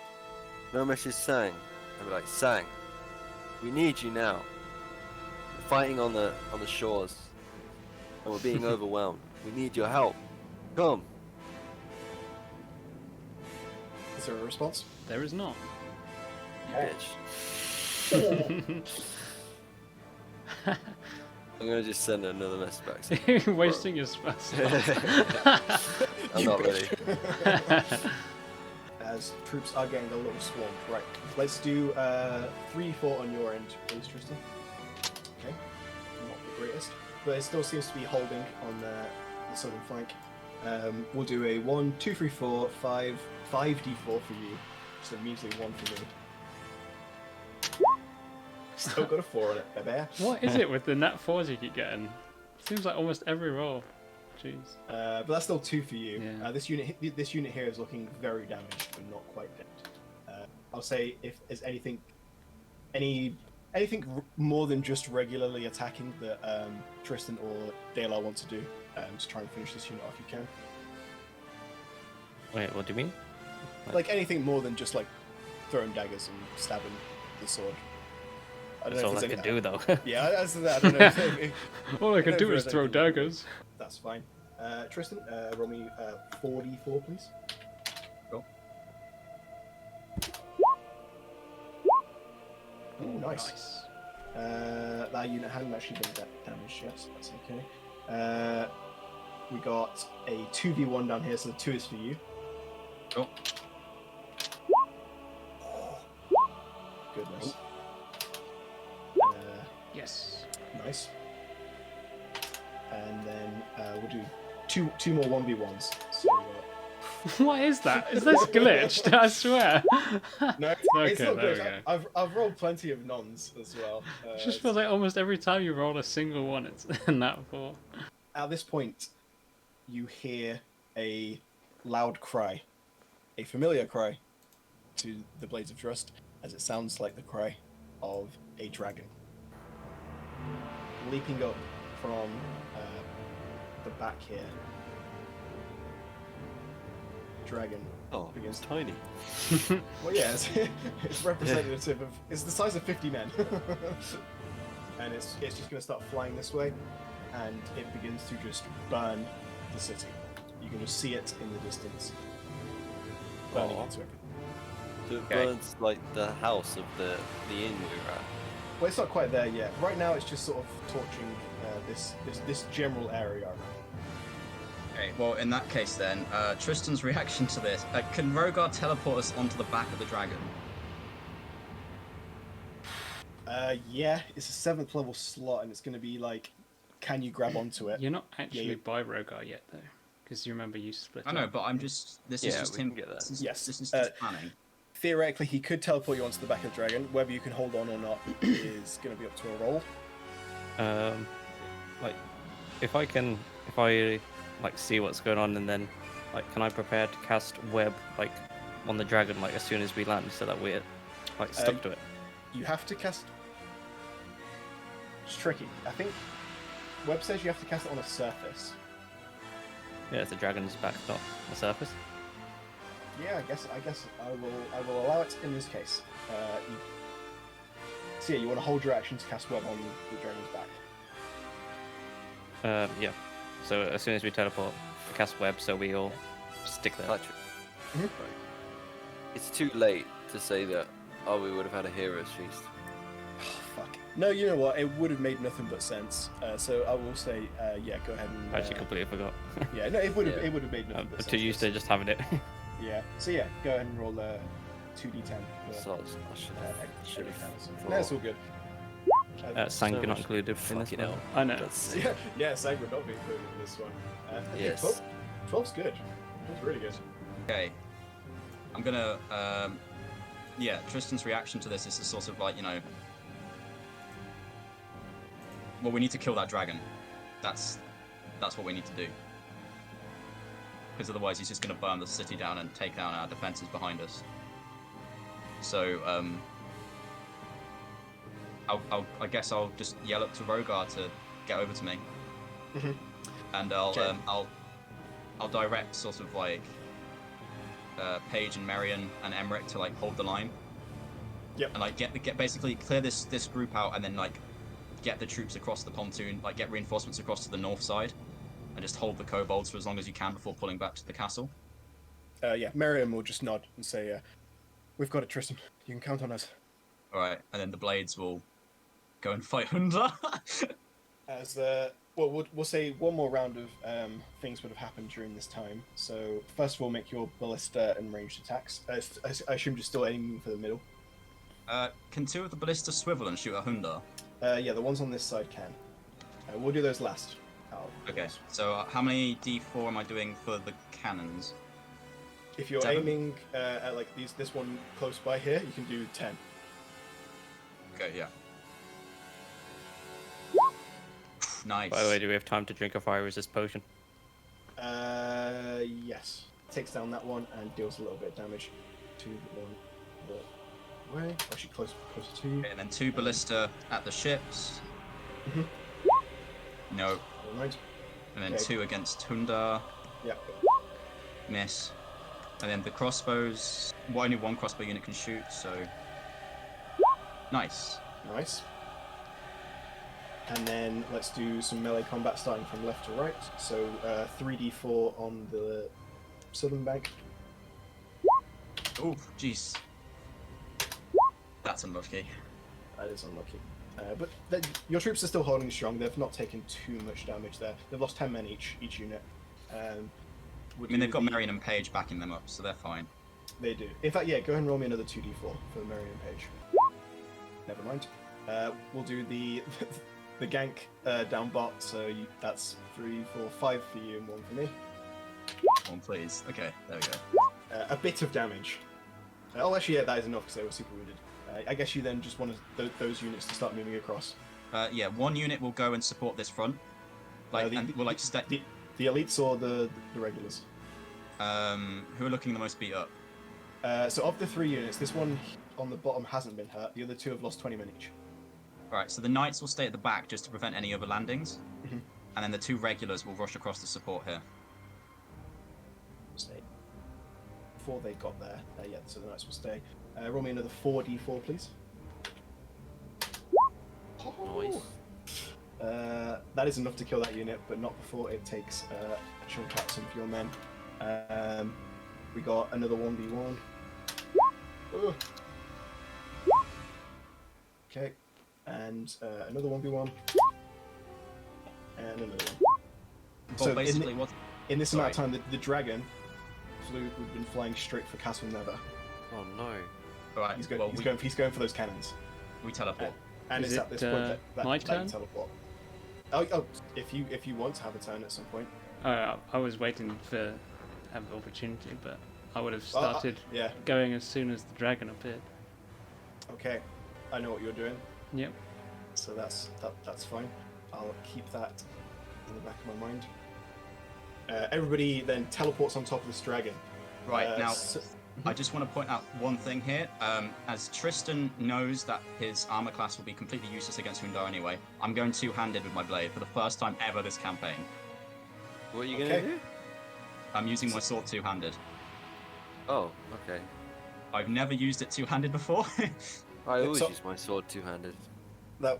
No message Sang. I'd be like, Sang, we need you now. We're fighting on the shores, and we're being overwhelmed. We need your help. Come. Is there a response? There is not. You bitch. I'm gonna just send another message back. saying, You're wasting your spells. I'm not ready. As troops are getting a little swarmed. Right. Let's do 3-4 on your end, please, Tristan. Okay. Not the greatest, but it still seems to be holding on the southern flank. We'll do a 1, 2, 3, 4, 5, 5d4 for you. Just a measly 1 for me. Still got a 4 on it, baby. What is it with the nat 4s you keep getting? Seems like almost every roll. Jeez. But that's still 2 for you. Yeah. This unit here is looking very damaged, but not quite dead. I'll say if there's anything more than just regularly attacking that Tristan or Daylar want to do, to try and finish this unit off, you can. Wait, what do you mean? Like anything more than just like throwing daggers and stabbing the sword. I don't That's know all if I there's can do, though. Yeah, that's that. I don't know. All I can don't do know is if throw there's anything- daggers. That's fine. Tristan, roll me 4d4, please. Cool. Oh, nice. That unit hadn't actually been damaged yet, so that's okay. We got a 2v1 down here, so the 2 is for you. Cool. Goodness. Yes. Nice. And then we'll do two more 1v1s. So, What is that? Is this glitched? I swear. no, it's Okay, not there good. we go. I've rolled plenty of nons as well. It just feels like almost every time you roll a single one, it's a nat 4. At this point, you hear a loud cry, a familiar cry to the Blades of Drrust, as it sounds like the cry of a dragon. Leaping up from the back here. Dragon. Oh, begins it's tiny. Well, yeah, it's representative of. It's the size of 50 men, and it's just going to start flying this way, and it begins to just burn the city. You can just see it in the distance, burning Aw. into everything. So it Okay. burns like the house of the inn we were at. Well, it's not quite there yet. Right now, it's just sort of torching this general area around. Okay, well, in that case then, Tristan's reaction to this. Can Rogar teleport us onto the back of the dragon? Yeah, it's a 7th level slot, and it's going to be like, can you grab onto it? You're not actually you- by Rogar yet, though. Because you remember you split I know, up. but I'm just. This is Yeah, just we him. can get that. This is, Yes, This is just planning. Theoretically, he could teleport you onto the back of the dragon. Whether you can hold on or not is going to be up to a roll. Like, if I like see what's going on, and then like, can I prepare to cast web like on the dragon like as soon as we land, so that we're like stuck to it? You have to cast. It's tricky. I think Web says you have to cast it on a surface. Yeah, if the dragon's back, not the surface. Yeah, I guess I will allow it in this case. So yeah, you want to hold your action to cast web on the dragon's back. Yeah. So as soon as we teleport, we cast web, so we all stick there. Patrick. Mhm. Right. It's too late to say that. Oh, we would have had a hero's feast. Fuck. No, you know what? It would have made nothing but sense. So I will say, yeah, go ahead and. I actually completely forgot. Yeah, no, it would have Yeah. it would have made nothing but I'm sense. too used to just having it. Yeah. So yeah, go ahead and roll 2d10. So I should have. No, it's all good. Sang, So you're not much included in this fucking one. hell. I know. That's Yeah, Sag would not be included in this one. Okay, Yes. 12's good. 12's really good. Okay. I'm gonna. Yeah, Tristan's reaction to this is a sort of like, you know. Well, we need to kill that dragon. That's That's what we need to do. Because otherwise he's just going to burn the city down and take down our defenses behind us. So, I guess I'll just yell up to Rogar to get over to me. Mhm. And I'll direct sort of like Paige and Marion and Emmerich to like hold the line. Yep. And like get basically clear this group out, and then like get the troops across the pontoon, like get reinforcements across to the north side, and just hold the kobolds for as long as you can before pulling back to the castle. Yeah, Miriam will just nod and say, "We've got it, Tristan. You can count on us." All right, and then the blades will go and fight Hoondarrh. As we'll say one more round of things would have happened during this time. So first of all, make your ballista and ranged attacks. I assume you're still aiming for the middle. Can 2 of the ballista swivel and shoot at Hoondarrh? Yeah, the ones on this side can. We'll do those last. Okay, so how many D4 am I doing for the cannons? If you're 7? aiming at like this one close by here, you can do 10. Okay, yeah. Nice. By the way, do we have time to drink a fire resist potion? Yes. Takes down that one and deals a little bit of damage to the one the way. Actually, closer to you. Okay, and then 2 ballista at the ships. Mhm. No. Never mind. And then Okay. 2 against Hoondarrh. Yeah. Miss. And then the crossbows. Well, only 1 crossbow unit can shoot, so. Nice. Nice. And then let's do some melee combat starting from left to right. So 3d4 on the southern bank. Oh, jeez. That's unlucky. That is unlucky. But your troops are still holding strong. They've not taken too much damage there. They've lost 10 men each unit. I mean, they've got Marion and Paige backing them up, so they're fine. They do. In fact, yeah, go ahead and roll me another 2d4 for Marion and Paige. Never mind. We'll do the the gank down bot, so that's 3, 4, 5 for you and 1 for me. 1, please. Okay, there we go. A bit of damage. Actually, yeah, that is enough because they were super wounded. I guess you then just want those units to start moving across. Yeah, 1 unit will go and support this front. And we'll like step. The elites or the regulars? Who are looking the most beat up? So of the 3 units, this one on the bottom hasn't been hurt. The other 2 have lost 20 men each. Alright, so the knights will stay at the back just to prevent any other landings. Mhm. And then the 2 regulars will rush across to support here. Stay. Before they got there, yeah, so the knights will stay. Roll me another 4d4, please. Nice. That is enough to kill that unit, but not before it takes a chunk out some of your men. We got another 1v1. Ugh. Okay, and another 1v1. And another one. Well, So basically, in this amount of time, the dragon we've been flying straight for Castle Never. Oh no. Alright, He's well, going for those cannons. we teleport. And Is it's at it, this point that my you turn? teleport. Oh, if you want to have a turn at some point. I was waiting to have the opportunity, but I would have started Yeah. going as soon as the dragon appeared. Okay. I know what you're doing, Yep. so that's fine. I'll keep that in the back of my mind. Everybody then teleports on top of this dragon. Right, now, so- I just want to point out one thing here. As Tristan knows that his armor class will be completely useless against Hoondarrh anyway, I'm going two-handed with my blade for the first time ever this campaign. What are you Okay. gonna do? I'm using my sword two-handed. Oh, okay. I've never used it two-handed before. I always So- use my sword two-handed. that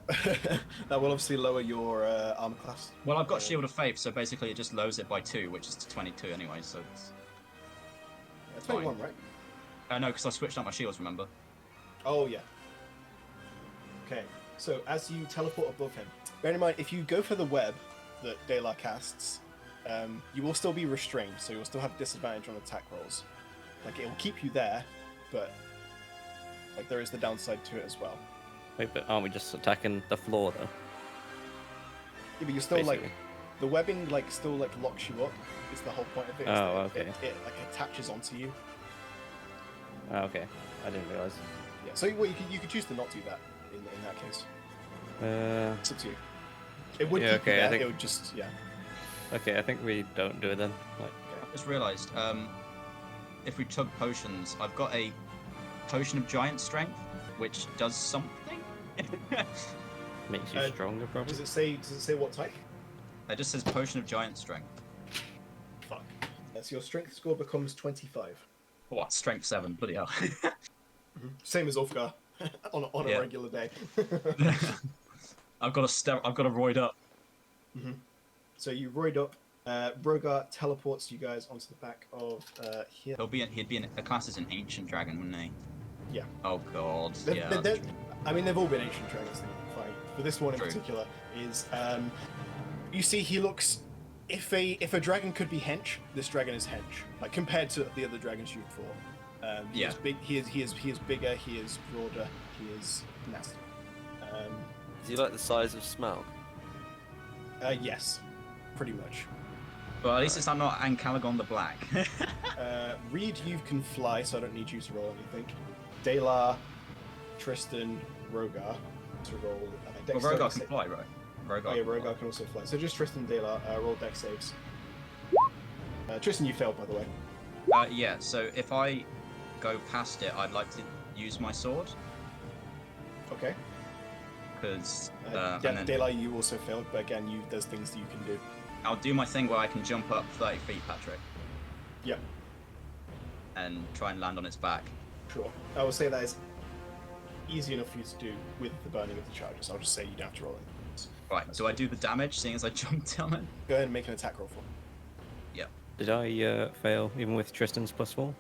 that will obviously lower your armor class. Well, I've got Shield of Faith, so basically it just lowers it by 2, which is to 22 anyway, so it's... That's 21, right? No, because I switched out my shields, remember? Oh yeah. Okay, so as you teleport above him, bear in mind if you go for the web that Daylar casts, you will still be restrained, so you'll still have disadvantage on attack rolls. Like it will keep you there, but like there is the downside to it as well. Wait, but aren't we just attacking the floor though? Yeah, but you're still like Basically. the webbing still locks you up. Is the whole point of it. is Oh, that okay. It like attaches onto you. Oh, okay, I didn't realize. Yeah. So well, you could choose to not do that in that case. It's up to you. It would Yeah, keep you okay, I there. think- It would just Okay, I think we don't do it then. Like, I just realised, if we took potions, I've got a potion of giant strength, which does something. makes you stronger, probably. Does it say what type? It just says potion of giant strength. Fuck. So your strength score becomes 25. What? Strength 7. Bloody hell. Same as Ulfgar on Yeah. a regular day. I've got to roid up. So you roid up. Rogar teleports you guys onto the back of here. He'd be a class as an ancient dragon, wouldn't he? Yeah. Oh god. They're- Yeah. they're- that's true. I mean, they've all been ancient dragons. Fine. But this one in True. particular is. You see, he looks. If a dragon could be hench, this dragon is hench. Like compared to the other dragons you've fought. He Yeah. is big. He is bigger. He is broader. He is nasty. Is he like the size of Smaug? Yes, pretty much. Well, at least it's not Ancalagon the Black. Reed, you can fly, so I don't need you to roll anything. Dalar, Tristan, Rogar to roll. Well, Dex Rogar saving can fly, right? Rogar. Oh yeah, Rogar can also fly. So just Tristan and Dalar roll dex saves. Tristan, you failed, by the way. Yeah. So if I go past it, I'd like to use my sword Okay. because Yeah, and then Dalar, you also failed, but again, there's things that you can do. I'll do my thing where I can jump up 30 feet, Patrick, Yep, and try and land on its back. sure. I will say that is easy enough for you to do with the burning of the charges. I'll just say you don't have to roll it. Right. Do I do the damage, seeing as I jumped on it? Go ahead and make an attack roll for me. Yeah. Did I fail even with Tristan's +4?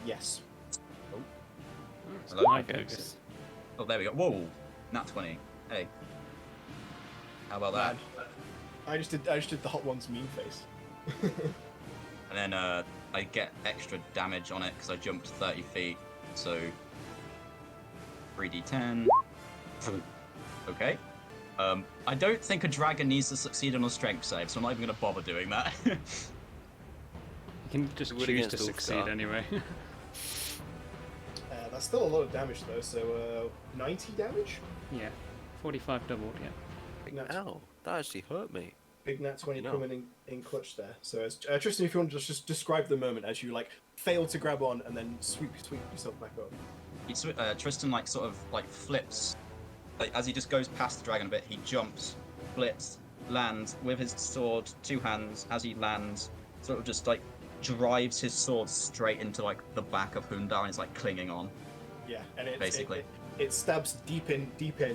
Yes. Hello? My Okay, goose. good. Oh, there we go. Whoa. Nat 20. Hey. How about that? I just did the hot one's mean face. And then I get extra damage on it because I jumped 30 feet. So 3d10. Okay. I don't think a dragon needs to succeed on a strength save, so I'm not even going to bother doing that. You can just It would choose to against succeed Ulfgar. anyway. That's still a lot of damage though. So 90 damage. yeah, 45 doubled. Yeah. Big nat, Ow, that actually hurt me. big nat 20 No. coming in clutch there. So as, Tristan, if you want to just describe the moment as you like fail to grab on and then sweep yourself back up. Tristan sort of flips. Like, as he just goes past the dragon a bit, he jumps, flips, lands with his sword, 2 hands. As he lands, sort of just drives his sword straight into the back of Hoondarrh and is clinging on. Yeah, and Basically. it stabs deep in,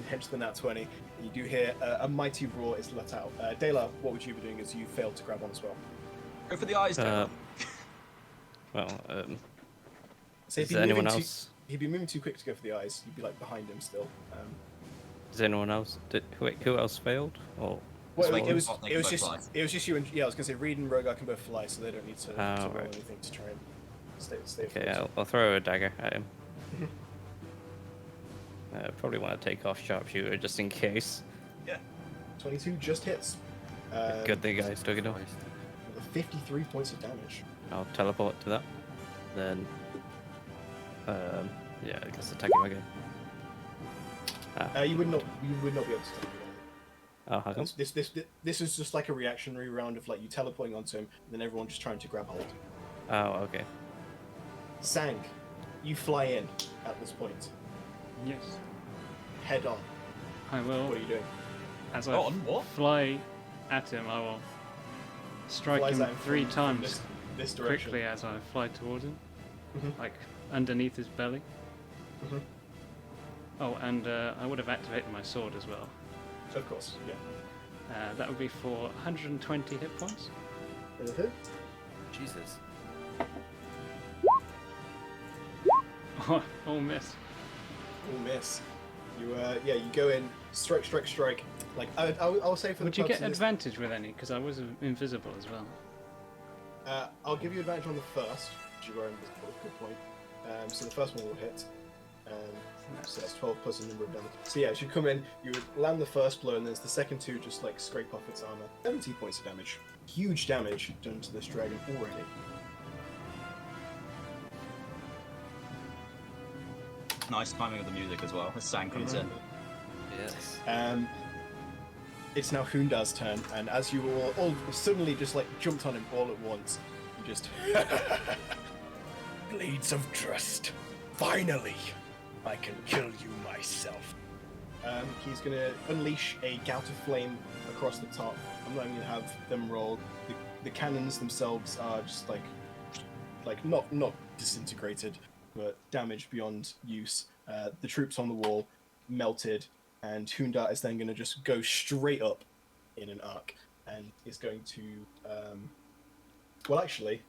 hence the nat 20. You do hear a mighty roar is let out. Dalar, what would you be doing as you failed to grab on as well? Go for the eyes, Taylor. Well, So is there anyone moving else? He'd be moving too quick to go for the eyes. You'd be behind him still. Is anyone else? Wait, who else failed? Or Well, Well, it was they it can was both just fly. you and I was gonna say Reed and Rogar can both fly, so they don't need to roll right. anything to try and stay. okay, afloat. I'll throw a dagger at him. Probably want to take off sharpshooter just in case. 22 just hits. Good thing I took it off. Christ. With 53 points of damage. I'll teleport to that. Then, yeah, I guess attack him again. You would not be able to take it. Oh, how come? This is just like a reactionary round of you teleporting onto him, and then everyone just trying to grab hold. Oh, okay. Sang, you fly in at this point, Yes. head on. I will. What are you doing? As I On what? fly at him, I will strike Flies him at him 3 from times this direction. quickly as I fly towards him, Mhm. like underneath his belly. Mhm. Oh, and I would have activated my sword as well. Of course, yeah. That would be for 120 hit points. Jesus. Oh, miss. Oh, miss. You you go in, strike. I'll say for Would the you get purpose of this, advantage with any? Because I was invisible as well. I'll give you advantage on the first, because you were invisible. Good point. So the first one will hit. So that's 12 plus the number of damage. So yeah, as you come in, you would land the first blow, and there's the second two just scrape off its armor. 70 points of damage. Huge damage done to this dragon already. Nice timing of the music as well. As Sang comes in. Yes. it's now Hoondarrh's turn, and as you all suddenly just like jumped on him all at once, you just Blades of Drrust. Finally, I can kill you myself. He's gonna unleash a gout of flame across the top. I'm not even gonna have them roll. The cannons themselves are just like not disintegrated, but damaged beyond use. The troops on the wall melted, and Hoondarrh is then gonna just go straight up in an arc, and is going to well, actually,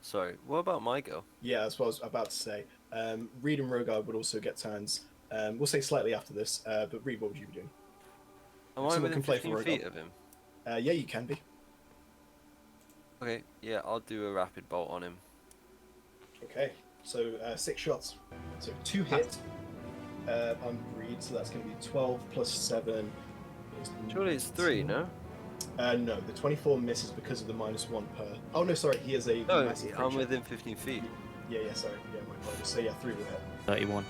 Sorry, what about my go? yeah, that's what I was about to say. Reed and Rogar would also get turns. We'll say slightly after this, but Reed, what would you be doing? Am I Someone within can play for 15 feet Rogar. of him? Yeah, you can be. Okay, yeah, I'll do a rapid bolt on him. Okay, so 6 shots. So 2 hit on Reed, so that's going to be 12 plus 7. Surely it's 3, no? No, the 24 misses because of the -1 per. Oh no, sorry, he has a No, massive I'm creature. within 15 feet. Yeah, sorry, yeah, my apologies. So yeah, 3 will hit. 31.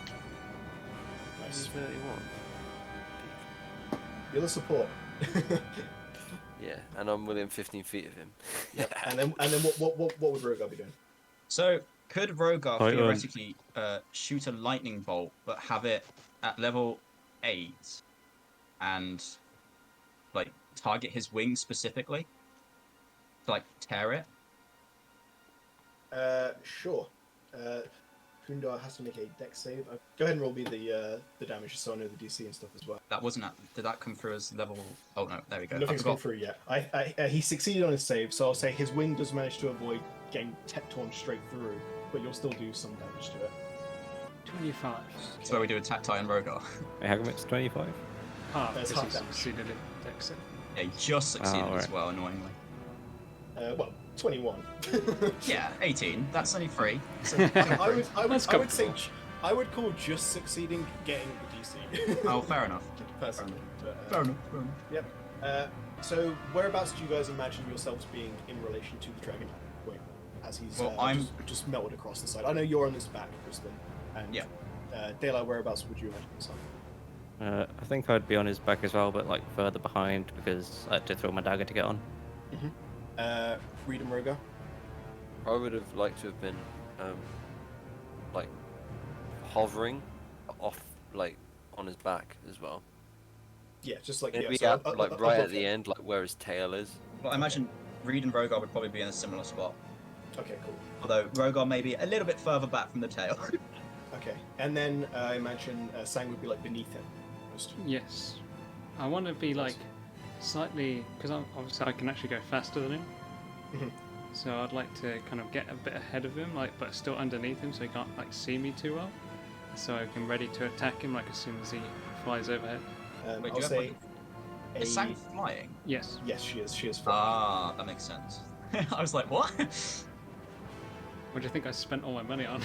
Nice. 31. You're the support. Yeah, and I'm within 15 feet of him. Yep. And then what would Rogar be doing? So could Rogar Right, theoretically shoot a lightning bolt, but have it at level 8 and like target his wings specifically to like tear it? Sure. Hoondarrh has to make a dex save. Go ahead and roll me the damage just so I know the DC and stuff as well. That wasn't. Did that come through as level? Oh no, there we go. Nothing's come through yet. He succeeded on his save, so I'll say his wing does manage to avoid getting torn straight through, but you'll still do some damage to it. 25. That's where we do a tactile and Rogar. Wait, how come it's 25? Half, That's because half he damage. succeeded in Dex. Yeah, he just succeeded as alright. well, annoyingly. Well, 21. Yeah, 18. That's only 3. So, That's I would say comfortable. I would call just succeeding getting the DC. oh, fair enough. Personally. But, Fair enough. Fair enough. Yep. So whereabouts do you guys imagine yourselves being in relation to the dragon wing, as he's Well, I'm- just melted across the side? I know you're on his back, Kristen. And Yeah. Daylight, whereabouts would you imagine yourself? I think I'd be on his back as well, but like further behind because I had to throw my dagger to get on. Reed and Rogar? I would have liked to have been, like, hovering off, like, on his back as well. Yeah, just like Maybe yeah, right above at the him. end, like where his tail is. Well, I imagine Reed and Rogar would probably be in a similar spot. Okay, cool. Although Rogar may be a little bit further back from the tail. Okay, and then I imagine Sang would be like beneath him. Just- Yes. I want to be like slightly, because obviously I can actually go faster than him. Mhm. So I'd like to kind of get a bit ahead of him, like, but still underneath him, so he can't like see me too well. So I can ready to attack him like as soon as he flies overhead. Wait, do I'll you have, say like, is Sang flying? Yes. yes, she is. She is flying. Ah, that makes sense. I was like, what? What do you think I spent all my money on?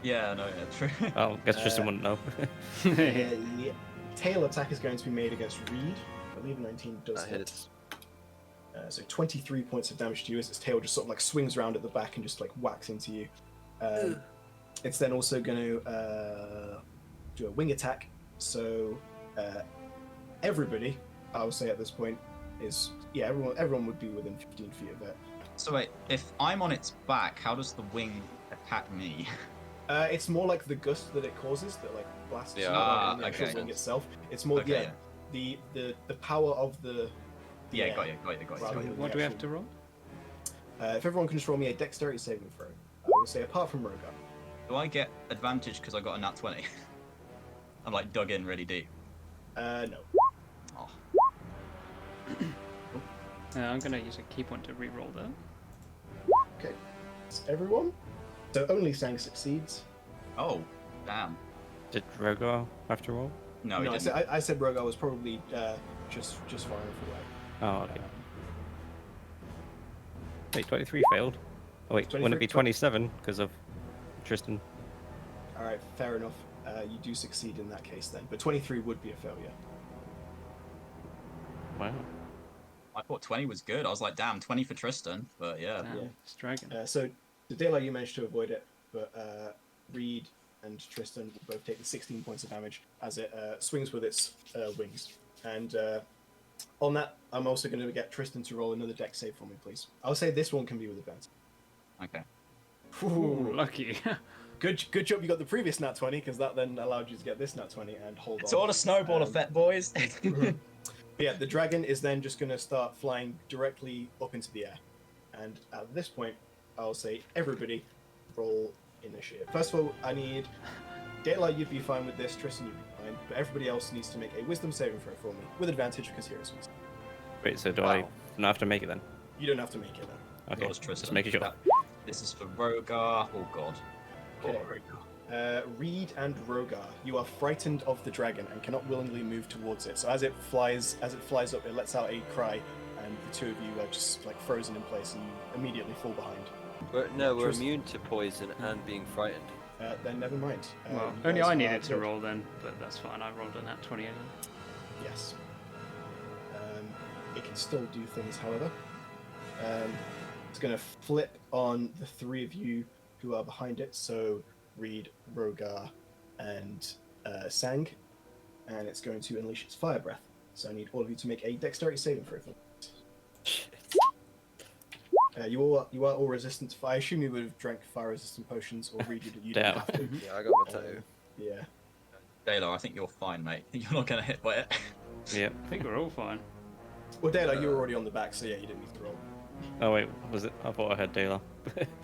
Yeah, no, yeah, true. Oh, guess Tristan wouldn't know. The tail attack is going to be made against Reed. I believe 19 does That hit. hits. So 23 points of damage to you as its tail just sort of like swings around at the back and just like whacks into you. It's then also going to do a wing attack. So everybody, I would say at this point, is everyone would be within 15 feet of it. So wait, if I'm on its back, how does the wing attack me? It's more like the gust that it causes that like blasts Yeah, you out okay. in the actual wing itself. It's more Okay, the power of the Yeah, air got you. rather than What the do we have actual- to roll? If everyone can just roll me a dexterity saving throw, I will say apart from Rogar. Do I get advantage because I got a nat 20? I'm like dug in really deep. No. Oh. I'm gonna use a key point to re-roll that. Okay. It's everyone. So only Sang succeeds. Oh, damn. Did Rogar have to roll? No, he I didn't. said, I said Rogar was probably just far enough away. Oh, okay. Wait, 23 failed. Oh, wait, 23 wouldn't it be 27 because of Tristan? All right, fair enough. You do succeed in that case then, but 23 would be a failure. Wow. I thought 20 was good. I was like, damn, 20 for Tristan. But yeah. Damn, Yeah. it's dragon. So the daylight you managed to avoid it, but Reed and Tristan will both take the 16 points of damage as it swings with its wings. And On that, I'm also going to get Tristan to roll another deck save for me, please. I'll say this one can be with advantage. Okay. Ooh, lucky. Good job you got the previous nat 20, because that then allowed you to get this nat 20 and hold It's on. all a snowball effect, boys. But yeah, the dragon is then just going to start flying directly up into the air. And at this point, I'll say everybody roll initiative. First of all, I need Daylight, you'd be fine with this, Tristan, you'd be fine, but everybody else needs to make a wisdom saving throw for me, with advantage because heroes wisdom. Wait, so do I not have to make it then? You don't have to make it then. Okay, Yours, Tristan. just making sure. This is for Rogar. Oh god. Okay. Oh, Rogar. Reed and Rogar, you are frightened of the dragon and cannot willingly move towards it. So as it flies up, it lets out a cry, and the two of you are just like frozen in place and immediately fall behind. We're immune to poison and being frightened. Then never mind. Well, You only guys I are needed to good. roll then, but that's fine. I rolled a nat 20 again. Yes. It can still do things, however. It's going to flip on the three of you who are behind it, so Reed, Rogar, and Sang, and it's going to unleash its fire breath. So I need all of you to make a dexterity saving throw. You are all resistant to fire. I assume you would have drank fire-resistant potions, or Reed, you didn't Yeah. have to. Yeah, I got my tattoo. Yeah. Daylo, I think you're fine, mate. You're not gonna hit by it. Yep. I think we're all fine. Well, Daylight, you were already on the back, so yeah, you didn't need to roll. Oh wait, was it? I thought I had Dayla.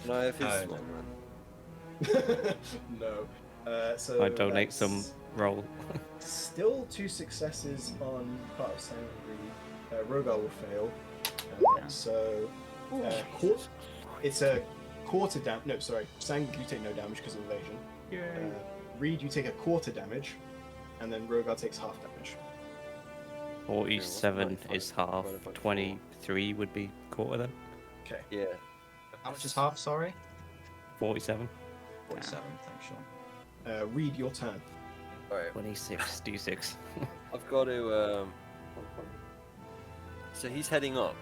No, if it's No. small, man. No. So I donate that's some roll. Still 2 successes on part of Sang and Reed. Rogar will fail. So it's a quarter damage. No, sorry. Sang, you take no damage because of evasion. Reed, you take a quarter damage, and then Rogar takes half damage. 47 25 is half. divided by 23 would be quarter then. Okay. Yeah. How much is half, sorry? 47. 47, thanks, Sean. Reed, your turn. Alright. 26 d6. I've got to. So he's heading up.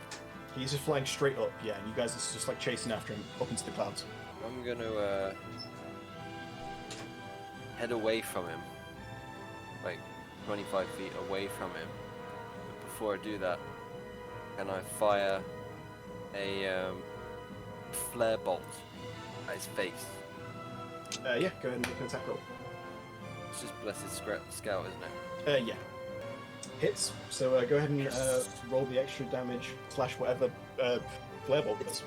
He's just flying straight up, yeah, and you guys are just like chasing after him up into the clouds. I'm going to head away from him. Like 25 feet away from him. But before I do that, can I fire a flare bolt at his face? Yeah, go ahead and make an attack roll. It's just Blessed Scout, isn't it? Yeah. Hits. So go ahead and roll the extra damage / whatever flare bolt does.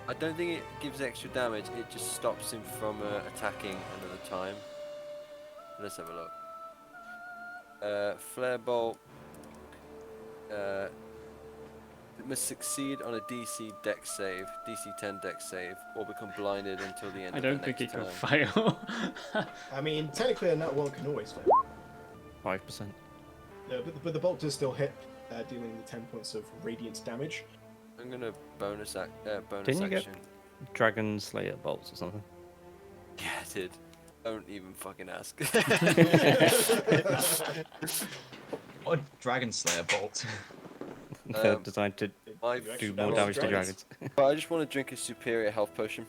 I don't think it gives extra damage, it just stops him from attacking another time. Let's have a look. Flare bolt. It must succeed on a DC dex save, DC 10 dex save, or become blinded until the end I of don't the think next it turn. could fail. I mean, technically, a nat 1 can always fail. 5%. But the bolt does still hit, dealing the 10 points of radiant damage. I'm gonna bonus Didn't you get- action. Dragon Slayer bolts or something. Yeah, I did. Don't even fucking ask. What a Dragon Slayer bolt. They're designed to My You do actually more damage damage to dragons. dragons. But I just want to drink a superior health potion.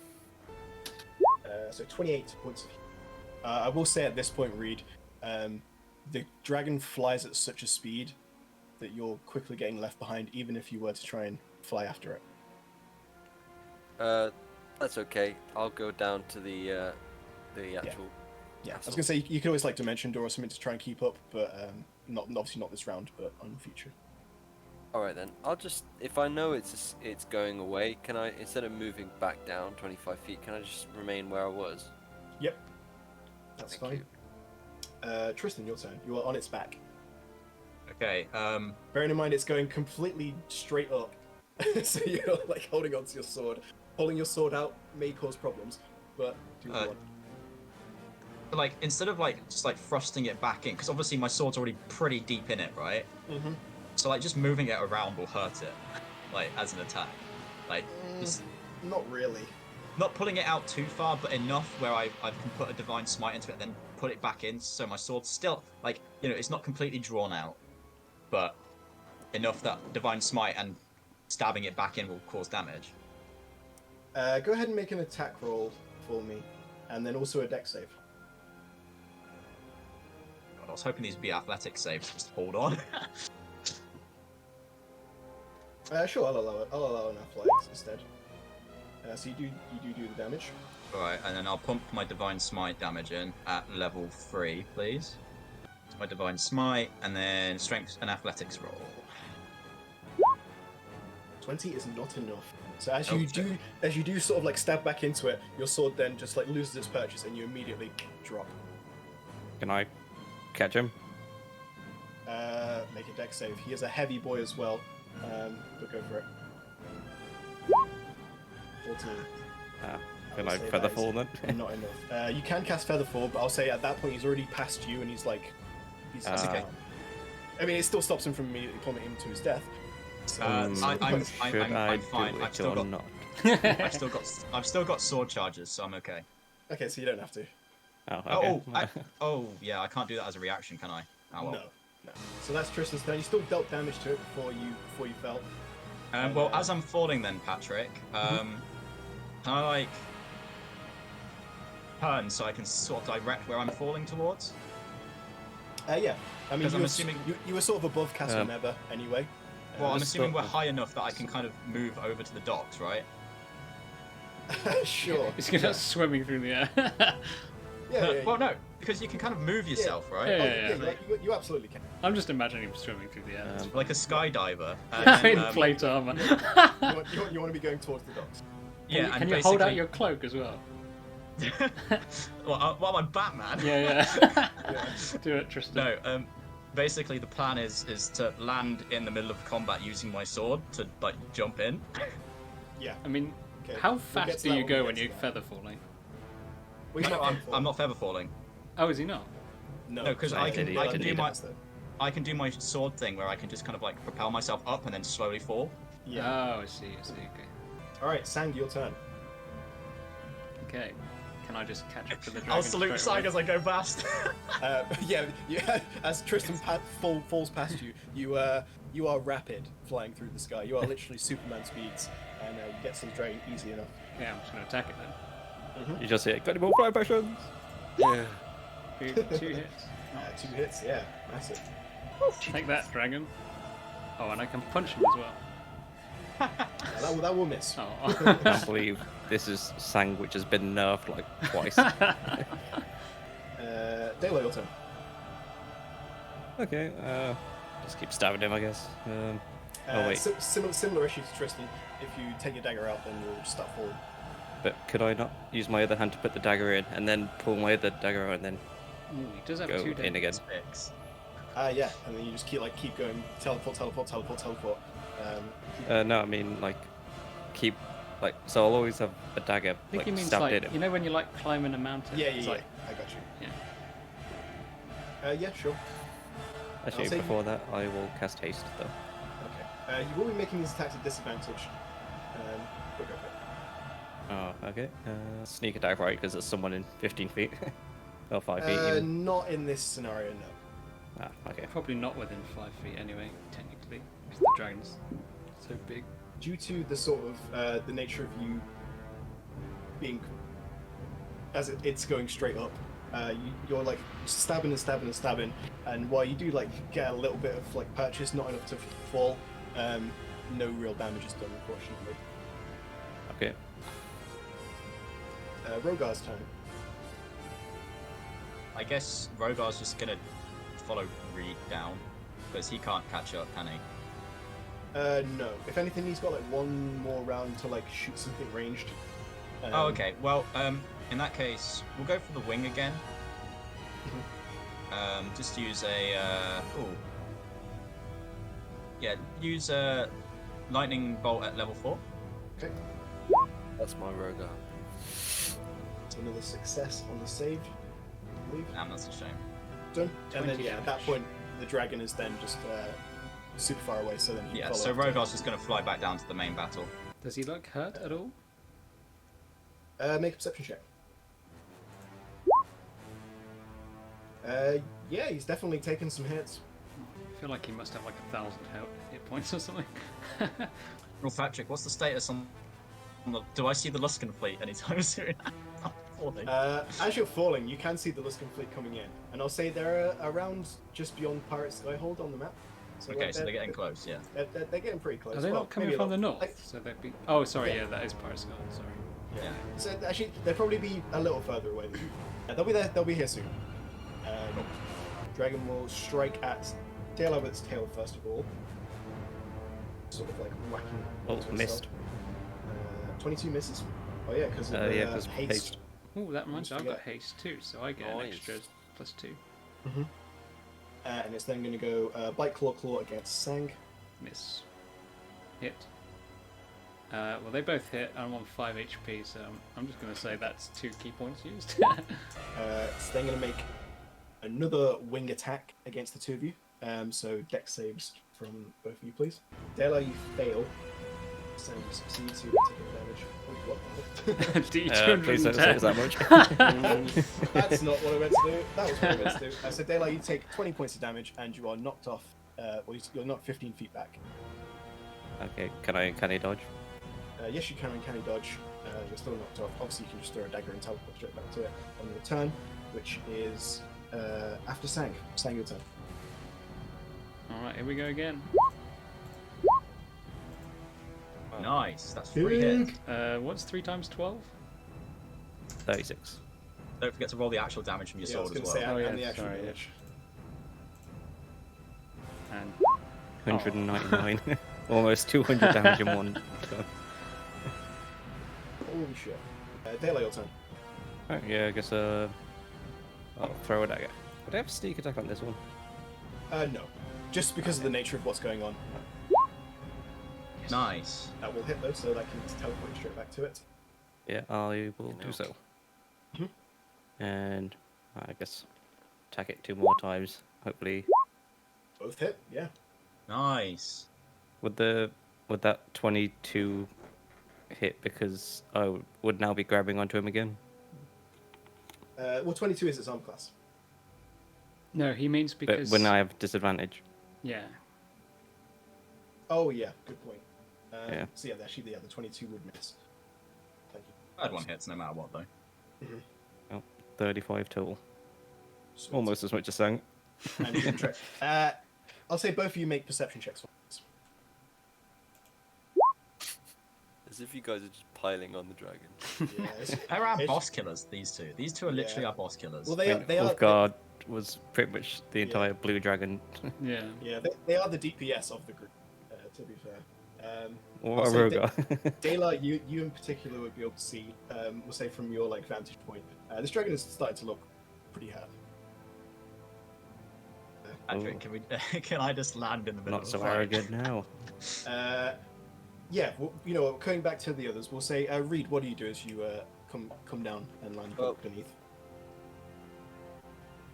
So 28 points. I will say at this point, Reed, the dragon flies at such a speed that you're quickly getting left behind, even if you were to try and fly after it. That's okay. I'll go down to the actual. Yeah, I was gonna say you could always like Dimension Door or something to try and keep up, but not obviously not this round, but on future. All right then. I'll just, if I know it's going away, can I, instead of moving back down 25 feet, can I just remain where I was? Yep, that's Thank fine. Tristan, your turn. You are on its back. Okay, Bearing in mind it's going completely straight up, so you're like holding onto your sword. Holding your sword out may cause problems, but do what you want. like, instead of, like, just, like, thrusting it back in, because obviously my sword's already pretty deep in it, right? Mm-hmm. So, like, just moving it around will hurt it, like, as an attack. Like, just Not really. not pulling it out too far, but enough where I can put a Divine Smite into it, then put it back in, so my sword's still, like, you know, it's not completely drawn out, but enough that Divine Smite and stabbing it back in will cause damage. Go ahead and make an attack roll for me, and then also a dex save. God, I was hoping these would be athletic saves, just hold on. Sure, I'll allow an athletics instead. So you do the damage. Alright, and then I'll pump my Divine Smite damage in at level 3, please. So my Divine Smite, and then Strength and Athletics roll. 20 is not enough. So as you do sort of like stab back into it, your sword then just like loses its purchase and you immediately drop. Can I catch him? Make a dex save. He is a heavy boy as well. But go for it. 14. Can I say feather that is fall then? Not enough. You can cast Feather Fall, but I'll say at that point he's already past you and he's okay. I mean, it still stops him from immediately plummeting to his death. So, I'm Should fine. do I've it still or got not? I've still got sword charges, so I'm okay. okay, so you don't have to. Oh, okay. Yeah, I can't do that as a reaction, can I? Oh, well. No. So that's Tristan's turn. You still dealt damage to it before you fell. Well, as I'm falling then, Patrick, can I, like, turn so I can sort of direct where I'm falling towards? Yeah. I mean, I'm assuming... you were sort of above Castle Never anyway. Well, I'm assuming we're high enough that I can kind of move over to the docks, right? Sure. He's gonna swimming through the air. Yeah. Well, no, because you can kind of move yourself, right? Yeah. You absolutely can. I'm just imagining him swimming through the air. Like a skydiver. In plate armor. You want to be going towards the docks. Can you hold out your cloak as well? Well, I'm Batman. Yeah. Do it, Tristan. No, basically the plan is to land in the middle of combat using my sword to like jump in. Yeah. I mean, Okay. how We'll get fast to do that you when go we when get to you're that. feather falling? Well, No, I'm not feather falling. Oh, is he not? No, No, because I can do my though. I can do my sword thing where I can just kind of like propel myself up and then slowly fall. Yeah. Oh, I see. Okay. All right, Sang, your turn. Okay. Can I just catch up to the dragon? I'll salute straight away? Sang as I go past. Yeah. As Tristan falls past you, you are rapid flying through the sky. You are literally Superman speeds, and you get some drain easy enough. Yeah, I'm just gonna attack it then. You just say, got any more fire potions? Yeah. Two hits. 2 hits, yeah, massive. Take that, dragon. Oh, and I can punch him as well. That will miss. Oh. I can't believe this is Sang, which has been nerfed like twice. Daylight, your turn. Okay, just keep stabbing him, I guess. Oh wait, Similar issue to Tristan. If you take your dagger out, then you'll start falling. but could I not use my other hand to put the dagger in, and then pull my other dagger out, and then Ooh, he does have go 2 in again? Six. Yeah, and then you just keep going, teleport. No, I mean like keep like so. I'll always have a dagger I think like he means stabbed like, in him. you know when you're like climbing a mountain? Yeah, It's like, I got you. Yeah. Yeah, sure. Actually, I'll say before that, I will cast haste though. Okay. You will be making these attacks at disadvantage. But go for it. Oh, okay. Sneak attack, right? Because there's someone in 15 feet or 5 feet. Even. Not in this scenario, no. Ah, okay. Probably not within 5 feet anyway, technically, because the dragon's so big. Due to the sort of the nature of you being as it's going straight up, you're like stabbing, and while you do like get a little bit of like purchase, not enough to fall, no real damage is done, unfortunately. Okay. Rogar's turn. I guess Rogar's just gonna follow Reed down because he can't catch up, can he? No. If anything, he's got like one more round to like shoot something ranged. Oh, okay. Well, in that case, we'll go for the wing again. Just use a. Use a lightning bolt at level 4. Okay. That's my Rogar. So another success on the save, I believe. Damn, that's a shame. Done. And then 20 at that point, the dragon is then just super far away. So then he Yeah. So Rogar's just gonna fly back down to the main battle. Does he look hurt at all? Make a perception check. Yeah, he's definitely taken some hits. I feel like he must have like 1,000 hit points or something. Well, Patrick, what's the status on the? Do I see the Luskan fleet anytime soon? As you're falling, you can see the Luskan fleet coming in, and I'll say they're around just beyond Pirate Skyhold on the map. So Okay, so they're getting close. Yeah. They're getting pretty close. Are they Well, not coming maybe a from the lot. north? Like, So they'd be. Oh, sorry. Yeah. Yeah, that is Paris Guard. Sorry. Yeah. so actually, they'll probably be a little further away. They'll be there. They'll be here soon. Dragon will strike at Dale Albert's tail first of all. Sort of like whacking. Oh, into missed. itself. 22 misses. Oh yeah, because of Yeah, the 'cause haste. haste. Oh, that reminds me. I've Yeah. got haste too, so I get an Nice. extra +2. And it's then going to go bite, claw against Sang. Miss. Hit. Well, they both hit. I'm on 5 HP, so I'm just going to say that's 2 key points used. It's then going to make another wing attack against the two of you. So dex saves from both of you, please. Dela, you fail. So you succeed to take damage. Oh, what the hell? Please don't say D210. it's that much. That's not what I meant to do. That was what I meant to do. So Dela, you take 20 points of damage and you are knocked off. You're knocked 15 feet back. Okay, can I dodge? Yes, you can you dodge. You're still knocked off. Obviously, you can just throw a dagger and teleport straight back to it on the return, which is after Sang. Sang, your turn. Alright, here we go again. Nice. That's 3 hits. What's 3 times 12? 36. Don't forget to roll the actual damage from your Yeah, I was sword as going to well. say, Oh, and yeah, the actual sorry, yeah. damage. And 199. Almost 200 damage in one turn. Holy shit. Dela, your turn. Oh, yeah, I guess I'll throw a dagger. Would I have a sneak attack on this one? No. Just because of the nature of what's going on. Nice. That will hit though, so that can teleport you straight back to it. Yeah, I will do so. Mhm. And I guess attack it 2 more times. Hopefully, Both hit, yeah. Nice. would that 22 hit because I would now be grabbing onto him again? Well, 22 is its arm class. no, he means But because. when I have disadvantage. Yeah. Oh yeah, good point. Yeah. So yeah, actually, the 22 would miss. Thank you. Third one hits no matter what though. 35 total. Sweet. Almost as much as Sang. And you can try. I'll say both of you make perception checks. As if you guys are just piling on the dragon. Yeah, They're our it's- boss killers, these two. These two are literally Yeah. our boss killers. Well, I mean, they are. Ulfgard was pretty much the entire blue dragon. Yeah. Yeah, they are the DPS of the group. To be fair. Or I'll a say Rogar. Dela, you in particular would be able to see. We'll say from your vantage point, this dragon is starting to look pretty hurt. Andrew, can we? Can I just land in the middle Not of so the fight? arrogant now. Yeah, well, going back to the others, we'll say, Reed, what do you do as you come down and land Well- beneath?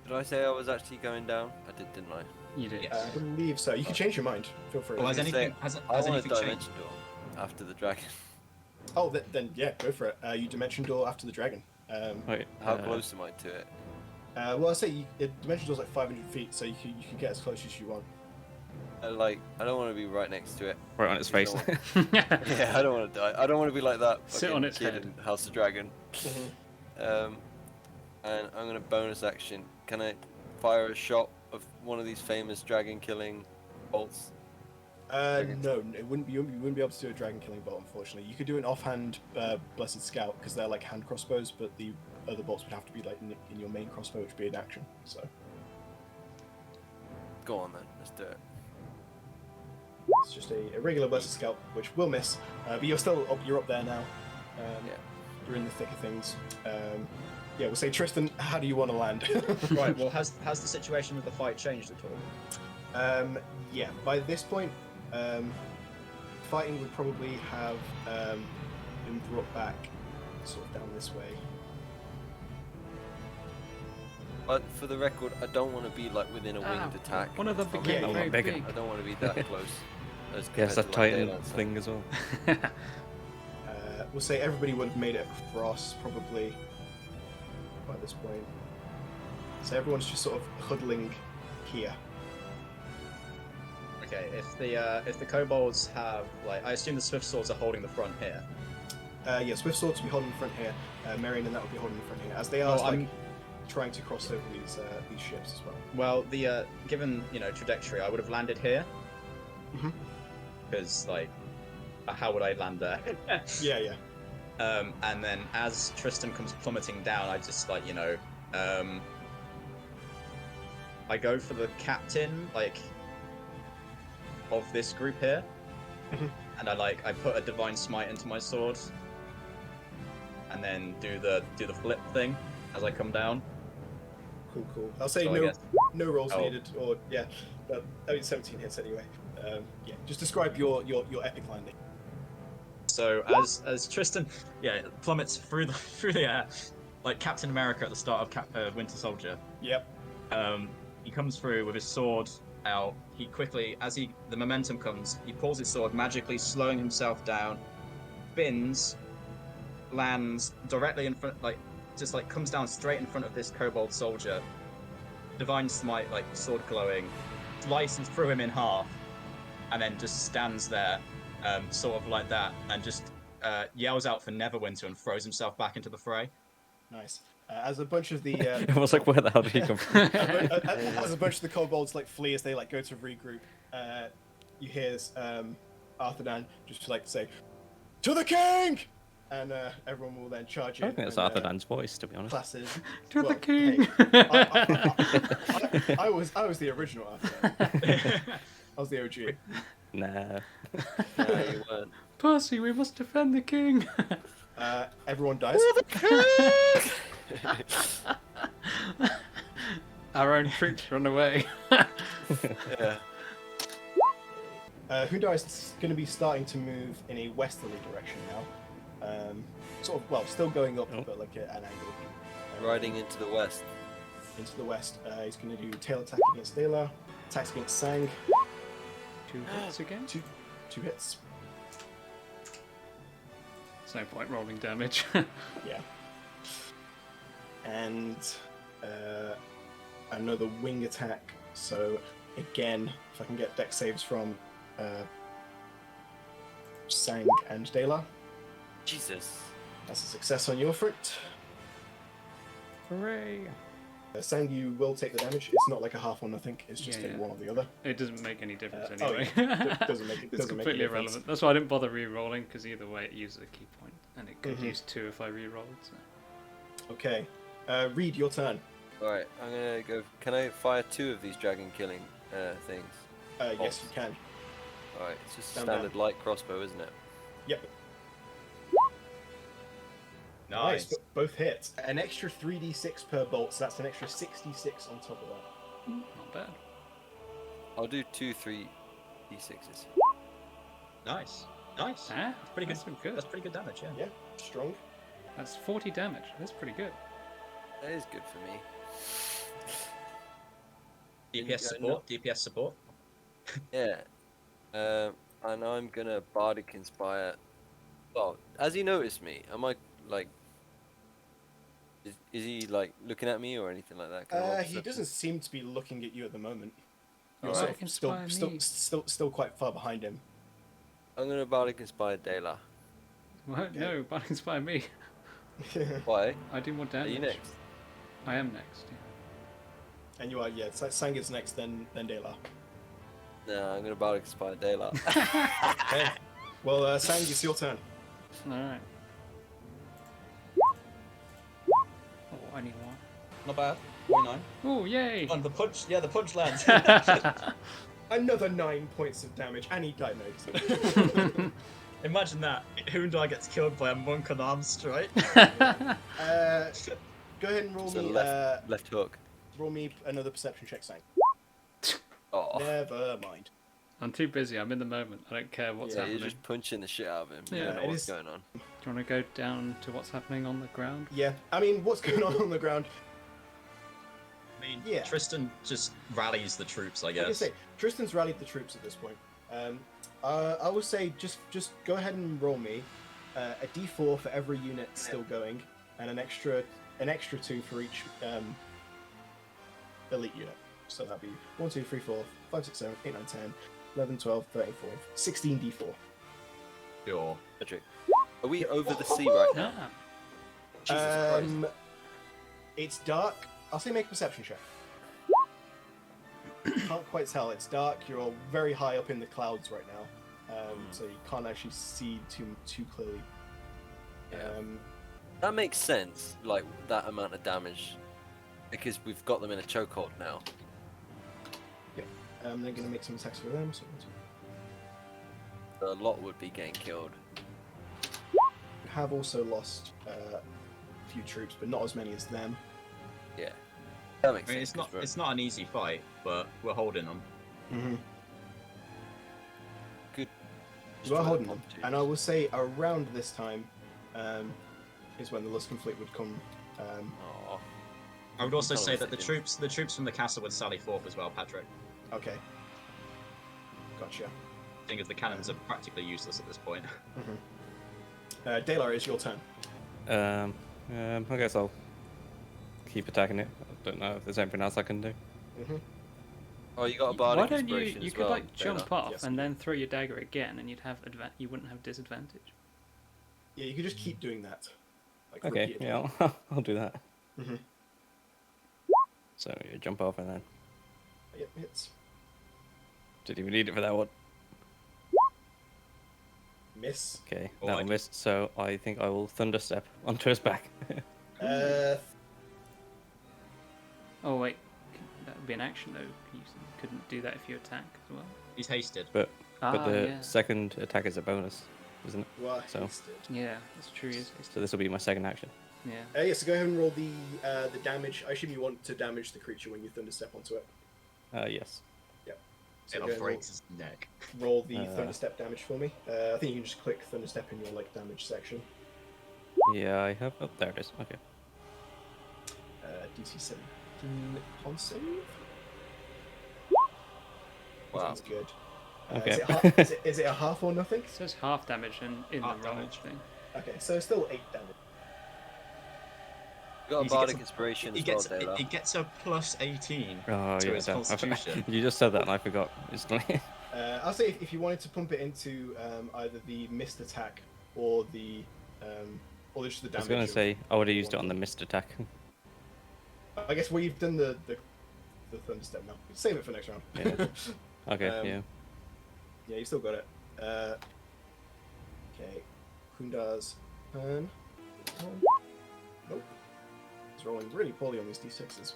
Did I say I was actually going down? I did, didn't I? You did. Yes. I believe so. You can change your mind. Feel free. Well, has I was gonna anything, has, I has want a anything changed? dimension door after the dragon. Oh, then yeah, go for it. You dimension door after the dragon. Wait, How close am I to it? Well, I'll say dimension door's like 500 feet, so you can get as close as you want. I don't want to be right next to it. right on its face. Yeah, I don't want to die. I don't want to be like that. Sit fucking on its kid head. in House of Dragon. And I'm gonna bonus action. Can I fire a shot of one of these famous dragon killing bolts? No, it wouldn't be. You wouldn't be able to do a dragon killing bolt, unfortunately. You could do an offhand blessed scout because they're like hand crossbows, but the other bolts would have to be like in your main crossbow, which would be an action. So Go on then, let's do it. it's just a regular blessed scout, which will miss. But you're still you're up there now. Yeah. You're in the thick of things. Yeah, we'll say Tristan. How do you want to land? Right. Well, has the situation with the fight changed at all? Yeah, by this point, fighting would probably have been brought back sort of down this way. But for the record, I don't want to be like within a winged attack. One of them from became Yeah, very bigger. big. I don't want to be that close. As Yes, compared that to, like, Titan daylight stuff. thing as well. We'll say everybody would have made it across probably by this point. So everyone's just sort of huddling here. Okay. If the kobolds have I assume the swift swords are holding the front here. Yeah, Swift Swords will be holding the front here. Marion and that will be holding the front here. As they are, Well, trying to cross over these ships as well. Well, the given trajectory, I would have landed here. Mhm. Because like, how would I land there? Yeah. And then as Tristan comes plummeting down, I just I go for the captain of this group here, Mhm. and I put a divine smite into my sword, and then do the flip thing as I come down. Cool. I'll say So I guess- no rolls Oh. needed, or but 17 hits anyway. Just describe your epic landing. So as Tristan, plummets through the air, like Captain America at the start of Winter Soldier. Yep. He comes through with his sword out. He quickly, the momentum comes, he pulls his sword, magically slowing himself down, spins, lands directly in front, comes down straight in front of this kobold soldier. Divine smite, sword glowing, slices through him in half, and then just stands there, sort of like that, and just yells out for Neverwinter and throws himself back into the fray. Nice. As a bunch of the I was like, where the hell did he come from? as a bunch of the kobolds flee as they go to regroup, you hear Arthur Dan just say, "To the king!" And everyone will then charge in. I don't think that's Arthur Dan's voice, to be honest. Classes. To the Well, king! hey, I was the original Arthur Dan. I was the OG. Nah. No, you weren't. Percy, we must defend the king! Everyone dies. Our own troops run away. Yeah. Hoondarrh is going to be starting to move in a westerly direction now. Still going up, but at an angle. Riding into the west. Into the west. He's going to do tail attack against Dela, attacks against Sang. 2 hits again? Two hits. There's no point rolling damage. Yeah. And another wing attack. So again, if I can get dex saves from Sang and Dela, Jesus. that's a success on your front. Hooray! Sang, you will take the damage. It's not like a half or nothing. It's just take one or the other. It doesn't make any difference Oh, anyway. doesn't make it. It's Doesn't make completely a difference. irrelevant. That's why I didn't bother re-rolling, because either way it uses a key point, and it could Mhm. use 2 if I re-rolled. So. Okay, Reed, your turn. Alright, I'm gonna go. Can I fire 2 of these dragon killing things? Yes, you can. Alright, it's just a Stand down. standard light crossbow, isn't it? Yep. Nice. Both hits. An extra 3d6 per bolt, so that's an extra 66 on top of that. Not bad. I'll do 2 3d6s. Nice. That's Pretty good. good. That's pretty good damage. Yeah. Yeah, strong. That's 40 damage. That's pretty good. That is good for me. DPS support. DPS support. Yeah. And I'm gonna bardic inspire. Well, has he noticed me? Am I Is he looking at me or anything like that? Can I roll He perception? doesn't seem to be looking at you at the moment. You're Alright, sort of still, inspire me. still quite far behind him. I'm gonna bardic inspire Dela. What? Okay. No, but inspire me. Why? I do more Are damage. you next? I am next. And you are, yeah. Sang is next, then Dela. No, I'm gonna bardic inspire Dela. Okay. Well, Sang, it's your turn. Alright. Oh, I need one. Not bad. 49. Oh, yay! On the punch. Yeah, the punch lands. Another 9 points of damage, and he died. Imagine that. Hoondarrh gets killed by a monk unarmed strike. Go ahead and roll It's a me. left hook. Roll me another perception check, Sang. Oh. Never mind. I'm too busy. I'm in the moment. I don't care what's Yeah, happening. you're just punching the shit out of him. You Yeah, don't know it what's is- going on. Do you want to go down to what's happening on the ground? Yeah, I mean, what's going on the ground? I mean, Yeah. Tristan just rallies the troops, I Like I guess. say, Tristan's rallied the troops at this point. I would say just go ahead and roll me a d4 for every unit still going, and an extra 2 for each elite unit. So that'd be 1, 2, 3, 4, 5, 6, 7, 8, 9, 10, 11, 12, 13, 14, 16 d4. Sure. Patrick, are we over the sea right now? Ah, Jesus Christ. It's dark, I'll say make a perception check. Can't quite tell. It's dark. You're all very high up in the clouds right now, so you can't actually see too clearly. Yeah. That makes sense. Like that amount of damage, because we've got them in a chokehold now. They're going to make some attacks for them. So A lot would be getting killed. you have also lost a few troops, but not as many as them. Yeah. That makes I mean, sense. it's not an easy fight, but we're holding them. Mm-hmm. Good. You are holding them, and I will say around this time is when the Luskan fleet would come. Aw. I would also Tell say us that they the troops from the castle would sally forth as well, Patrick. Okay. Gotcha. Seeing as the cannons are practically useless at this point. Dalar, it's your turn. I guess I'll keep attacking it. I don't know if there's anything else I can do. Oh, you got a bardic Why don't you? inspiration You as could well, like jump Dana. off Yes. and then throw your dagger again, and you wouldn't have disadvantage. Yeah, you could just keep doing that. Like, Okay, repeatedly. yeah, I'll do that. Mhm. So you jump off and then Yep, hits. didn't even need it for that one. Miss. Okay, Oh, that I one do. missed. So I think I will thunder step onto his back. Oh wait, that would be an action though. You couldn't do that if you attack as well. He's hasted. but the yeah. second attack is a bonus, isn't it? You are So- hasted. Yeah, that's true. So this will be my second action. Yeah. Yeah, so go ahead and roll the damage. I assume you want to damage the creature when you thunder step onto it. Yes. So It'll go ahead break and his neck. roll the Uh, thunder step damage for me. I think you can just click thunder step in your like damage section. Yeah, I have. Oh, there it is. Okay. DC 17 con save. Wow. Sounds good. Okay. Is it a half or nothing? It says half damage in Half the roll damage. thing. Okay, so still 8 damage. You got a He bardic gets a- inspiration He as well, gets Dana. he gets a plus 18 Oh to yeah. his damn. constitution. You just said that and I forgot instantly. I'll say if you wanted to pump it into either the missed attack or the just the I damage. was gonna of- say I would have used it on the missed attack. I guess we've done the thunder step now. Save it for next round. Yeah. Okay. Yeah. Yeah, you still got it. Okay, Hoondarrh's turn. Nope. He's rolling really poorly on these d6s.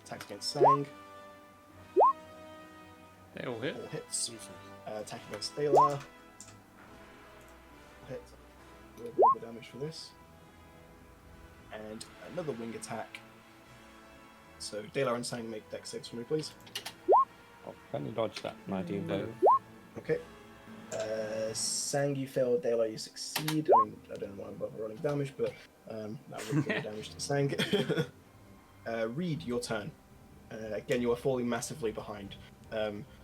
Attacks against Sang. They all hit. All hits. Attack against Dalar. Hit. We'll roll the damage for this. And another wing attack. So Dalar and Sang make dex saves for me, please. Oh, can you dodge that? 19 though. Okay. Sang, you fail. Dalar, you succeed. I mean, I don't know why I'm bother rolling damage, but that would do damage to Sang. Reed, your turn. Again, you are falling massively behind.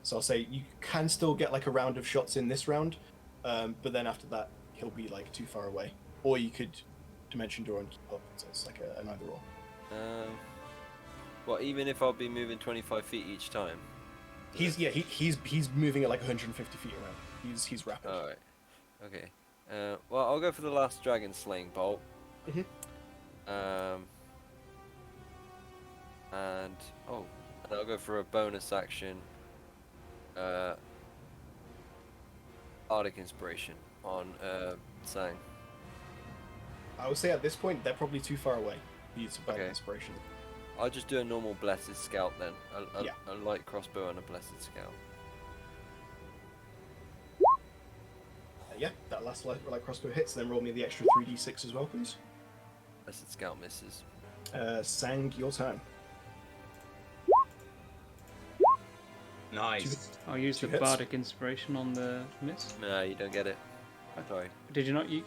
So I'll say you can still get like a round of shots in this round, but then after that, he'll be like too far away. Or you could dimension door and keep up. So it's like an either or. What, even if I'll be moving 25 feet each time? He's moving at like 150 feet around. He's rapid. Alright. Okay. Well, I'll go for the last dragon slaying bolt. Mhm. And I'll go for a bonus action. Arctic inspiration on Sang. I would say at this point they're probably too far away. He's a bad Okay. inspiration. I'll just do a normal blessed scout then. Yeah. A light crossbow and a blessed scout. Yeah, that last light crossbow hits. Then roll me the extra 3d6 as well, please. Blessed scout misses. Sang, your turn. Nice. I'll use Two the hits. bardic inspiration on the miss. No, you don't get it. Sorry. Did you not? Did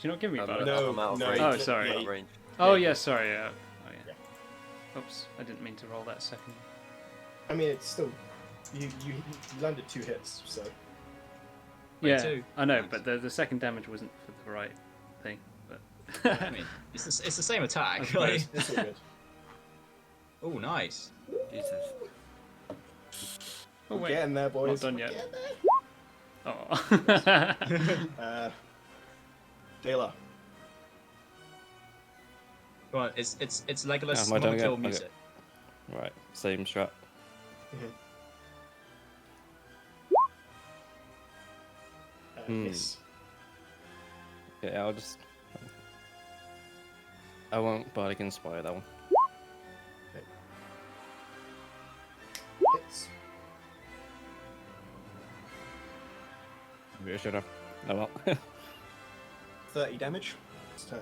you not give me I'm, bardic? No, I'm out of no, range. Oh, sorry. I'm out of range. Oh Yeah. yeah, sorry. Oh yeah. Oops, I didn't mean to roll that second. I mean, it's still you landed 2 hits, so Yeah, 22. I know, Nice. but the second damage wasn't for the right thing. But I mean, it's the same attack. That's Like, nice. it's all good. oh, nice. Jesus. oh We're wait, getting there, boys. done We're yet. getting there. Oh. Dela. Well, it's Legolas am I doing it? monokill Okay. music. Right, same strat. Miss. Okay, I'll just. I won't Bardic Inspire that one. Hits. Maybe I should have. Oh well. 30 damage. It's turn.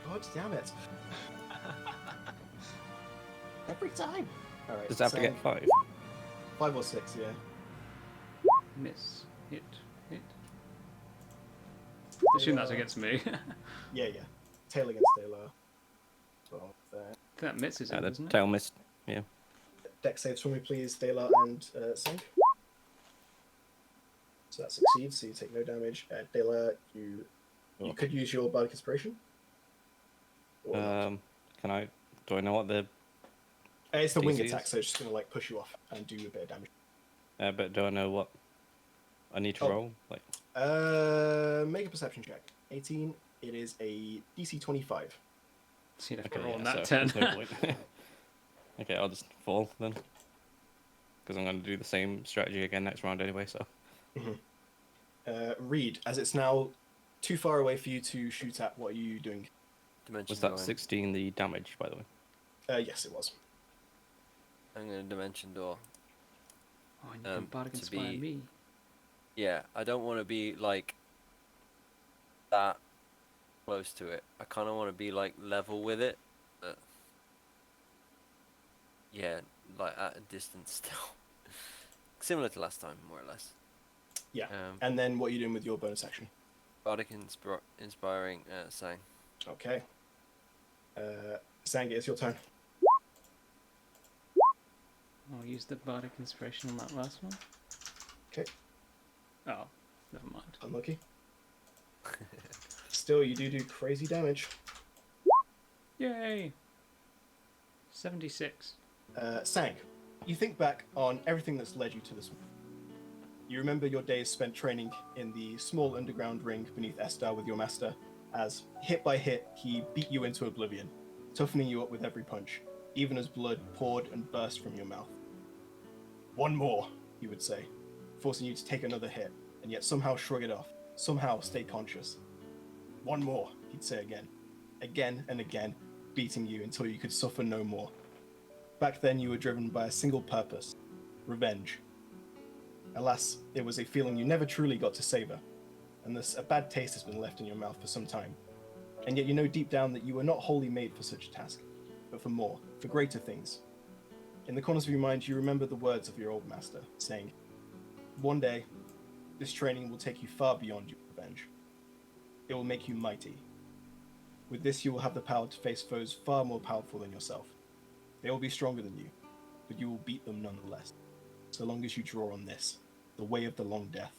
God damn it. Every time. Alright. Does that have to get Sang. 5? 5 or 6, yeah. Miss. Hit. Assume that's against me. Yeah. Tail against Taylor. 12 there. That misses him, The doesn't it? tail missed. Yeah. Deck saves for me, please, Dayla and Sang. So that succeeds, so you take no damage. Dayla, you could use your Bardic Inspiration. Or not. Can I? Do I know what the? It's the wing DC attack, is? so it's just gonna like push you off and do a bit of damage. But do I know what I need to Oh. roll? Like. Make a perception check. 18. It is a DC 25. See if Okay, we're on yeah, that so 10. there's no point. Okay, I'll just fall then. Because I'm going to do the same strategy again next round anyway. So. Reed, as it's now too far away for you to shoot at, what are you doing? Dimension Was that door. 16 the damage, by the way? Yes, it was. I'm gonna dimension door. Oh, and you can Bardic to Inspire be- me. Yeah, I don't want to be like that close to it. I kind of want to be like level with it, but yeah, like at a distance still. Similar to last time, more or less. Yeah. Um, And then what are you doing with your bonus action? Bardic inspiring Sang. Okay. Sang, it's your turn. I'll use the Bardic Inspiration on that last one. Okay. Oh, never mind. Unlucky. Still, you do crazy damage. Yay! 76. Sang, you think back on everything that's led you to this. You remember your days spent training in the small underground ring beneath Estar with your master, as hit by hit he beat you into oblivion, toughening you up with every punch, even as blood poured and burst from your mouth. One more, he would say, forcing you to take another hit, and yet somehow shrug it off, somehow stay conscious. One more, he'd say again and again, beating you until you could suffer no more. Back then you were driven by a single purpose, revenge. Alas, it was a feeling you never truly got to savor, and thus a bad taste has been left in your mouth for some time. And yet you know deep down that you were not wholly made for such a task, but for more, for greater things. In the corners of your mind, you remember the words of your old master, saying, "One day, this training will take you far beyond your revenge. It will make you mighty. With this, you will have the power to face foes far more powerful than yourself. They will be stronger than you, but you will beat them nonetheless, so long as you draw on this, the way of the long death.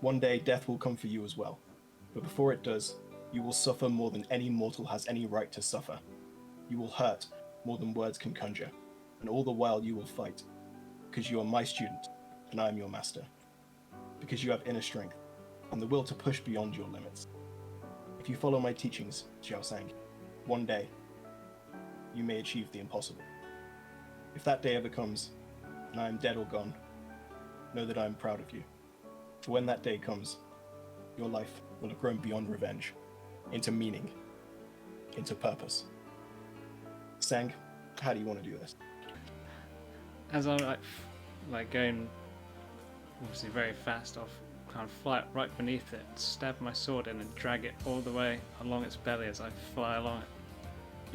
One day, death will come for you as well, but before it does, you will suffer more than any mortal has any right to suffer. You will hurt more than words can conjure, and all the while you will fight, because you are my student, and I am your master. Because you have inner strength, and the will to push beyond your limits. If you follow my teachings, Xiao Sang, one day, you may achieve the impossible. If that day ever comes, and I am dead or gone, know that I am proud of you. For when that day comes, your life will have grown beyond revenge, into meaning, into purpose. Sang, how do you want to do this? As I'm like going obviously very fast, I'll kind of fly up right beneath it, stab my sword in and drag it all the way along its belly as I fly along it.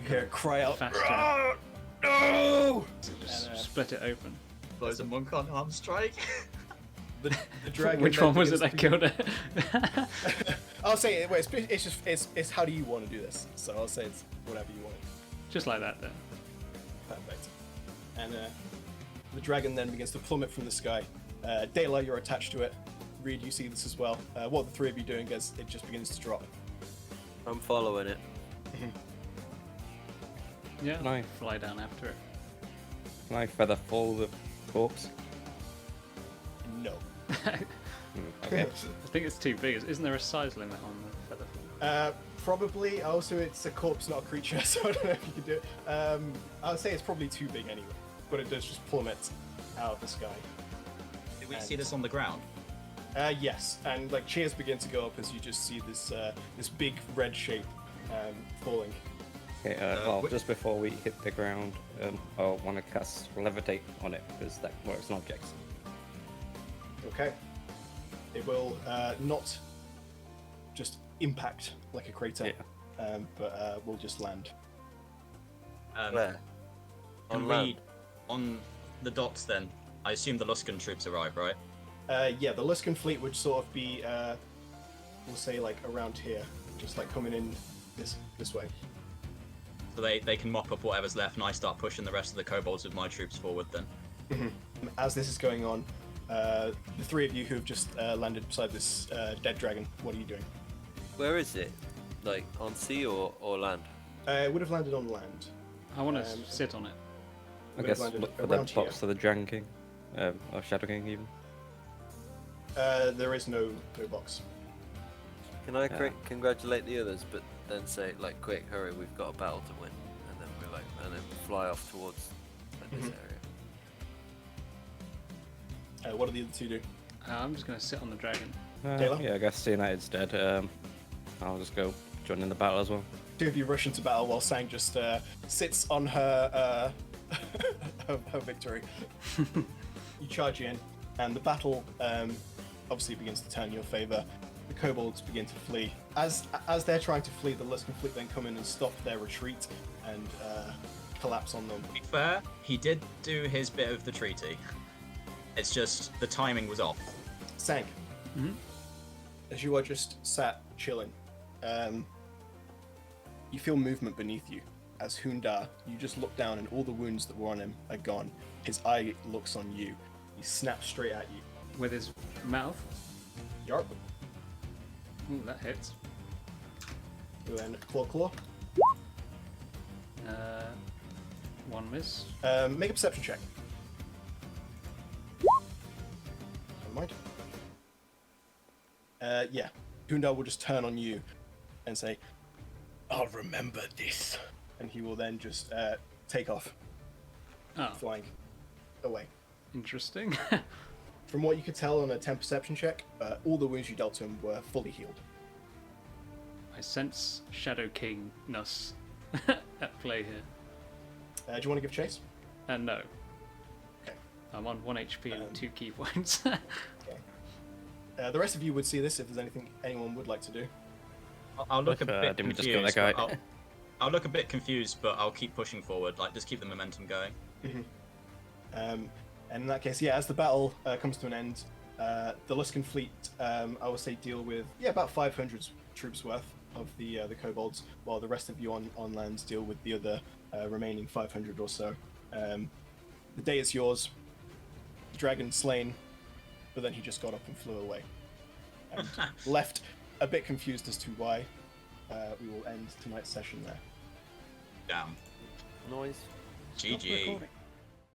You hear it cry out, Faster. "Ah, no!" Just And, split it open. Blows a monk on arm strike. The dragon Which then one was it that begins killed it? I'll say it. Wait, it's how do you want to do this? So I'll say it's whatever you want. Just like that then. Perfect. And the dragon then begins to plummet from the sky. Dayla, you're attached to it. Reed, you see this as well. What are the three of you doing as it just begins to drop? I'm following it. Yeah, Can I- fly down after it. Can I feather fall the corpse? No. Okay. I think it's too big. Isn't there a size limit on the feather fall? Probably. Also, it's a corpse, not a creature, so I don't know if you can do it. I would say it's probably too big anyway, but it does just plummet out of the sky. Did we see this on the ground? Yes, and like cheers begin to go up as you just see this this big red shape falling. Okay, well, just before we hit the ground, I'll want to cast Levitate on it, because that works on objects. Okay. It will not just impact like a crater, but will just land. Where? Can On we, land? on the docks then? I assume the Luskan troops arrive, right? Yeah, the Luskan fleet would sort of be, we'll say like around here, just like coming in this way. So they can mop up whatever's left, and I start pushing the rest of the kobolds with my troops forward then. As this is going on, the three of you who have just landed beside this dead dragon, what are you doing? Where is it? Like on sea or land? It would have landed on land. I want to sit on it. I Would have guess landed look for the around here. box of the Dragon King, or Shadow King even. There is no box. Can I congratulate the others, but then say like, quick, hurry, we've got a battle to win, and then we're like, and then fly off towards this area. What do the other two do? I'm just going to sit on the dragon. Taylor? Yeah, I guess seeing that it's dead, I'll just go join in the battle as well. Two of you rush into battle while Sang just sits on her her victory. You charge in, and the battle obviously begins to turn in your favor. The kobolds begin to flee. As they're trying to flee, the Luskan fleet then come in and stop their retreat and collapse on them. To be fair, he did do his bit of the treaty. It's just the timing was off. Sang, as you are just sat chilling, you feel movement beneath you. As Hoondarrh, you just look down and all the wounds that were on him are gone. His eye looks on you. He snaps straight at you. With his mouth. Yarp. Ooh, that hits. Then claw. One miss. Make a perception check. Never mind. Yeah. Hoondarrh will just turn on you and say, "I'll remember this," and he will then just take off, Oh, flying away. interesting. From what you could tell on a 10 perception check, all the wounds you dealt to him were fully healed. I sense Shadow King-ness at play here. Do you want to give chase? No. Okay. I'm on 1 HP and 2 key points. The rest of you would see this if there's anything anyone would like to do. I'll look a If, bit didn't we just confused. kill that but guy? I'll look a bit confused, but I'll keep pushing forward. Like, just keep the momentum going. And in that case, yeah, as the battle comes to an end, the Luskan fleet, I will say, deal with about 500 troops worth of the kobolds, while the rest of you on lands deal with the other remaining 500 or so. The day is yours. The dragon slain, but then he just got up and flew away, and left a bit confused as to why. We will end tonight's session there. Damn. Noise. GG.